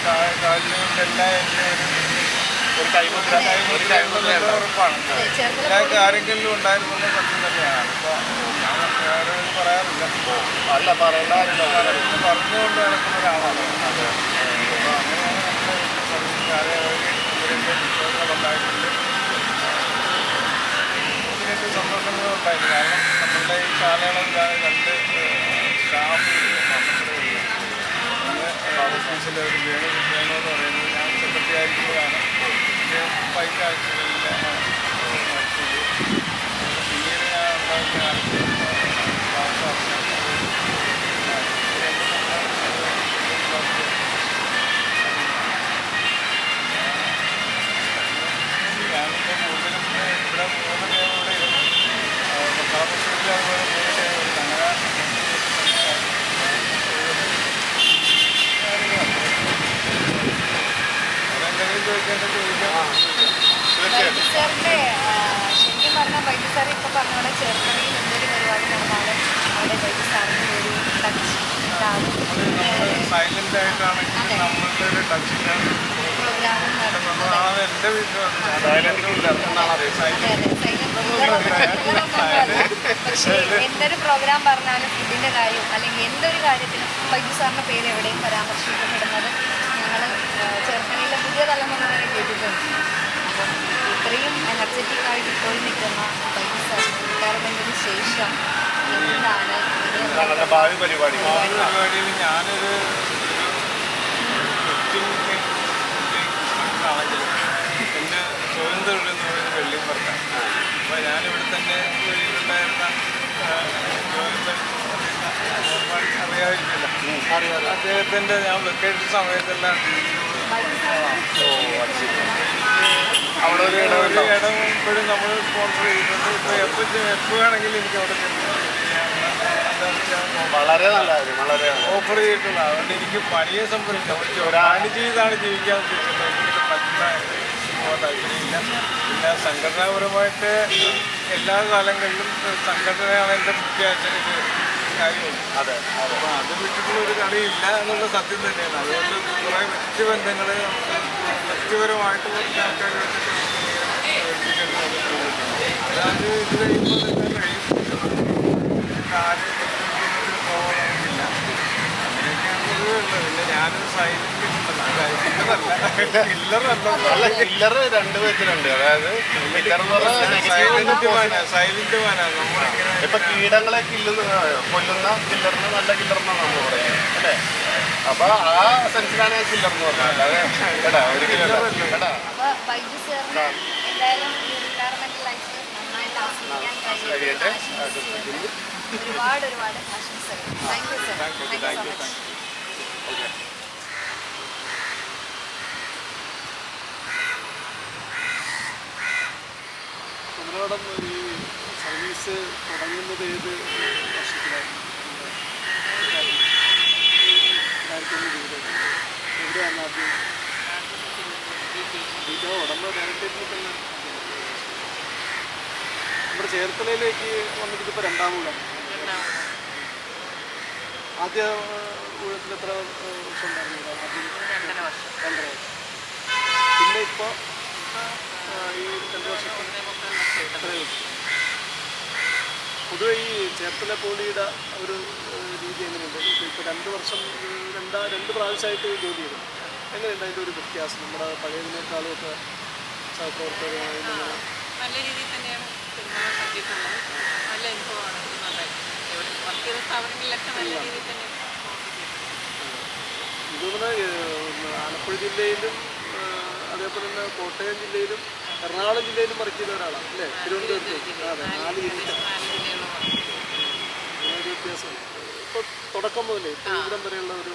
കാഴ്ചകളെല്ലാം എൻ്റെ ഒരു കൈമുദ്ര ഉറപ്പാണ്. എല്ലാ കാര്യങ്ങളിലും ഉണ്ടായിരുന്നത് സത്യം തന്നെയാണ്. അപ്പോൾ ഞാൻ വേറെ പറയാറില്ല, അല്ല പറയേണ്ട പറഞ്ഞുകൊണ്ട് നടക്കുന്ന ഒരാളാണ്. അപ്പോൾ അങ്ങനെയാണ് നമ്മുടെ വിശ്വാസങ്ങളുണ്ടായിട്ടുണ്ട്, ഇതിനൊക്കെ സന്തോഷങ്ങളും ഉണ്ടായിരുന്നു. കാരണം നമ്മളുടെ ഈ കാലയളവിലാണ് 2 സ്റ്റാഫ് ഓഫീസിലെ ഒരു വേണമെന്ന് പറയുന്നത് ഞാൻ സെക്രട്ടറി ആയിരിക്കുമ്പോഴാണ് പൈസ ആഴ്ചകളിലാണ് മരിച്ചത്. പിന്നീട് ഞാൻ ഉണ്ടാക്കിയ ഞാനിപ്പോൾ കൂടുതലും ഇവിടെ 3 പേരോടെ ഇരുന്നു. പട്ടാളപ്പുറത്തിൽ അതുപോലെ 3 പേരുണ്ട്. അങ്ങനെ അതെന്തെങ്കിലും ചോദിക്കേണ്ട ചോദിക്കാം. സാറിന്റെ ശരിക്കും പറഞ്ഞാൽ വൈദ്യുതി സാർ ഇപ്പൊ പറഞ്ഞ ചേർത്തലയിൽ എന്തൊരു പരിപാടി നടന്നാലും അവിടെ വൈദ്യുതി സാറിന്റെ ഒരു ടച്ച് ഉണ്ടാകും. സൈലന്റ് ആയിട്ടാണെങ്കിൽ നമ്മളുടെ ഒരു ടച്ചിലാണ് പ്രോഗ്രാമും നടത്തുന്നതാണ് എൻ്റെ വിശ്വാസം. പക്ഷേ എന്തൊരു പ്രോഗ്രാം പറഞ്ഞാലും ഫുഡിന്റെ കാര്യം അല്ലെങ്കിൽ എന്തൊരു കാര്യത്തിനും വൈദ്യുതി സാറിന്റെ പേര് എവിടെയും പരാമർശിക്കപ്പെടുന്നത് ഞങ്ങൾ ചേർത്തലയിലെ പുതിയ തലമുറ വരെ കേട്ടിട്ടുണ്ട്. അപ്പം ഇത്രയും എനർജറ്റിക് ആയിട്ട് ഇപ്പോഴും നിൽക്കുന്ന വൈദ്യുതി സാർ റിട്ടയർമെന്റിന് ശേഷം എന്താണ് പരിപാടിയിൽ ഞാനൊരു ആണെങ്കിലും എൻ്റെ സ്വയം തൊഴിൽ എന്ന് പറയുന്നത് വെള്ളിപ്പുറത്താണ്. അപ്പോൾ ഞാനിവിടെ തന്നെ ഉണ്ടായിരുന്ന അറിയാമായിരിക്കില്ല അദ്ദേഹത്തിൻ്റെ ഞാൻ വെക്കേഷൻ സമയത്തെല്ലാം അവിടെ ഒരു ഇടവും എപ്പോഴും നമ്മൾ സ്പോൺസർ ചെയ്യുന്നുണ്ട്. ഇപ്പോൾ എപ്പോൾ വേണമെങ്കിലും എനിക്ക് അവിടെ വളരെ നല്ലത്, വളരെ ഓഫർ ചെയ്തിട്ടുള്ള. അതുകൊണ്ട് എനിക്ക് പണിയെ സംബന്ധിച്ച് ഒരാണ് ചെയ്താണ് ജീവിക്കാൻ ഉദ്ദേശിക്കുന്നത്. എനിക്ക് പറ്റുന്ന പോകാൻ താല്പര്യമില്ല. പിന്നെ സംഘടനാപരമായിട്ട് എല്ലാ കാലങ്ങളിലും സംഘടനയാണ് എൻ്റെ മുഖ്യ കാര്യമുള്ളൂ. അതെ. അപ്പോൾ അത് വിട്ടിട്ടുള്ള ഒരു കളിയില്ല എന്നുള്ള സത്യം തന്നെയാണ്. അതുകൊണ്ട് കുറേ വ്യക്തിബന്ധങ്ങൾ വ്യക്തിപരമായിട്ട് കുറച്ച് ആൾക്കാർ വെച്ചിട്ട് അത് ഇത് കഴിയുമ്പോൾ തന്നെ കഴിയും. ആരും പോകണമെന്നില്ല. അങ്ങനെയൊക്കെയാണ് ഉള്ളത്. പിന്നെ ഞാനൊരു സൈലന്റ് കില്ലർ രണ്ട് വിധത്തിലുണ്ട്. അതായത് സൈലന്റ് മാനാണ് നമ്മളിങ്ങനെ. ഇപ്പൊ കീടങ്ങളെ കൊല്ലുന്ന കില്ലറിന് നല്ല കില്ലറിനാണ് നമ്മൾ പറയുന്നത് അല്ലേ? അപ്പൊ ആ സെൻസിലാണ് കില്ലർ എന്ന് പറഞ്ഞത്. അല്ലാതെ കേട്ടാ ഒരു കേട്ടാ. അപ്പോൾ ബൈജു സാറിന് എന്തായാലും ഈ റിട്ടയർമെന്റ് ലൈഫ് നന്നായിട്ട് ആസ്വദിക്കാൻ കഴിയട്ടെ. ഒരുപാട് ആശംസകൾ. Thank you sir. Thank you so much. നമ്മളോടം ഈ സർവീസ് തുടങ്ങുന്നത് ഏത് വർഷത്തിലായിരുന്നു? 2009 എവിടെയാണ് ആദ്യം? ഇത് ഉടമ്പ് ഡയറക്ടറേറ്റിൽ തന്നെ നമ്മുടെ ചേർത്തലയിലേക്ക് വന്നിട്ട് ഇപ്പോൾ രണ്ടാമൂലം. ആദ്യ ഊഴത്തിൽ എത്ര വർഷം ഉണ്ടായിരുന്നു? ആദ്യം 2.5 വർഷം. പിന്നെ ഇപ്പോൾ ഈ 2 വർഷത്തിന് പൊതുവെ ഈ ചേർത്തല പോളിയുടെ ഒരു രീതി എങ്ങനെയുണ്ട്? ഇപ്പോൾ 2 വർഷം 2 പ്രാവശ്യമായിട്ട് ജോലി ചെയ്തു. എങ്ങനെയുണ്ട് അതിൻ്റെ ഒരു വ്യത്യാസം നമ്മുടെ പഴയതിനേക്കാളും ഒക്കെ സഹപ്രവർത്തകരുമായി? നല്ല രീതിയിൽ തന്നെയാണ് പെരുമാറാൻ പറ്റിയിട്ടുള്ളത്. നല്ല അനുഭവമാണ്. ഇവിടെ വർക്ക് ചെയ്ത സ്ഥാപനങ്ങളിലൊക്കെ നല്ല രീതിയിൽ തന്നെ ഇതുപോലെ ആലപ്പുഴ ജില്ലയിലും അതേപോലെ തന്നെ കോട്ടയം ജില്ലയിലും എറണാകുളം ജില്ലയിലും വർക്ക് ചെയ്ത ഒരാളാണ് അല്ലേ? തിരുവനന്തപുരത്ത്. അതെ, 4 ജില്ലയിലും ഒരു വ്യത്യാസം. ഇപ്പോൾ തുടക്കം മുതലേ ഇവിടം വരെയുള്ള ഒരു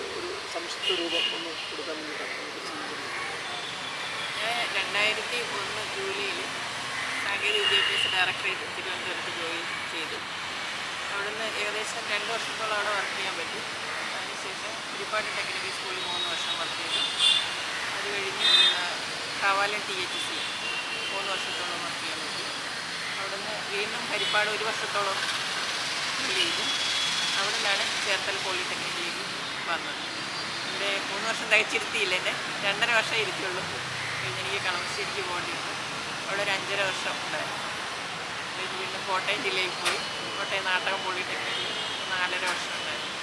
സംക്ഷിപ്ത രൂപം ഒന്ന് കൊടുക്കാൻ വേണ്ടിയിട്ടാണ്. 2001 ജൂലൈയിൽ സാങ്കേതിക വിദ്യാഭ്യാസ ഡയറക്ടറേറ്റ് തിരുവനന്തപുരത്ത് ജോയിൻ ചെയ്തു. അവിടുന്ന് ഏകദേശം 2 വർഷത്തോളം അവിടെ വർക്ക് ചെയ്യാൻ പറ്റി. അതിനുശേഷം ഒരുപാട് ടെക്നിക്കൽ സ്കൂളിൽ 3 വർഷം വർക്ക് ചെയ്തു. അത് കഴിഞ്ഞ് കവാലൻ THC 3 വർഷത്തോളം വർക്ക് ചെയ്യാൻ പറ്റി. അവിടുന്ന് വീണ്ടും ഹരിപ്പാട് 1 വർഷത്തോളം ചെയ്തു. അവിടെ നിന്നാണ് ചേർത്തല പോളിടെക്നിക്കിലേക്ക് വന്നത്. ഇവിടെ 3 വർഷം തയ്ച്ചിരുത്തിയില്ല, എന്നെ 2.5 വർഷം ഇരുത്തിയുള്ളൂ. കഴിഞ്ഞ് എനിക്ക് കളമശ്ശേരിക്ക് പോകേണ്ടിയിരുന്നു. അവിടെ ഒരു 5.5 വർഷം ഉണ്ടായിരുന്നു. കഴിഞ്ഞ് വീണ്ടും കോട്ടയം ജില്ലയിൽ പോയി. കോട്ടയം നാട്ടകം പോളിടെക്നിക്കിൽ 4.5 വർഷം ഉണ്ടായിരുന്നു.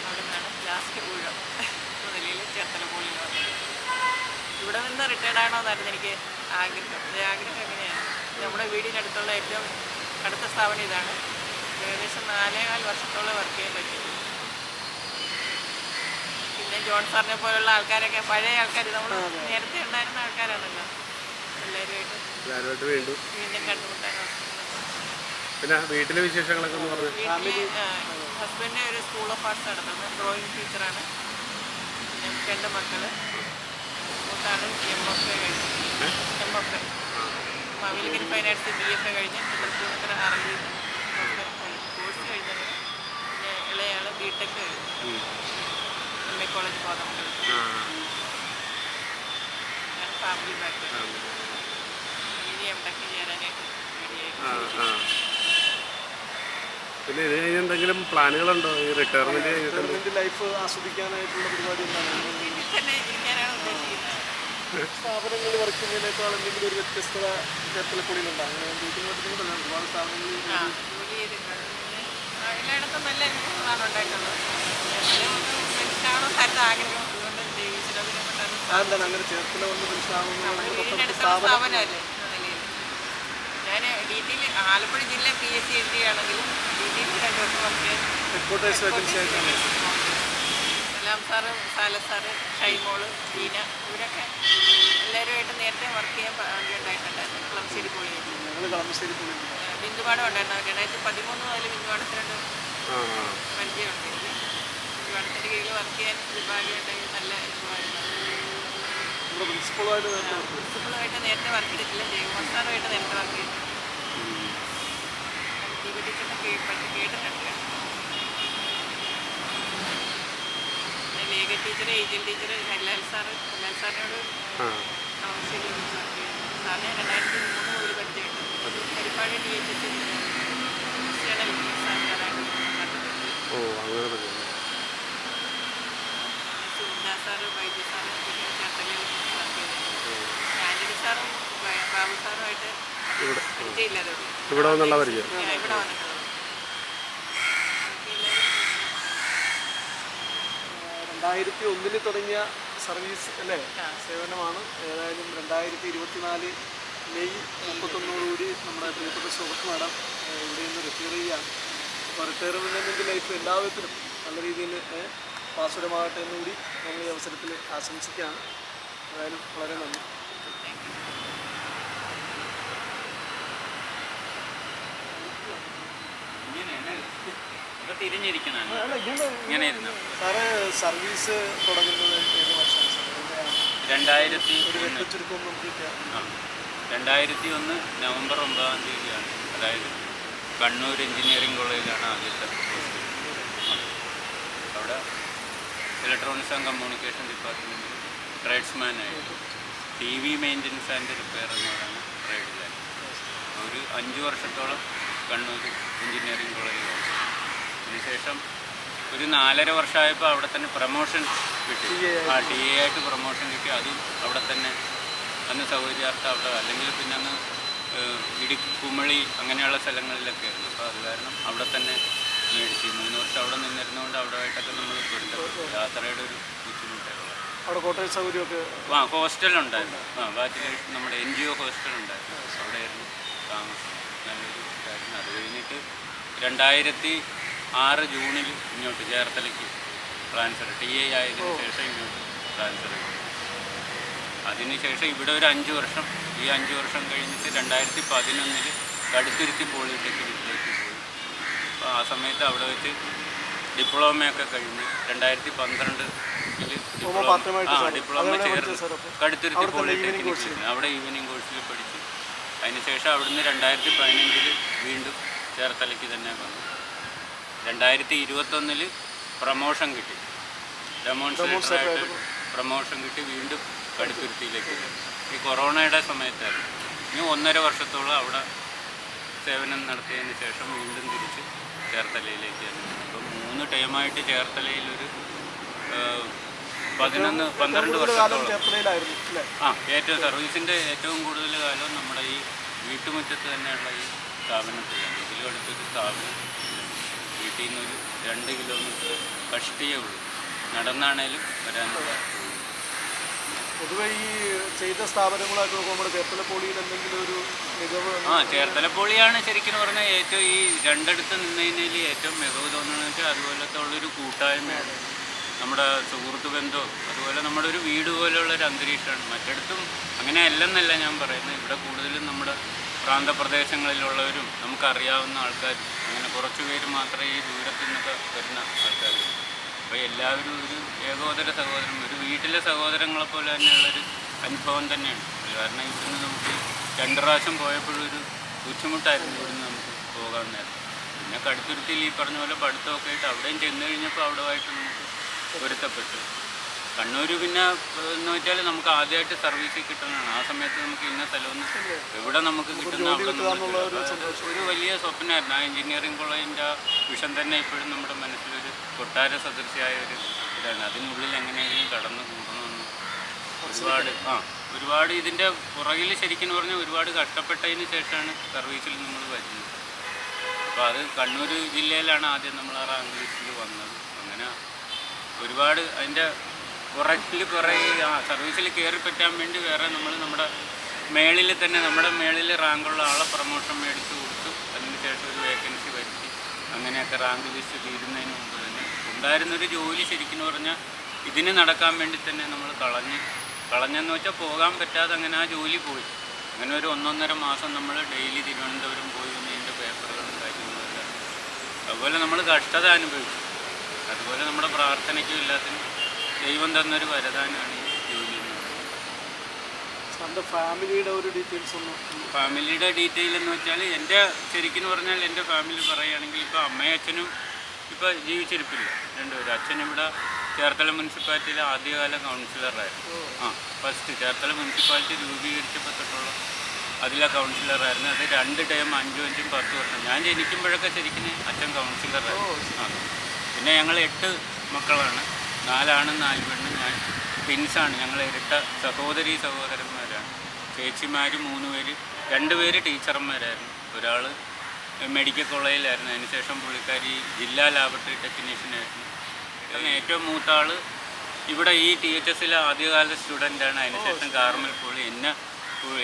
അവിടെ നിന്നാണ് ലാസ്റ്റ് ഊഴം നിലയിൽ ചേർത്തല പോളിയിൽ വന്നത്. ഇവിടെ നിന്ന് റിട്ടയർഡ് ആകണമെന്നായിരുന്നു എനിക്ക് ആഗ്രഹം. ആഗ്രഹം എങ്ങനെയാണ്, നമ്മുടെ വീടിനടുത്തുള്ള ഏറ്റവും അടുത്ത സ്ഥാപനം ഇതാണ്. ഏകദേശം 4.25 വർഷത്തോളം വർക്ക് ചെയ്യാൻ പറ്റി. പിന്നെ ജോൺ സാറിനെ പോലുള്ള ആൾക്കാരൊക്കെ പഴയ ആൾക്കാർ, നമ്മൾ നേരത്തെ ഉണ്ടായിരുന്ന ആൾക്കാരാണല്ലോ. എല്ലാവരുമായിട്ട് വീണ്ടും കണ്ടുമുട്ടാൻ. പിന്നെ വീട്ടിലെ വിശേഷങ്ങളൊക്കെ ഒന്ന് പറഞ്ഞു. വീട്ടിൽ ഹസ്ബൻഡ് ഒരു സ്കൂൾ ഓഫ് ആർട്സ് നടത്തുന്നത്, ഡ്രോയിങ് ടീച്ചറാണ്. പിന്നെ 2 മക്കൾ. മൂത്താണ് MFA കഴിഞ്ഞു. MFA Mavelikara fine arts BFA കഴിഞ്ഞ് തൃപ്പൂണിത്തുറ RLE കോഴ്സ് കഴിഞ്ഞത്. പിന്നെ ഇളയാൾ BTech കഴിഞ്ഞു. MA college Kothamangalam. ഞാൻ ഫാമിലി ബാക്ക്ഗ്രൗണ്ട്. ഇനി MTech ചേരാനായിട്ട് റെഡിയായിട്ട്. പിന്നെ ഇത് കഴിഞ്ഞ് എന്തെങ്കിലും പ്ലാനുകളുണ്ടോ? ഈ റിട്ടയർമെന്റ് ലൈഫ് ആസ്വദിക്കാനായിട്ടുള്ള പരിപാടി എന്താണ്? വീട്ടിൽ തന്നെ ഇരിക്കാനാണ് ഉദ്ദേശിക്കുന്നത്. സ്ഥാപനങ്ങളിൽ വർക്ക് ചെയ്യുന്നതിനേക്കാൾ എന്തെങ്കിലും ഒരു വ്യത്യസ്തത ചേർത്തലപ്പൊടിയിലുണ്ടോ? അങ്ങനെ വീട്ടിൽ ഒരുപാട് സ്ഥാപനങ്ങളിൽ ജോലി ചെയ്തിട്ടുണ്ട്. എല്ലായിടത്തും നല്ല അനുഭവങ്ങളാണ് ഉണ്ടായിട്ടുള്ളത്. മനുഷ്യനാണോ ആഗ്രഹം, അതുകൊണ്ട് ജീവിച്ചിടതിനെ കൊണ്ടാണ്. എന്താണ് അങ്ങനെ ചേർത്തല വന്ന് മനുഷ്യനാകുന്നത്? വീടിനടുത്തുള്ള സ്ഥാപനമല്ലേ എന്ന നിലയിൽ ഞാൻ DTയിൽ ആലപ്പുഴ ജില്ല PSC എഴുതുകയാണെങ്കിലും DTയിൽ 2 വർഷം വർക്ക് ചെയ്യാൻ ഹെഡ്ക്വാർട്ടേഴ്സ് വേക്കൻസി ആയിട്ടാണ്. സലാം sir, Sales sir, Shaimol, Tina, ഇവരൊക്കെ എല്ലാവരുമായിട്ട് നേരത്തെ വർക്ക് ചെയ്യാൻ ഉണ്ടായിട്ടുണ്ടായിരുന്നു. കളമശ്ശേരി കോളേജ്. ഞങ്ങൾ കളമശ്ശേരി കോളേജ് ബിന്ദുപാഠം ഉണ്ടായിരുന്നു. 2013 മുതൽ ബിന്ദുപാഠത്തിനുണ്ട് പരിചയമുണ്ട് എനിക്ക്. ബിന്ദുപാഠത്തിൻ്റെ കീഴിൽ വർക്ക് ചെയ്യാൻ ഒരു ഭാഗ്യമുണ്ടെങ്കിൽ നല്ല അനുഭവമായിരുന്നു. നമ്മുടെ പ്രിൻസിപ്പളുമായിട്ട് നേരത്തെ പ്രിൻസിപ്പളുമായിട്ട് നേരത്തെ വർക്ക് ചെയ്തിട്ടില്ല, ജയകുമാർ സാറുമായിട്ട് നേരത്തെ വർക്ക് ചെയ്തിട്ടുണ്ട്. കേട്ടിട്ടുണ്ട്. ലേഖ ടീച്ചർ, ഏജൽ ടീച്ചർ, ഹെല്ലാൽ സാറിനോട് ശരി വർക്ക് ചെയ്തു. സാറിനെ 2003 മുതൽ പരിചയമുണ്ട്. ഹരിപ്പാട് DHS സാറിനായിട്ട് കണ്ടിട്ടുണ്ട്. സുന്ദാ സാറ്, വൈദ്യ സാറ് ചേർത്തലയിൽ വർക്ക് ചെയ്തിട്ടുണ്ട്. ആന്റണി സാറും ബാബു സാറുമായിട്ട് പരിചയമില്ലാതെ ഇവിടെ വന്നുള്ള പരിചയം. ഇവിടെ വന്നിട്ടുള്ളത്. 2001 തുടങ്ങിയ സർവീസ് അല്ലേ, സേവനമാണ്. ഏതായാലും 2024 മെയ് 31 നമ്മുടെ പ്രിയപ്പെട്ട സുഹൃത്ത് മാഡം ഇവിടെ നിന്ന് റിട്ടയർ ചെയ്യുകയാണ്. അപ്പോൾ റിട്ടയർമെൻറ്റ് ലൈഫ് എല്ലാവിധത്തിലും നല്ല രീതിയിൽ പാസുരമാകട്ടെ എന്നുകൂടി ഞങ്ങൾ ഈ അവസരത്തിൽ ആശംസിക്കുകയാണ്. ഏതായാലും വളരെ നന്ദി. സാറ് സർവീസ് തുടങ്ങുന്നത് ഏത് വർഷമാണ് സാർ? 2001 നവംബർ 9-ാം തീയതിയാണ്. അതായത് കണ്ണൂർ എഞ്ചിനീയറിംഗ് കോളേജിലാണ് ആദ്യത്തെ പോസ്റ്റ്. അവിടെ ഇലക്ട്രോണിക്സ് ആൻഡ് കമ്മ്യൂണിക്കേഷൻ ഡിപ്പാർട്ട്മെൻറ്റിൽ ട്രേഡ്സ്മാനായിട്ട് TV മെയിൻ്റനൻസ് ആൻഡ് റിപ്പയർ എന്ന് പറയുന്ന ട്രേഡിലായി ഒരു 5 വർഷത്തോളം കണ്ണൂർ എഞ്ചിനീയറിംഗ് കോളേജിലാണ്. അതിനുശേഷം ഒരു 4.5 വർഷമായപ്പോൾ അവിടെ തന്നെ പ്രൊമോഷൻ കിട്ടി. TA ആയിട്ട് പ്രൊമോഷൻ കിട്ടി. അതും അവിടെ തന്നെ അന്ന് സൗകര്യാർത്ഥം അവിടെ, അല്ലെങ്കിൽ പിന്നെ അന്ന് കുമളി അങ്ങനെയുള്ള സ്ഥലങ്ങളിലൊക്കെ ആയിരുന്നു. അപ്പോൾ അത് കാരണം അവിടെ തന്നെ മേടിച്ച് 3 വർഷം അവിടെ നിന്നിരുന്നതുകൊണ്ട് അവിടെയായിട്ടൊക്കെ നമ്മൾ പൊരുത്തപ്പെട്ടു. യാത്രയുടെ ഒരു ബുദ്ധിമുട്ടുള്ള അവിടെ കോട്ടേജ് സൗകര്യമൊക്കെ ഹോസ്റ്റലുണ്ടായിരുന്നു. ബാച്ചിലേഴ്സ് നമ്മുടെ NGO ഹോസ്റ്റലുണ്ടായിരുന്നു. അവിടെയായിരുന്നു താമസം. നല്ലൊരു ഇതായിരുന്നു. അത് കഴിഞ്ഞിട്ട് 2006 ജൂണിൽ ഇങ്ങോട്ട് ചേർത്തലയ്ക്ക് ട്രാൻസ്ഫർ, TA ആയതിനു ശേഷം ഇങ്ങോട്ട് ട്രാൻസ്ഫർ ചെയ്തു. അതിനുശേഷം ഇവിടെ ഒരു 5 വർഷം, ഈ 5 വർഷം കഴിഞ്ഞിട്ട് 2011 കടുത്തുരുത്തി പോളിടെക്നിക്കിലേക്ക് പോയി. അപ്പോൾ ആ സമയത്ത് അവിടെ വെച്ച് ഡിപ്ലോമയൊക്കെ കഴിഞ്ഞ് 2012 ഡിപ്ലോമ ചേർന്ന് കടുത്തുരുത്തി പോളിടെക്നിക്കിൽ അവിടെ ഈവനിങ് കോഴ്സിൽ പഠിച്ചു. അതിനുശേഷം അവിടുന്ന് 2015 വീണ്ടും ചേർത്തലയ്ക്ക് തന്നെ വന്നു. 2021 പ്രമോഷൻ കിട്ടി, ഡെമോൺസ്ട്രേറ്ററായിട്ട് പ്രമോഷൻ കിട്ടി. വീണ്ടും കടുത്തുരുത്തിയിലേക്ക് ഈ കൊറോണയുടെ സമയത്തായിരുന്നു. ഇനി 1.5 വർഷത്തോളം അവിടെ സേവനം നടത്തിയതിന് ശേഷം വീണ്ടും തിരിച്ച് ചേർത്തലയിലേക്ക് തന്നെ. ഇപ്പം 3 ടൈമായിട്ട് ചേർത്തലയിലൊരു 11-12 വർഷത്തോളം ഏറ്റവും സർവീസിൻ്റെ ഏറ്റവും കൂടുതൽ കാലം നമ്മുടെ ഈ വീട്ടുമുറ്റത്ത് തന്നെയുള്ള ഈ സ്ഥാപനത്തിലാണ്. ഇതിലും അടുത്തൊരു സ്ഥാപനം വീട്ടിൽ നിന്നൊരു 2 കിലോമീറ്റർ കഷ്ടിയേ ഉള്ളൂ. നടന്നാണേലും വരാനുള്ള. പൊതുവെ ഈ ചെയ്ത സ്ഥാപനങ്ങളൊക്കെ നോക്കുമ്പോൾ ചേർത്തലപ്പോളിയിൽ എന്തെങ്കിലും ഒരു മികവ്? ചേർത്തലപ്പോളിയാണ് ശരിക്കും പറഞ്ഞാൽ ഏറ്റവും ഈ രണ്ടിടത്ത് നിന്നതിൽ ഏറ്റവും മികവ് തോന്നുന്നതെന്ന് വെച്ചാൽ അതുപോലത്തെ ഉള്ളൊരു കൂട്ടായ്മയാണ്. നമ്മുടെ സുഹൃത്ത് ബന്ധവും അതുപോലെ നമ്മുടെ ഒരു വീട് പോലെയുള്ളൊരു അന്തരീക്ഷമാണ്. മറ്റിടത്തും അങ്ങനെ അല്ലെന്നല്ല ഞാൻ പറയുന്നത്. ഇവിടെ കൂടുതലും നമ്മുടെ പ്രാന്തപ്രദേശങ്ങളിലുള്ളവരും നമുക്കറിയാവുന്ന ആൾക്കാരും അങ്ങനെ കുറച്ച് പേര് മാത്രമേ ഈ ദൂരത്തു നിന്നൊക്കെ വരുന്ന ആൾക്കാർ. അപ്പോൾ എല്ലാവരും ഒരു ഏകോദര സഹോദരൻ, ഒരു വീട്ടിലെ സഹോദരങ്ങളെ പോലെ തന്നെയുള്ളൊരു അനുഭവം തന്നെയാണ്. കാരണം ഇവിടുന്ന് നമുക്ക് 2 പ്രാവശ്യം പോയപ്പോഴൊരു ബുദ്ധിമുട്ടായിരുന്നു ഇവിടുന്ന് നമുക്ക് പോകാൻ നേരം. പിന്നെ കടുത്തുരുത്തിയിൽ ഈ പറഞ്ഞ പോലെ പഠിത്തമൊക്കെ ആയിട്ട് അവിടെയും ചെന്ന് കഴിഞ്ഞപ്പോൾ അവിടെയായിട്ട് നമുക്ക് പൊരുത്തപ്പെട്ടു. കണ്ണൂർ പിന്നെ എന്ന് വെച്ചാൽ നമുക്ക് ആദ്യമായിട്ട് സർവീസിൽ കിട്ടുന്നതാണ്. ആ സമയത്ത് നമുക്ക് ഇന്ന സ്ഥലമൊന്നും എവിടെ നമുക്ക് കിട്ടുന്ന അവിടെ ഒരു വലിയ സ്വപ്നമായിരുന്നു. ആ എഞ്ചിനീയറിംഗ് കോളേജിൻ്റെ ആ വിഷൻ തന്നെ ഇപ്പോഴും നമ്മുടെ മനസ്സിലൊരു കൊട്ടാര സദൃശ്യമായ ഒരു ഇതാണ്. അതിനുള്ളിൽ എങ്ങനെയെങ്കിലും കടന്നു കൂടണമെന്ന് ഒരുപാട് ഇതിൻ്റെ പുറകിൽ ശരിക്കും പറഞ്ഞാൽ ഒരുപാട് കഷ്ടപ്പെട്ടതിന് ശേഷമാണ് സർവീസിൽ നമ്മൾ വരുന്നത്. അപ്പോൾ അത് കണ്ണൂർ ജില്ലയിലാണ് ആദ്യം നമ്മൾ ആ റാങ്ക് ലിസ്റ്റിൽ വന്നത്. അങ്ങനെ ഒരുപാട് അതിൻ്റെ പുറകിൽ കുറേ സർവീസിൽ കയറി പറ്റാൻ വേണ്ടി വേറെ നമ്മുടെ മേളിൽ തന്നെ നമ്മുടെ മേളിൽ റാങ്കുള്ള ആളെ പ്രൊമോഷൻ മേടിച്ച് കൊടുത്തു. അതിനുശേഷം ഒരു വേക്കൻസി വരുത്തി. അങ്ങനെയൊക്കെ റാങ്ക് ലിസ്റ്റ് തീരുന്നതിന് മുമ്പ് തന്നെ ഉണ്ടായിരുന്നൊരു ജോലി ശരിക്കും പറഞ്ഞാൽ ഇതിന് നടക്കാൻ വേണ്ടി തന്നെ നമ്മൾ കളഞ്ഞെന്ന് വെച്ചാൽ പോകാൻ പറ്റാതെ അങ്ങനെ ആ ജോലി പോയി. അങ്ങനെ ഒരു 1.5 മാസം നമ്മൾ ഡെയിലി തിരുവനന്തപുരം പോയി ഇതിൻ്റെ പേപ്പറുകളും കാര്യങ്ങളെല്ലാം. അതുപോലെ നമ്മൾ കഷ്ടത അനുഭവിച്ചു. അതുപോലെ നമ്മുടെ പ്രാർത്ഥനയ്ക്കും എല്ലാത്തിനും ദൈവം തന്നൊരു വരദാനമാണ് ഈ ജോലി എന്ന് പറയുന്നത്. സാറിൻ്റെ ഫാമിലിയുടെ ഒരു ഡീറ്റെയിൽസ് ഒന്ന്. ഫാമിലിയുടെ ഡീറ്റെയിൽ എന്ന് വെച്ചാൽ എൻ്റെ ശരിക്കും പറഞ്ഞാൽ എൻ്റെ ഫാമിലി പറയുകയാണെങ്കിൽ ഇപ്പോൾ അമ്മയും അച്ഛനും ഇപ്പോൾ ജീവിച്ചിരിപ്പില്ല രണ്ടുപേരും. അച്ഛൻ ഇവിടെ ചേർത്തല മുനിസിപ്പാലിറ്റിയിലെ ആദ്യകാല കൗൺസിലറായിരുന്നു. ഫസ്റ്റ് ചേർത്തല മുനിസിപ്പാലിറ്റി രൂപീകരിച്ചപ്പോൾ തൊട്ടുള്ള അതിലെ കൗൺസിലറായിരുന്നു. അത് 2 ടൈം 5, 5, 10 വർഷം. ഞാൻ ജനിക്കുമ്പോഴൊക്കെ ശരിക്കും അച്ഛൻ കൗൺസിലറായിരുന്നു. പിന്നെ ഞങ്ങൾ 8 മക്കളാണ്, 4 ആണും 4 പെണ്ണും. ഞാൻ ട്വിൻസാണ്, ഞങ്ങൾ ഇരട്ട സഹോദരന്മാരാണ്. ചേച്ചിമാർ 3 പേര്, 2 പേര് ടീച്ചർമാരായിരുന്നു. ഒരാൾ മെഡിക്കൽ കോളേജിലായിരുന്നു, അതിനുശേഷം പുള്ളിക്കാരി ജില്ലാ ലാബറട്ടറി ടെക്നീഷ്യനായിരുന്നു. ഏറ്റവും മൂത്ത ആൾ ഇവിടെ ഈ THSലെ ആദ്യകാല സ്റ്റുഡൻ്റാണ്. അതിനുശേഷം കാർമൽ പുള്ളി.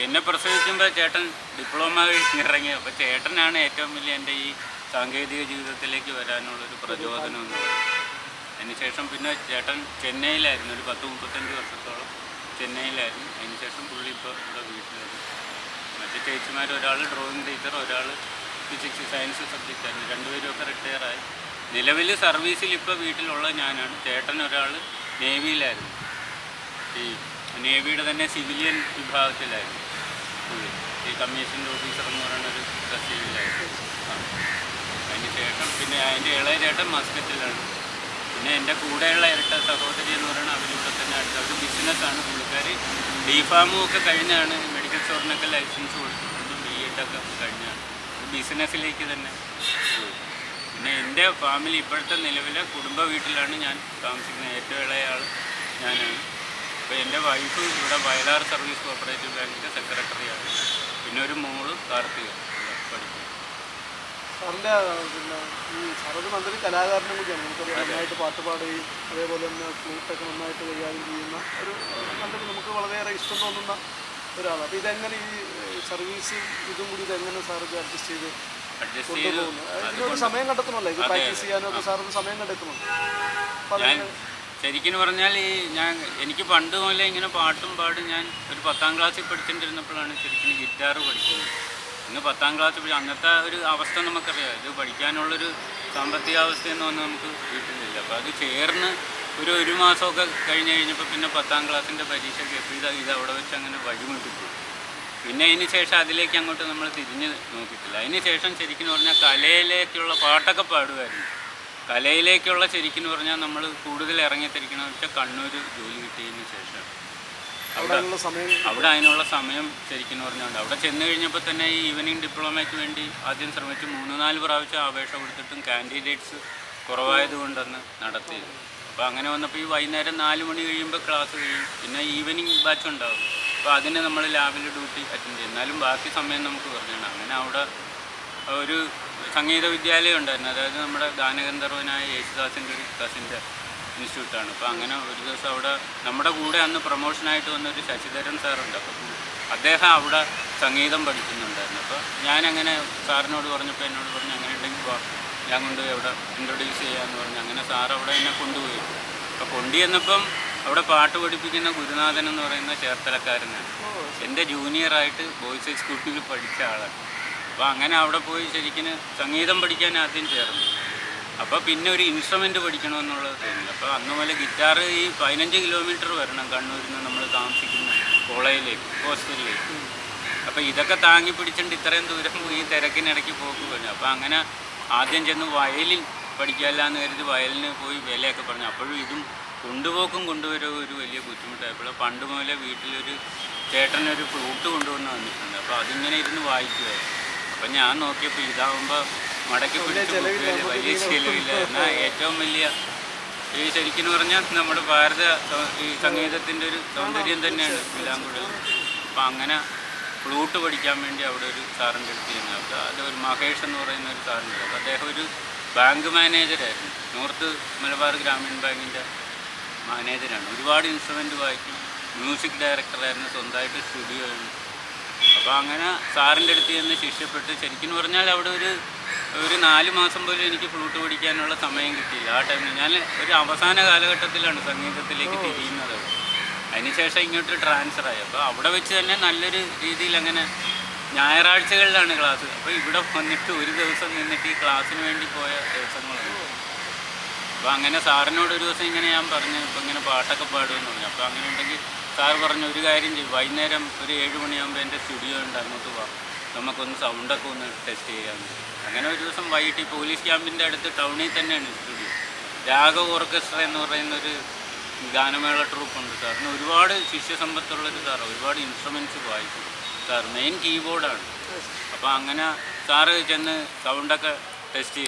എന്നെ പ്രസവിക്കുമ്പോൾ ചേട്ടൻ ഡിപ്ലോമ കഴിഞ്ഞിറങ്ങി. അപ്പോൾ ചേട്ടനാണ് ഏറ്റവും വലിയ എൻ്റെ ഈ സാങ്കേതിക ജീവിതത്തിലേക്ക് വരാനുള്ളൊരു പ്രചോദനം എന്ന് പറയുന്നത്. അതിനുശേഷം പിന്നെ ചേട്ടൻ ചെന്നൈയിലായിരുന്നു, ഒരു 10-35 വർഷത്തോളം ചെന്നൈയിലായിരുന്നു. അതിനുശേഷം പുള്ളി ഇപ്പോൾ ഇവിടെ വീട്ടിലായിരുന്നു. മറ്റു ചേച്ചിമാർ, ഒരാൾ ഡ്രോയിങ് ടീച്ചർ, ഒരാൾ ഫിസിക്സ് സയൻസ് സബ്ജക്റ്റായിരുന്നു. 2 പേരും ഒക്കെ റിട്ടയറായി. നിലവിൽ സർവീസിൽ ഇപ്പോൾ വീട്ടിലുള്ള ഞാനാണ്. ചേട്ടൻ ഒരാൾ നേവിയിലായിരുന്നു, ഈ നേവിയുടെ തന്നെ സിവിലിയൻ വിഭാഗത്തിലായിരുന്നു പുള്ളി. ഈ കമ്മീഷൻ്റെ ഓഫീസർ എന്ന് പറയുന്നൊരു തസ്തികയിലായിരുന്നു. അതിനുശേഷം പിന്നെ അതിൻ്റെ ഇളയ ചേട്ടൻ മസ്കറ്റിലാണ്. പിന്നെ എൻ്റെ കൂടെയുള്ള ഇരട്ട സഹോദരി എന്ന് പറയുന്നത് അവരിവിടെ തന്നെ അടുത്ത്. അവർ ബിസിനസ്സാണ്. പുള്ളിക്കാർ DPharm ഒക്കെ കഴിഞ്ഞാണ് മെഡിക്കൽ സ്റ്റോറിനൊക്കെ ലൈസൻസ് കൊടുത്തിട്ടുണ്ട്. B.Ed ഒക്കെ കഴിഞ്ഞാണ് ബിസിനസ്സിലേക്ക് തന്നെ പോയി. പിന്നെ എൻ്റെ ഫാമിലി ഇപ്പോഴത്തെ നിലവിലെ കുടുംബ വീട്ടിലാണ് ഞാൻ താമസിക്കുന്നത്. ഏറ്റവും ഇളയ ആൾ ഞാനാണ്. അപ്പോൾ എൻ്റെ വൈഫ് ഇവിടെ വയലാർ സർവീസ് കോഓപ്പറേറ്റീവ് ബാങ്കിൻ്റെ സെക്രട്ടറിയാണ്. പിന്നെ ഒരു മോള് കാർത്തിക പഠിക്കും. സാറിൻ്റെ പിന്നെ ഈ സാറൊരു നല്ലൊരു കലാകാരനും കൂടിയാണ്. നമുക്കറിയാം, നന്നായിട്ട് പാട്ട് പാടുകയും അതേപോലെ തന്നെ ഫ്ലൂട്ടൊക്കെ നന്നായിട്ട് കൈകാര്യം ചെയ്യുന്ന ഒരു നല്ലൊരു, നമുക്ക് വളരെയേറെ ഇഷ്ടം തോന്നുന്ന ഒരാളാണ്. അപ്പോൾ ഇതെങ്ങനെ ഈ സർവീസ് ഇതും കൂടി ഇതെങ്ങനെ സാർ ഇത് അഡ്ജസ്റ്റ് ചെയ്ത് കൊണ്ടുപോകുന്നു? ഇതിനൊരു സമയം കണ്ടെത്തണമല്ലോ, ഇത് പ്രാക്ടീസ് ചെയ്യാനൊക്കെ സാറിന് സമയം കണ്ടെത്തുന്നുണ്ട്. അപ്പോൾ അതെങ്ങനെ? ശരിക്കും പറഞ്ഞാൽ എനിക്ക് പണ്ട് മുതലേ ഇങ്ങനെ പാട്ടും പാടും. ഞാൻ ഒരു 10ാം ക്ലാസ്സിൽ പഠിച്ചുകൊണ്ടിരുന്നപ്പോഴാണ് ശരിക്കും ഗിറ്റാർ പഠിക്കുന്നത്. ഇന്ന് 10ാം ക്ലാസ് അന്നത്തെ ഒരു അവസ്ഥ നമുക്കറിയാം. ഇത് പഠിക്കാനുള്ളൊരു സാമ്പത്തികാവസ്ഥയെന്ന് പറഞ്ഞാൽ നമുക്ക് വീട്ടിലില്ല. അപ്പോൾ അത് ചേർന്ന് ഒരു മാസമൊക്കെ കഴിഞ്ഞപ്പോൾ പിന്നെ 10ാം ക്ലാസ്സിൻ്റെ പരീക്ഷയ്ക്ക് എപ്പോൾ ഇത് അവിടെ വെച്ച് അങ്ങനെ വഴിമുട്ടിപ്പോയി. പിന്നെ അതിന് ശേഷം അതിലേക്ക് അങ്ങോട്ട് നമ്മൾ തിരിഞ്ഞ് നോക്കിയിട്ടില്ല. അതിന് ശേഷം ശരിക്കും പറഞ്ഞാൽ കലയിലേക്കുള്ള പാട്ടൊക്കെ പാടുമായിരുന്നു. കലയിലേക്കുള്ള ശരിക്കും പറഞ്ഞാൽ നമ്മൾ കൂടുതൽ ഇറങ്ങിത്തിരിക്കണമെന്ന് വെച്ചാൽ കണ്ണൂർ ജോലി കിട്ടിയതിന് ശേഷം അവിടെ അതിനുള്ള സമയം ശരിക്കും പറഞ്ഞുകൊണ്ട് അവിടെ ചെന്ന് കഴിഞ്ഞപ്പോൾ തന്നെ ഈ ഈവനിങ് ഡിപ്ലോമയ്ക്ക് വേണ്ടി ആദ്യം ശ്രമിച്ചു. 3-4 പ്രാവശ്യം അപേക്ഷ കൊടുത്തിട്ടും കാൻഡിഡേറ്റ്സ് കുറവായതുകൊണ്ടന്ന് നടത്തിയത്. അപ്പോൾ അങ്ങനെ വന്നപ്പോൾ ഈ വൈകുന്നേരം 4 മണി കഴിയുമ്പോൾ ക്ലാസ് കഴിയും. പിന്നെ ഈവനിങ് ബാച്ച് ഉണ്ടാവും. അപ്പോൾ അതിന് നമ്മൾ ലാബിൽ ഡ്യൂട്ടി അറ്റൻഡ് ചെയ്യും. എന്നാലും ബാക്കി സമയം നമുക്ക് പറഞ്ഞാണ്. അങ്ങനെ അവിടെ ഒരു സംഗീത വിദ്യാലയം ഉണ്ടായിരുന്നു. അതായത് നമ്മുടെ ഗാനഗന്ധർവനായ യേശുദാസിൻ്റെ ഒരു കസിൻ്റെ ഇൻസ്റ്റിറ്റ്യൂട്ടാണ്. അപ്പോൾ അങ്ങനെ ഒരു ദിവസം അവിടെ നമ്മുടെ കൂടെ അന്ന് പ്രൊമോഷനായിട്ട് വന്നൊരു ശശിധരൻ സാറുണ്ട്. അപ്പോൾ അദ്ദേഹം അവിടെ സംഗീതം പഠിക്കുന്നുണ്ടായിരുന്നു. അപ്പോൾ ഞാനങ്ങനെ സാറിനോട് പറഞ്ഞപ്പോൾ എന്നോട് പറഞ്ഞു അങ്ങനെ ഉണ്ടെങ്കിൽ ഞാൻ കൊണ്ടുപോയി അവിടെ ഇൻട്രൊഡ്യൂസ് ചെയ്യാമെന്ന് പറഞ്ഞു. അങ്ങനെ സാർ അവിടെ എന്നെ കൊണ്ടുപോയി. അപ്പോൾ കൊണ്ടുചെന്നപ്പം അവിടെ പാട്ട് പഠിപ്പിക്കുന്ന ഗുരുനാഥൻ എന്ന് പറയുന്ന ചേർത്തലക്കാരനാണ്. എൻ്റെ ജൂനിയറായിട്ട് ബോയ്സ് ഹൈസ്കൂളിൽ പഠിച്ച ആളാണ്. അപ്പോൾ അങ്ങനെ അവിടെ പോയി ശരിക്കും സംഗീതം പഠിക്കാൻ ആദ്യം ചേർന്നു. അപ്പോൾ പിന്നെ ഒരു ഇൻസ്ട്രുമെൻറ്റ് പഠിക്കണമെന്നുള്ളത് തോന്നി. അപ്പോൾ അന്ന് മുതൽ ഗിറ്റാർ ഈ 15 കിലോമീറ്റർ വരണം കണ്ണൂരിൽ നിന്ന് നമ്മൾ താമസിക്കുന്ന കോളേജിലേക്ക്, ഹോസ്റ്റലിലേക്ക്. അപ്പോൾ ഇതൊക്കെ താങ്ങി പിടിച്ചിട്ട് ഇത്രയും ദൂരം ഈ തിരക്കിനിടയ്ക്ക് പോക്ക് വരും. അപ്പോൾ അങ്ങനെ ആദ്യം ചെന്ന് വയലിൻ പഠിക്കാമല്ലാന്ന് കരുതി വയലിന് പോയി വിലയൊക്കെ പറഞ്ഞു. അപ്പോഴും ഇതും കൊണ്ടുപോക്കും കൊണ്ടുവരും ഒരു വലിയ ബുദ്ധിമുട്ടായപ്പോൾ പണ്ട് മുതലേ വീട്ടിലൊരു ചേട്ടനൊരു ഫ്ലൂട്ട് കൊണ്ടുവന്ന് വന്നിട്ടുണ്ട്. അപ്പോൾ അതിങ്ങനെ ഇരുന്ന് വായിക്കുമായിരുന്നു. അപ്പം ഞാൻ നോക്കിയപ്പോൾ ഇതാവുമ്പോൾ മടക്കി പിടിച്ച് വലിയ ചിലവില്ല. എന്നാൽ ഏറ്റവും വലിയ ഈ ശരിക്കും പറഞ്ഞാൽ നമ്മുടെ ഭാരത ഈ സംഗീതത്തിൻ്റെ ഒരു സൗന്ദര്യം തന്നെയാണ് എല്ലാം കൂടെ. അപ്പം അങ്ങനെ ഫ്ലൂട്ട് പഠിക്കാൻ വേണ്ടി അവിടെ ഒരു സാറിൻ്റെ അടുത്ത് ചെയ്യുന്നത്. അപ്പോൾ അത് ഒരു മഹേഷ് എന്ന് പറയുന്ന ഒരു സാറിൻ്റെ. അപ്പോൾ അദ്ദേഹം ഒരു ബാങ്ക് മാനേജരായിരുന്നു, നോർത്ത് മലബാർ ഗ്രാമീൺ ബാങ്കിൻ്റെ മാനേജരാണ്. ഒരുപാട് ഇൻസ്ട്രുമെൻ്റ് വായിക്കും, മ്യൂസിക് ഡയറക്ടറായിരുന്നു, സ്വന്തമായിട്ട് സ്റ്റുഡിയോ ഉണ്ട്. അപ്പോൾ അങ്ങനെ സാറിൻ്റെ അടുത്ത് ചെന്ന് ശിഷ്യപ്പെട്ട് ശരിക്കും പറഞ്ഞാൽ അവിടെ ഒരു 4 മാസം പോലും എനിക്ക് ഫ്ലൂട്ട് പഠിക്കാനുള്ള സമയം കിട്ടിയില്ല. ആ ടൈമിൽ ഞാൻ ഒരു അവസാന കാലഘട്ടത്തിലാണ് സംഗീതത്തിലേക്ക് തിരിയുന്നത്. അതിനുശേഷം ഇങ്ങോട്ട് ട്രാൻസ്ഫറായി. അപ്പോൾ അവിടെ വെച്ച് തന്നെ നല്ലൊരു രീതിയിൽ അങ്ങനെ ഞായറാഴ്ചകളിലാണ് ക്ലാസ്. അപ്പോൾ ഇവിടെ വന്നിട്ട് ഒരു ദിവസം നിന്നിട്ട് ഈ ക്ലാസ്സിന് വേണ്ടി പോയ ദിവസങ്ങളുണ്ട്. അപ്പോൾ അങ്ങനെ സാറിനോട് ഒരു ദിവസം ഇങ്ങനെ ഞാൻ പറഞ്ഞു, ഇപ്പോൾ ഇങ്ങനെ പാട്ടൊക്കെ പാടുമെന്ന് പറഞ്ഞു. അപ്പോൾ അങ്ങനെ ഉണ്ടെങ്കിൽ സാർ പറഞ്ഞു ഒരു കാര്യം ചെയ്യും, വൈകുന്നേരം ഒരു 7 മണിയാകുമ്പോൾ എൻ്റെ സ്റ്റുഡിയോ ഉണ്ട്, അങ്ങോട്ട് പോവാം, നമുക്കൊന്ന് സൗണ്ടൊക്കെ ഒന്ന് ടെസ്റ്റ് ചെയ്യാമെന്ന്. അങ്ങനെ ഒരു ദിവസം വൈകിട്ട് ഈ പോലീസ് ക്യാമ്പിൻ്റെ അടുത്ത് ടൗണിൽ തന്നെയാണ് സ്റ്റുഡിയോ. രാഘവ് ഓർക്കസ്ട്ര എന്ന് പറയുന്നൊരു ഗാനമേള ട്രൂപ്പുണ്ട് സാറിന്. ഒരുപാട് ശിഷ്യസമ്പത്തുള്ളൊരു സാറ്, ഒരുപാട് ഇൻസ്ട്രുമെൻറ്റ്സ് വായിക്കും സാർ, മെയിൻ കീബോർഡാണ്. അപ്പോൾ അങ്ങനെ സാറ് ചെന്ന് സൗണ്ടൊക്കെ ടെസ്റ്റ്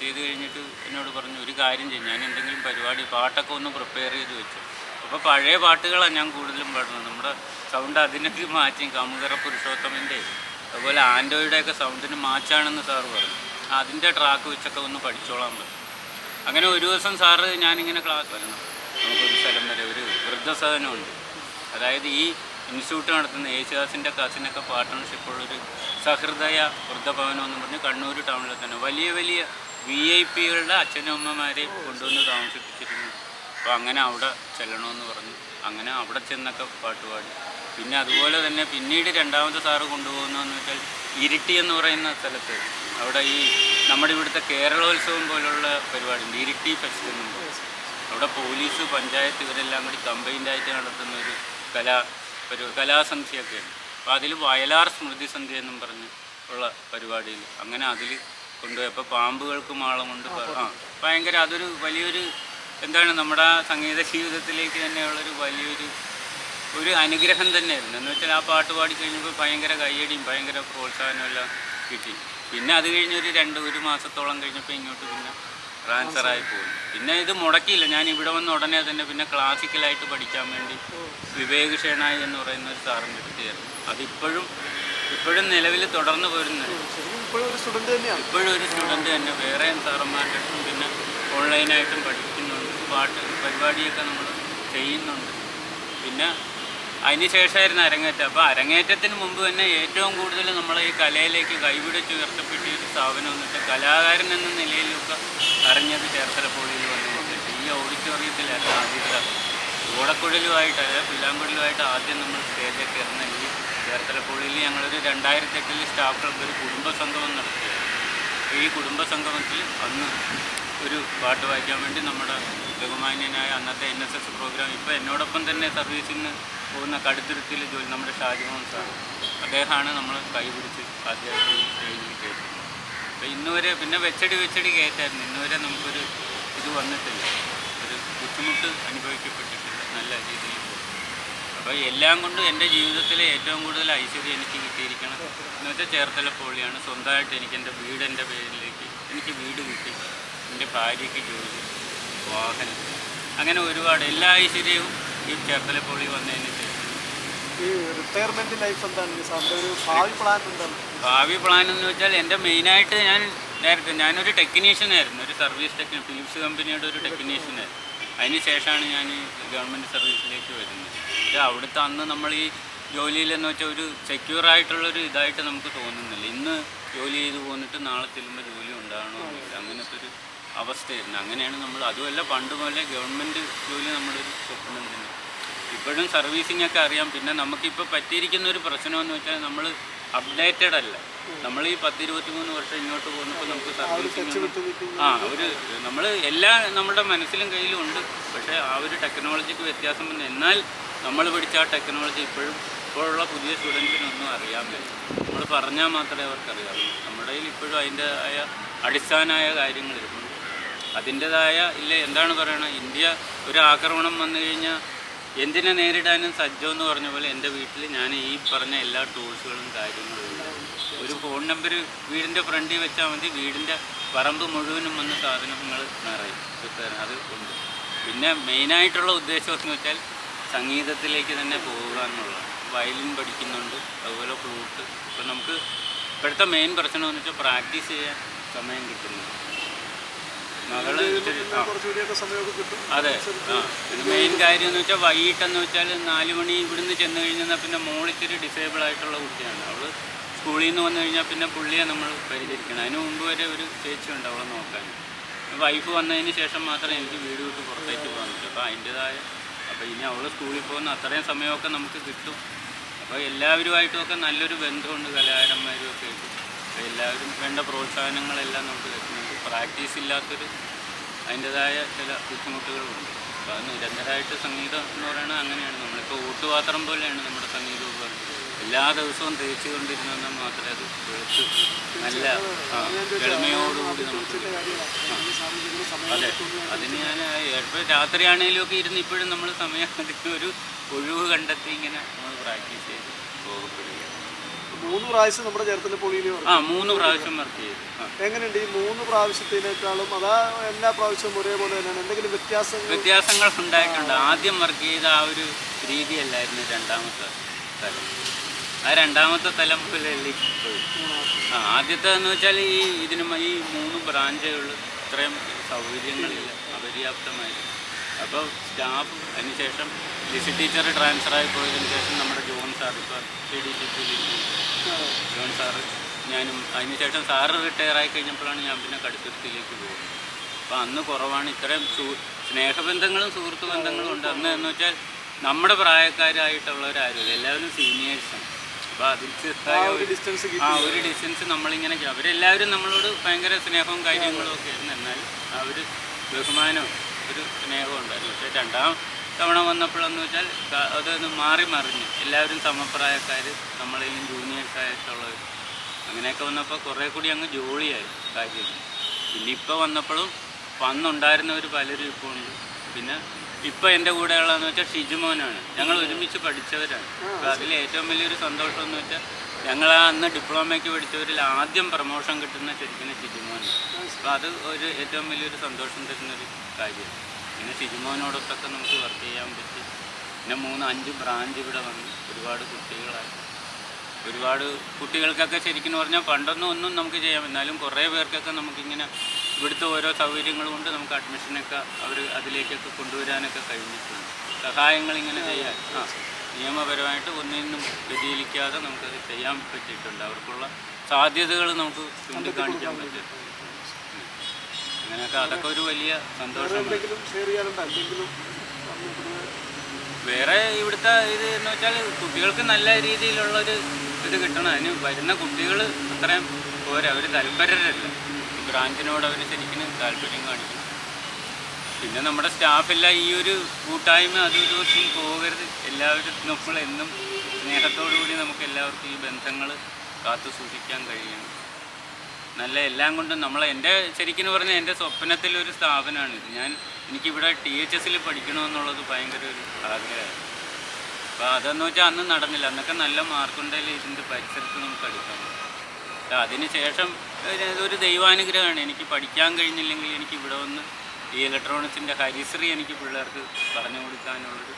ചെയ്ത് കഴിഞ്ഞിട്ട് എന്നോട് പറഞ്ഞു ഒരു കാര്യം ചെയ്യും, ഞാൻ എന്തെങ്കിലും പരിപാടി പാട്ടൊക്കെ ഒന്ന് പ്രിപ്പയർ ചെയ്ത് വെച്ചു. അപ്പോൾ പഴയ പാട്ടുകളാണ് ഞാൻ കൂടുതലും പാടുന്നത്. നമ്മുടെ സൗണ്ട് അതിനൊക്കെ മാറ്റി, കാമുകറ പുരുഷോത്തമൻ്റെ അതുപോലെ ആൻഡ്രോയിഡൊക്കെ സൗണ്ടിന് മാച്ചാണെന്ന് സാറ് പറഞ്ഞു. അതിൻ്റെ ട്രാക്ക് വെച്ചൊക്കെ ഒന്ന് പഠിച്ചോളാൻ പറഞ്ഞു. അങ്ങനെ ഒരു ദിവസം സാറ് ഞാനിങ്ങനെ ക്ലാസ് വരണം, നമുക്കൊരു സ്ഥലം വരെ ഒരു വൃദ്ധസദനമുണ്ട്, അതായത് ഈ ഇൻസ്റ്റിറ്റ്യൂട്ട് നടത്തുന്ന യേശുദാസിൻ്റെ കസിനൊക്കെ പാർട്ട്ണർഷിപ്പുള്ളൊരു സഹൃദയ വൃദ്ധഭവനം എന്ന് പറഞ്ഞ് കണ്ണൂർ ടൗണിൽ തന്നെ വലിയ വലിയ VIP-കളുടെ അച്ഛനും അമ്മമാരെ കൊണ്ടുവന്ന് താമസിപ്പിച്ചിരുന്നു. അപ്പോൾ അങ്ങനെ അവിടെ ചെല്ലണമെന്ന് പറഞ്ഞു. അങ്ങനെ അവിടെ ചെന്നൊക്കെ പാട്ടുപാടി. പിന്നെ അതുപോലെ തന്നെ പിന്നീട് രണ്ടാമത്തെ സാറ് കൊണ്ടുപോകുന്നതെന്ന് വെച്ചാൽ ഇരിട്ടി എന്ന് പറയുന്ന സ്ഥലത്ത്, അവിടെ ഈ നമ്മുടെ ഇവിടുത്തെ കേരളോത്സവം പോലുള്ള പരിപാടിയുണ്ട്, ഇരിട്ടി ഫെസ്റ്റ് എന്നും പറയും. അവിടെ പോലീസ്, പഞ്ചായത്ത് ഇവരെല്ലാം കൂടി കമ്പൈൻഡായിട്ട് നടത്തുന്ന ഒരു കലാസന്ധ്യയൊക്കെയാണ്. അപ്പോൾ അതിൽ വയലാർ സ്മൃതി സന്ധ്യ എന്നും പറഞ്ഞ് ഉള്ള പരിപാടിയിൽ അങ്ങനെ അതിൽ കൊണ്ടുപോയപ്പോൾ പാമ്പുകൾക്ക് മാളമുണ്ട്. ഭയങ്കര അതൊരു വലിയൊരു എന്താണ് നമ്മുടെ സംഗീത ജീവിതത്തിലേക്ക് തന്നെയുള്ളൊരു വലിയൊരു അനുഗ്രഹം തന്നെയായിരുന്നു. എന്ന് വെച്ചാൽ ആ പാട്ട് പാടി കഴിഞ്ഞപ്പോൾ ഭയങ്കര കയ്യടിയും ഭയങ്കര പ്രോത്സാഹനവും എല്ലാം കിട്ടി. പിന്നെ അത് കഴിഞ്ഞൊരു 1 മാസത്തോളം കഴിഞ്ഞപ്പോൾ ഇങ്ങോട്ട് പിന്നെ ട്രാൻസ്ഫറായി പോയി. പിന്നെ ഇത് മുടക്കിയില്ല, ഞാൻ ഇവിടെ വന്ന ഉടനെ തന്നെ പിന്നെ ക്ലാസിക്കലായിട്ട് പഠിക്കാൻ വേണ്ടി വിവേക് ഷേണായി എന്ന് പറയുന്ന ഒരു സാറിൻ്റെ അടുത്തായിരുന്നു. അതിപ്പോഴും നിലവിൽ തുടർന്ന് പോരുന്നത്. ഇപ്പോഴും ഒരു സ്റ്റുഡൻറ്റ് തന്നെ. വേറെ സാറന്മാരുടെ അടുത്തും പിന്നെ ഓൺലൈനായിട്ടും പഠിക്കുന്നുണ്ട്, പാട്ട് പരിപാടിയൊക്കെ നമ്മൾ ചെയ്യുന്നുണ്ട്. പിന്നെ അതിന് ശേഷമായിരുന്നു അരങ്ങേറ്റം. അപ്പോൾ അരങ്ങേറ്റത്തിന് മുമ്പ് തന്നെ ഏറ്റവും കൂടുതൽ നമ്മളെ ഈ കലയിലേക്ക് കൈപിടിച്ച് ഉയർത്തപ്പെട്ടിയ ഒരു സ്ഥാപനം എന്ന് വെച്ചാൽ കലാകാരൻ എന്ന നിലയിലൊക്കെ അറിഞ്ഞത് ചേർത്തല പോളിയിൽ വന്നു. ഈ ഓഡിറ്റോറിയത്തിലായിരുന്നു ആദ്യത്തെ ഓടക്കുഴലുമായിട്ട്, അതായത് പുല്ലാങ്കുഴലുമായിട്ട് ആദ്യം നമ്മൾ സ്റ്റേജിൽ കയറുന്ന ഈ ചേർത്തല പോളിയിൽ ഞങ്ങളൊരു 2008 സ്റ്റാഫ് ക്ലബ്ബ് ഒരു കുടുംബസംഗമം നടത്തി. ഈ കുടുംബസംഗമത്തിൽ അന്ന് ഒരു പാട്ട് വായിക്കാൻ വേണ്ടി നമ്മുടെ ബഹുമാന്യനായ അന്നത്തെ NSS പ്രോഗ്രാം, ഇപ്പോൾ എന്നോടൊപ്പം തന്നെ സർവീസിൽ നിന്ന് പോകുന്ന കടുത്തുരുത്തിയിൽ ജോലി നമ്മുടെ ഷാജിമോൻ സാർ, അദ്ദേഹമാണ് നമ്മൾ കൈപിടിച്ച് ആദ്യമായിട്ട് ഈ സ്റ്റേജിൽ കയറ്റുന്നത്. അപ്പോൾ ഇന്നുവരെ പിന്നെ വെച്ചടി കയറ്റായിരുന്നു. ഇന്നുവരെ നമുക്കൊരു ഇത് വന്നിട്ടില്ല, ഒരു ബുദ്ധിമുട്ട് അനുഭവിക്കപ്പെട്ടിട്ടില്ല, നല്ല രീതിയിൽ പോകും. അപ്പോൾ എല്ലാം കൊണ്ടും എൻ്റെ ജീവിതത്തിലെ ഏറ്റവും കൂടുതൽ ഐശ്വര്യം എനിക്ക് കിട്ടിയിരിക്കണം എന്ന് വെച്ചാൽ ചേർത്തല പോളിയാണ്. സ്വന്തമായിട്ട് എൻ്റെ വീടിൻ്റെ പേരിലേക്ക് എനിക്ക് വീട് കിട്ടി, എൻ്റെ ഭാര്യയ്ക്ക് ജോലി, വാഹനം, അങ്ങനെ ഒരുപാട് എല്ലാ ഐശ്വര്യവും ഈ ചേർത്തല പോളി വന്നതിന് ശേഷം. ഈ റിട്ടയർമെൻറ്റ് ലൈഫ് എന്താണ് സാറിൻ്റെ ഒരു ഭാവി പ്ലാൻ എന്താണ്? ഭാവി പ്ലാൻ എന്ന് വെച്ചാൽ എൻ്റെ മെയിനായിട്ട് ഞാനൊരു ടെക്നീഷ്യനായിരുന്നു, ഒരു സർവീസ് ഫിലിപ്സ് കമ്പനിയുടെ ഒരു ടെക്നീഷ്യനായിരുന്നു. അതിന് ശേഷമാണ് ഞാൻ ഈ ഗവൺമെൻറ് സർവീസിലേക്ക് വരുന്നത്. അവിടുത്തെ അന്ന് നമ്മൾ ഈ ജോലിയിലെന്ന് വെച്ചാൽ ഒരു സെക്യൂറായിട്ടുള്ളൊരു ഇതായിട്ട് നമുക്ക് തോന്നുന്നില്ല. ഇന്ന് ജോലി ചെയ്ത് പോന്നിട്ട് നാളെ ചെല്ലുമ്പോൾ ജോലി ഉണ്ടാകണമെന്നില്ല, അങ്ങനത്തെ ഒരു അവസ്ഥയായിരുന്നു. അങ്ങനെയാണ് നമ്മൾ, അതുമല്ല പണ്ട് പോലെ ഗവൺമെൻറ് ജോലി നമ്മുടെ ഒരു സ്വപ്നം തന്നെ. ഇപ്പോഴും സർവീസിങ്ങൊക്കെ അറിയാം. പിന്നെ നമുക്കിപ്പോൾ പറ്റിയിരിക്കുന്ന ഒരു പ്രശ്നമെന്ന് വെച്ചാൽ നമ്മൾ അപ്ഡേറ്റഡ് അല്ല. നമ്മൾ ഈ 10-23 വർഷം ഇങ്ങോട്ട് പോകുന്നപ്പോൾ നമുക്ക് സർവീസിങ് നമ്മൾ എല്ലാം നമ്മുടെ മനസ്സിലും കയ്യിലും ഉണ്ട്. പക്ഷേ ആ ഒരു ടെക്നോളജിക്ക് വ്യത്യാസം വന്നു. എന്നാൽ നമ്മൾ പഠിച്ച ആ ടെക്നോളജി ഇപ്പോഴുള്ള പുതിയ സ്റ്റുഡൻസിനൊന്നും അറിയാൻ പറ്റും. നമ്മൾ പറഞ്ഞാൽ മാത്രമേ അവർക്കറിയാവൂ. നമ്മുടെ കയ്യിൽ ഇപ്പോഴും അതിൻ്റെതായ അടിസ്ഥാനമായ കാര്യങ്ങളിരിക്കും. അതിൻ്റെതായ എന്താണ് പറയണത്, ഇന്ത്യ ഒരു ആക്രമണം വന്നു കഴിഞ്ഞാൽ എന്തിനെ നേരിടാനും സജ്ജമെന്ന് പറഞ്ഞ പോലെ എൻ്റെ വീട്ടിൽ ഞാൻ ഈ പറഞ്ഞ എല്ലാ ടൂൾസുകളും കാര്യങ്ങളും ഉണ്ട്. ഒരു ഫോൺ നമ്പർ വീടിൻ്റെ ഫ്രണ്ടിൽ വെച്ചാൽ മതി, വീടിൻ്റെ പറമ്പ് മുഴുവനും വന്ന് സാധനങ്ങൾ നിറയും. അത് ഉണ്ട്. പിന്നെ മെയിനായിട്ടുള്ള ഉദ്ദേശം എന്ന് വെച്ചാൽ സംഗീതത്തിലേക്ക് തന്നെ പോവുക എന്നുള്ളതാണ്. വയലിൻ പഠിക്കുന്നുണ്ട്, അതുപോലെ ഫ്ലൂട്ട്. ഇപ്പം നമുക്ക് ഇപ്പോഴത്തെ മെയിൻ പ്രശ്നം എന്ന് വെച്ചാൽ പ്രാക്ടീസ് ചെയ്യാൻ സമയം കിട്ടുന്നുണ്ട്. മകള് അതെ. മെയിൻ കാര്യം എന്ന് വെച്ചാൽ വൈകിട്ടെന്ന് വെച്ചാൽ 4 മണി ഇവിടുന്ന് ചെന്ന് കഴിഞ്ഞാൽ പിന്നെ മോളിച്ചിരി ഡിസേബിൾ ആയിട്ടുള്ള കുട്ടിയാണ്. അവൾ സ്കൂളിൽ നിന്ന് വന്നു കഴിഞ്ഞാൽ പിന്നെ പുള്ളിയെ നമ്മൾ പരിചരിക്കണം. അതിന് മുമ്പ് വരെ ഒരു ചേച്ചി ഉണ്ട് അവളെ നോക്കാൻ. വൈഫ് വന്നതിന് ശേഷം മാത്രമേ എനിക്ക് വീട് വിട്ട് പുറത്തേക്ക് പോകാൻ പറ്റും. അപ്പോൾ അതിൻ്റെതായ ഇനി അവൾ സ്കൂളിൽ പോകുന്ന അത്രയും സമയമൊക്കെ നമുക്ക് കിട്ടും. അപ്പോൾ എല്ലാവരുമായിട്ടുമൊക്കെ നല്ലൊരു ബന്ധമുണ്ട്, കലാകാരന്മാരും ഒക്കെ ആയിട്ട്. അപ്പോൾ എല്ലാവരും വേണ്ട പ്രോത്സാഹനങ്ങളെല്ലാം നമുക്ക് കിട്ടുന്നുണ്ട്. പ്രാക്ടീസ് ഇല്ലാത്തൊരു അതിൻ്റെതായ ചില ബുദ്ധിമുട്ടുകളുണ്ട്. അപ്പോൾ അത് നിരന്തരമായിട്ട് സംഗീതം എന്ന് പറയുന്നത് അങ്ങനെയാണ്. നമ്മളിപ്പോൾ ഊട്ടുപാത്രം പോലെയാണ് നമ്മുടെ സംഗീത ഉപകരണം. എല്ലാ ദിവസവും തേച്ച് കൊണ്ടിരുന്നാൽ മാത്രമേ അത് വെളുത്ത് നല്ല എളിമയോടുകൂടി നമുക്ക് അതെ. അതിന് ഞാൻ ഇപ്പോൾ രാത്രിയാണേലും ഒക്കെ ഇരുന്ന് ഇപ്പോഴും നമ്മൾ സമയം അതിന് ഒരു ഒഴിവ് കണ്ടെത്തി ഇങ്ങനെ നമ്മൾ പ്രാക്ടീസ് ചെയ്ത് പോകപ്പെടുക. 3 പ്രാവശ്യം നമ്മുടെ ചേർത്തല പോളിയിൽ 3 പ്രാവശ്യം വർക്ക് ചെയ്തു. എങ്ങനെയുണ്ട് ഈ 3 പ്രാവശ്യത്തിനേക്കാളും അതാ എല്ലാ പ്രാവശ്യവും ഒരേപോലെ തന്നെയാണ്? എന്തെങ്കിലും വ്യത്യാസങ്ങൾ ഉണ്ടായിട്ടുണ്ട്. ആദ്യം വർക്ക് ചെയ്ത ആ ഒരു രീതിയല്ലായിരുന്നു രണ്ടാമത്തെ തലം. ആ രണ്ടാമത്തെ തലം മുതലല്ലേ പോയി. ആദ്യത്തെ എന്ന് വെച്ചാൽ ഈ 3 ബ്രാഞ്ചുകൾ ഇത്രയും സൗകര്യങ്ങളില്ല, അപര്യാപ്തമായിരുന്നു. അപ്പോൾ സ്റ്റാഫ് അതിനുശേഷം ലിസി ടീച്ചർ ട്രാൻസ്ഫറായി പോയതിനു ശേഷം നമ്മുടെ ജോൺ സാർ ഇപ്പോൾ ജോൺ സാറ് ഞാനും അതിനുശേഷം സാറ് റിട്ടയറായി കഴിഞ്ഞപ്പോഴാണ് ഞാൻ പിന്നെ കടുത്തുരുത്തിലേക്ക് പോകുന്നത്. അപ്പോൾ അന്ന് കുറവാണ്. ഇത്രയും സ്നേഹബന്ധങ്ങളും സുഹൃത്ത് ബന്ധങ്ങളും ഉണ്ട്. അന്ന് എന്ന് വെച്ചാൽ നമ്മുടെ പ്രായക്കാരായിട്ടുള്ളവരാരുമില്ല, എല്ലാവരും സീനിയേഴ്സാണ്. അപ്പോൾ അതിൽ ഒരു ഡിസ്റ്റൻസ് നമ്മളിങ്ങനെ അവരെല്ലാവരും നമ്മളോട് ഭയങ്കര സ്നേഹവും കാര്യങ്ങളും ഒക്കെ ആയിരുന്നു. എന്നാലും ആ ഒരു ബഹുമാനവും ഒരു സ്നേഹവും ഉണ്ടായിരുന്നു. പക്ഷേ രണ്ടാം തവണ വന്നപ്പോഴെന്ന് വെച്ചാൽ അതൊന്ന് മാറി മറിഞ്ഞ് എല്ലാവരും സമപ്രായക്കാർ, നമ്മളെയും ജൂനിയേഴ്സായിട്ടുള്ളവർ അങ്ങനെയൊക്കെ വന്നപ്പോൾ കുറേ കൂടി അങ്ങ് ജോളിയായി കാര്യം. പിന്നെ ഇപ്പോൾ വന്നപ്പോഴും അന്നുണ്ടായിരുന്നവർ പലരും ഇപ്പോൾ ഉണ്ട്. പിന്നെ ഇപ്പോൾ എൻ്റെ കൂടെയുള്ളതെന്ന് വെച്ചാൽ ഷിജുമോനാണ്. ഞങ്ങൾ ഒരുമിച്ച് പഠിച്ചവരാണ്. അപ്പോൾ അതിൽ ഏറ്റവും വലിയൊരു സന്തോഷം എന്ന് വെച്ചാൽ ഞങ്ങൾ അന്ന് ഡിപ്ലോമയ്ക്ക് പഠിച്ചവരിൽ ആദ്യം പ്രമോഷൻ കിട്ടുന്ന ശരിക്കും ഷിജുമോനാണ്. അപ്പോൾ അത് ഒരു ഏറ്റവും വലിയൊരു സന്തോഷം തരുന്നൊരു കാര്യമാണ്. പിന്നെ ഷിജുമോനോടൊത്തൊക്കെ നമുക്ക് വർക്ക് ചെയ്യാൻ പറ്റി. പിന്നെ 3-5 ബ്രാഞ്ച് ഇവിടെ വന്നു. ഒരുപാട് കുട്ടികളായി. ഒരുപാട് കുട്ടികൾക്കൊക്കെ ശരിക്കും പറഞ്ഞാൽ പണ്ടൊന്നും ഒന്നും നമുക്ക് ചെയ്യാം. എന്നാലും കുറേ പേർക്കൊക്കെ നമുക്കിങ്ങനെ ഇവിടുത്തെ ഓരോ സൗകര്യങ്ങൾ കൊണ്ട് നമുക്ക് അഡ്മിഷനൊക്കെ അവർ അതിലേക്കൊക്കെ കൊണ്ടുവരാനൊക്കെ കഴിഞ്ഞിട്ടുണ്ട്. സഹായങ്ങൾ ഇങ്ങനെ ചെയ്യാൻ നിയമപരമായിട്ട് ഒന്നിനും വ്യതിചലിക്കാതെ നമുക്കത് ചെയ്യാൻ പറ്റിയിട്ടുണ്ട്. അവർക്കുള്ള സാധ്യതകൾ നമുക്ക് ചൂണ്ടിക്കാണിക്കാൻ പറ്റിയിട്ടുണ്ട്. അങ്ങനെയൊക്കെ അതൊക്കെ ഒരു വലിയ സന്തോഷമാണ്. വേറെ ഇവിടുത്തെ ഇത് എന്ന് വെച്ചാൽ കുട്ടികൾക്ക് നല്ല രീതിയിലുള്ളൊരു ഇത് കിട്ടണം. അതിന് വരുന്ന കുട്ടികൾ അത്രയും പോരാ, അവർ തൽപരരല്ല. ബ്രാഞ്ചിനോട് അവർ ശരിക്കും താല്പര്യം കാണിക്കും. പിന്നെ നമ്മുടെ സ്റ്റാഫെല്ലാം ഈ ഒരു കൂട്ടായ്മ അതൊരു ദിവസം പോകരുത്. എല്ലാവരും നമ്മളെന്നും സ്നേഹത്തോടുകൂടി നമുക്ക് എല്ലാവർക്കും ഈ ബന്ധങ്ങൾ കാത്തു സൂക്ഷിക്കാൻ കഴിയണം. നല്ല എല്ലാം കൊണ്ടും എൻ്റെ ശരിക്കും പറഞ്ഞാൽ എൻ്റെ സ്വപ്നത്തിലൊരു സ്ഥാപനമാണിത്. എനിക്കിവിടെ THS പഠിക്കണമെന്നുള്ളത് ഭയങ്കര ഒരു ആഗ്രഹമായിരുന്നു. അപ്പോൾ അതെന്ന് വെച്ചാൽ അന്ന് നടന്നില്ല. അന്നൊക്കെ നല്ല മാർക്കുണ്ടെങ്കിൽ ഇതിൻ്റെ പരിസരത്ത് നമുക്ക് എടുക്കാൻ പറ്റും. അതിന് ശേഷം ഒരു ദൈവാനുഗ്രഹമാണ്. എനിക്ക് പഠിക്കാൻ കഴിഞ്ഞില്ലെങ്കിൽ എനിക്ക് ഇവിടെ വന്ന് ഈ ഇലക്ട്രോണിക്സിൻ്റെ ഹരിശ്രീ എനിക്ക് പിള്ളേർക്ക് പറഞ്ഞു കൊടുക്കാനുള്ളൊരു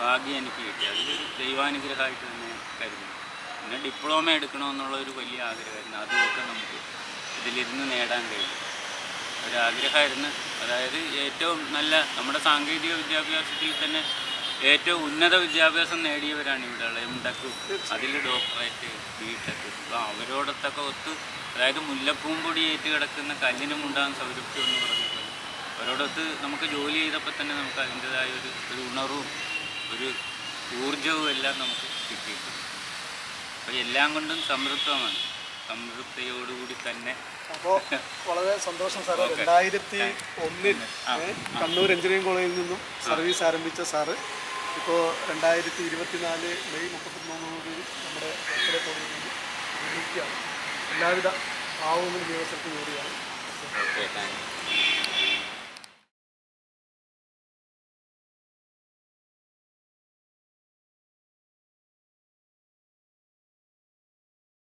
ഭാഗ്യം എനിക്ക് കിട്ടി. അതൊരു ദൈവാനുഗ്രഹമായിട്ട് തന്നെ കരുതുന്നു. പിന്നെ ഡിപ്ലോമ എടുക്കണമെന്നുള്ളൊരു വലിയ ആഗ്രഹമായിരുന്നു. അതുമൊക്കെ നമുക്ക് ഇതിലിരുന്ന് നേടാൻ കഴിയും. ഒരാഗ്രഹമായിരുന്നു. അതായത് ഏറ്റവും നല്ല നമ്മുടെ സാങ്കേതിക വിദ്യാഭ്യാസത്തിൽ തന്നെ ഏറ്റവും ഉന്നത വിദ്യാഭ്യാസം നേടിയവരാണ് ഇവിടെയുള്ള MTech, അതിൽ ഡോക്ടറേറ്റ്, BTech. അപ്പോൾ അവരോടൊത്തൊക്കെ അതായത് മുല്ലപ്പൂമ്പൊടി ഏറ്റ് കിടക്കുന്ന കല്ലിനും ഉണ്ടാകുന്ന സൗരഭ്യം എന്ന് പറഞ്ഞ പോലെ അവരോടൊത്ത് നമുക്ക് ജോലി ചെയ്തപ്പോൾ തന്നെ നമുക്ക് അതിൻ്റെതായ ഒരു ഉണർവും ഒരു ഊർജവും എല്ലാം നമുക്ക് കിട്ടിയിട്ടുണ്ട്. അപ്പോൾ എല്ലാം കൊണ്ടും സംതൃപ്തമാണ്. സംതൃപ്തിയോടുകൂടി തന്നെ. അപ്പോൾ വളരെ സന്തോഷം സാറ്. 2001 കണ്ണൂർ എഞ്ചിനീയറിംഗ് കോളേജിൽ നിന്നും സർവീസ് ആരംഭിച്ച സാറ് ഇപ്പോൾ 2024 മെയ് 31 നമ്മുടെ ചേർത്തല കോളേജിൽ നിന്ന് വിരമിക്കുകയാണ്. എല്ലാവിധ ആവുന്ന ദിവസത്തിൽ കൂടിയാണ്.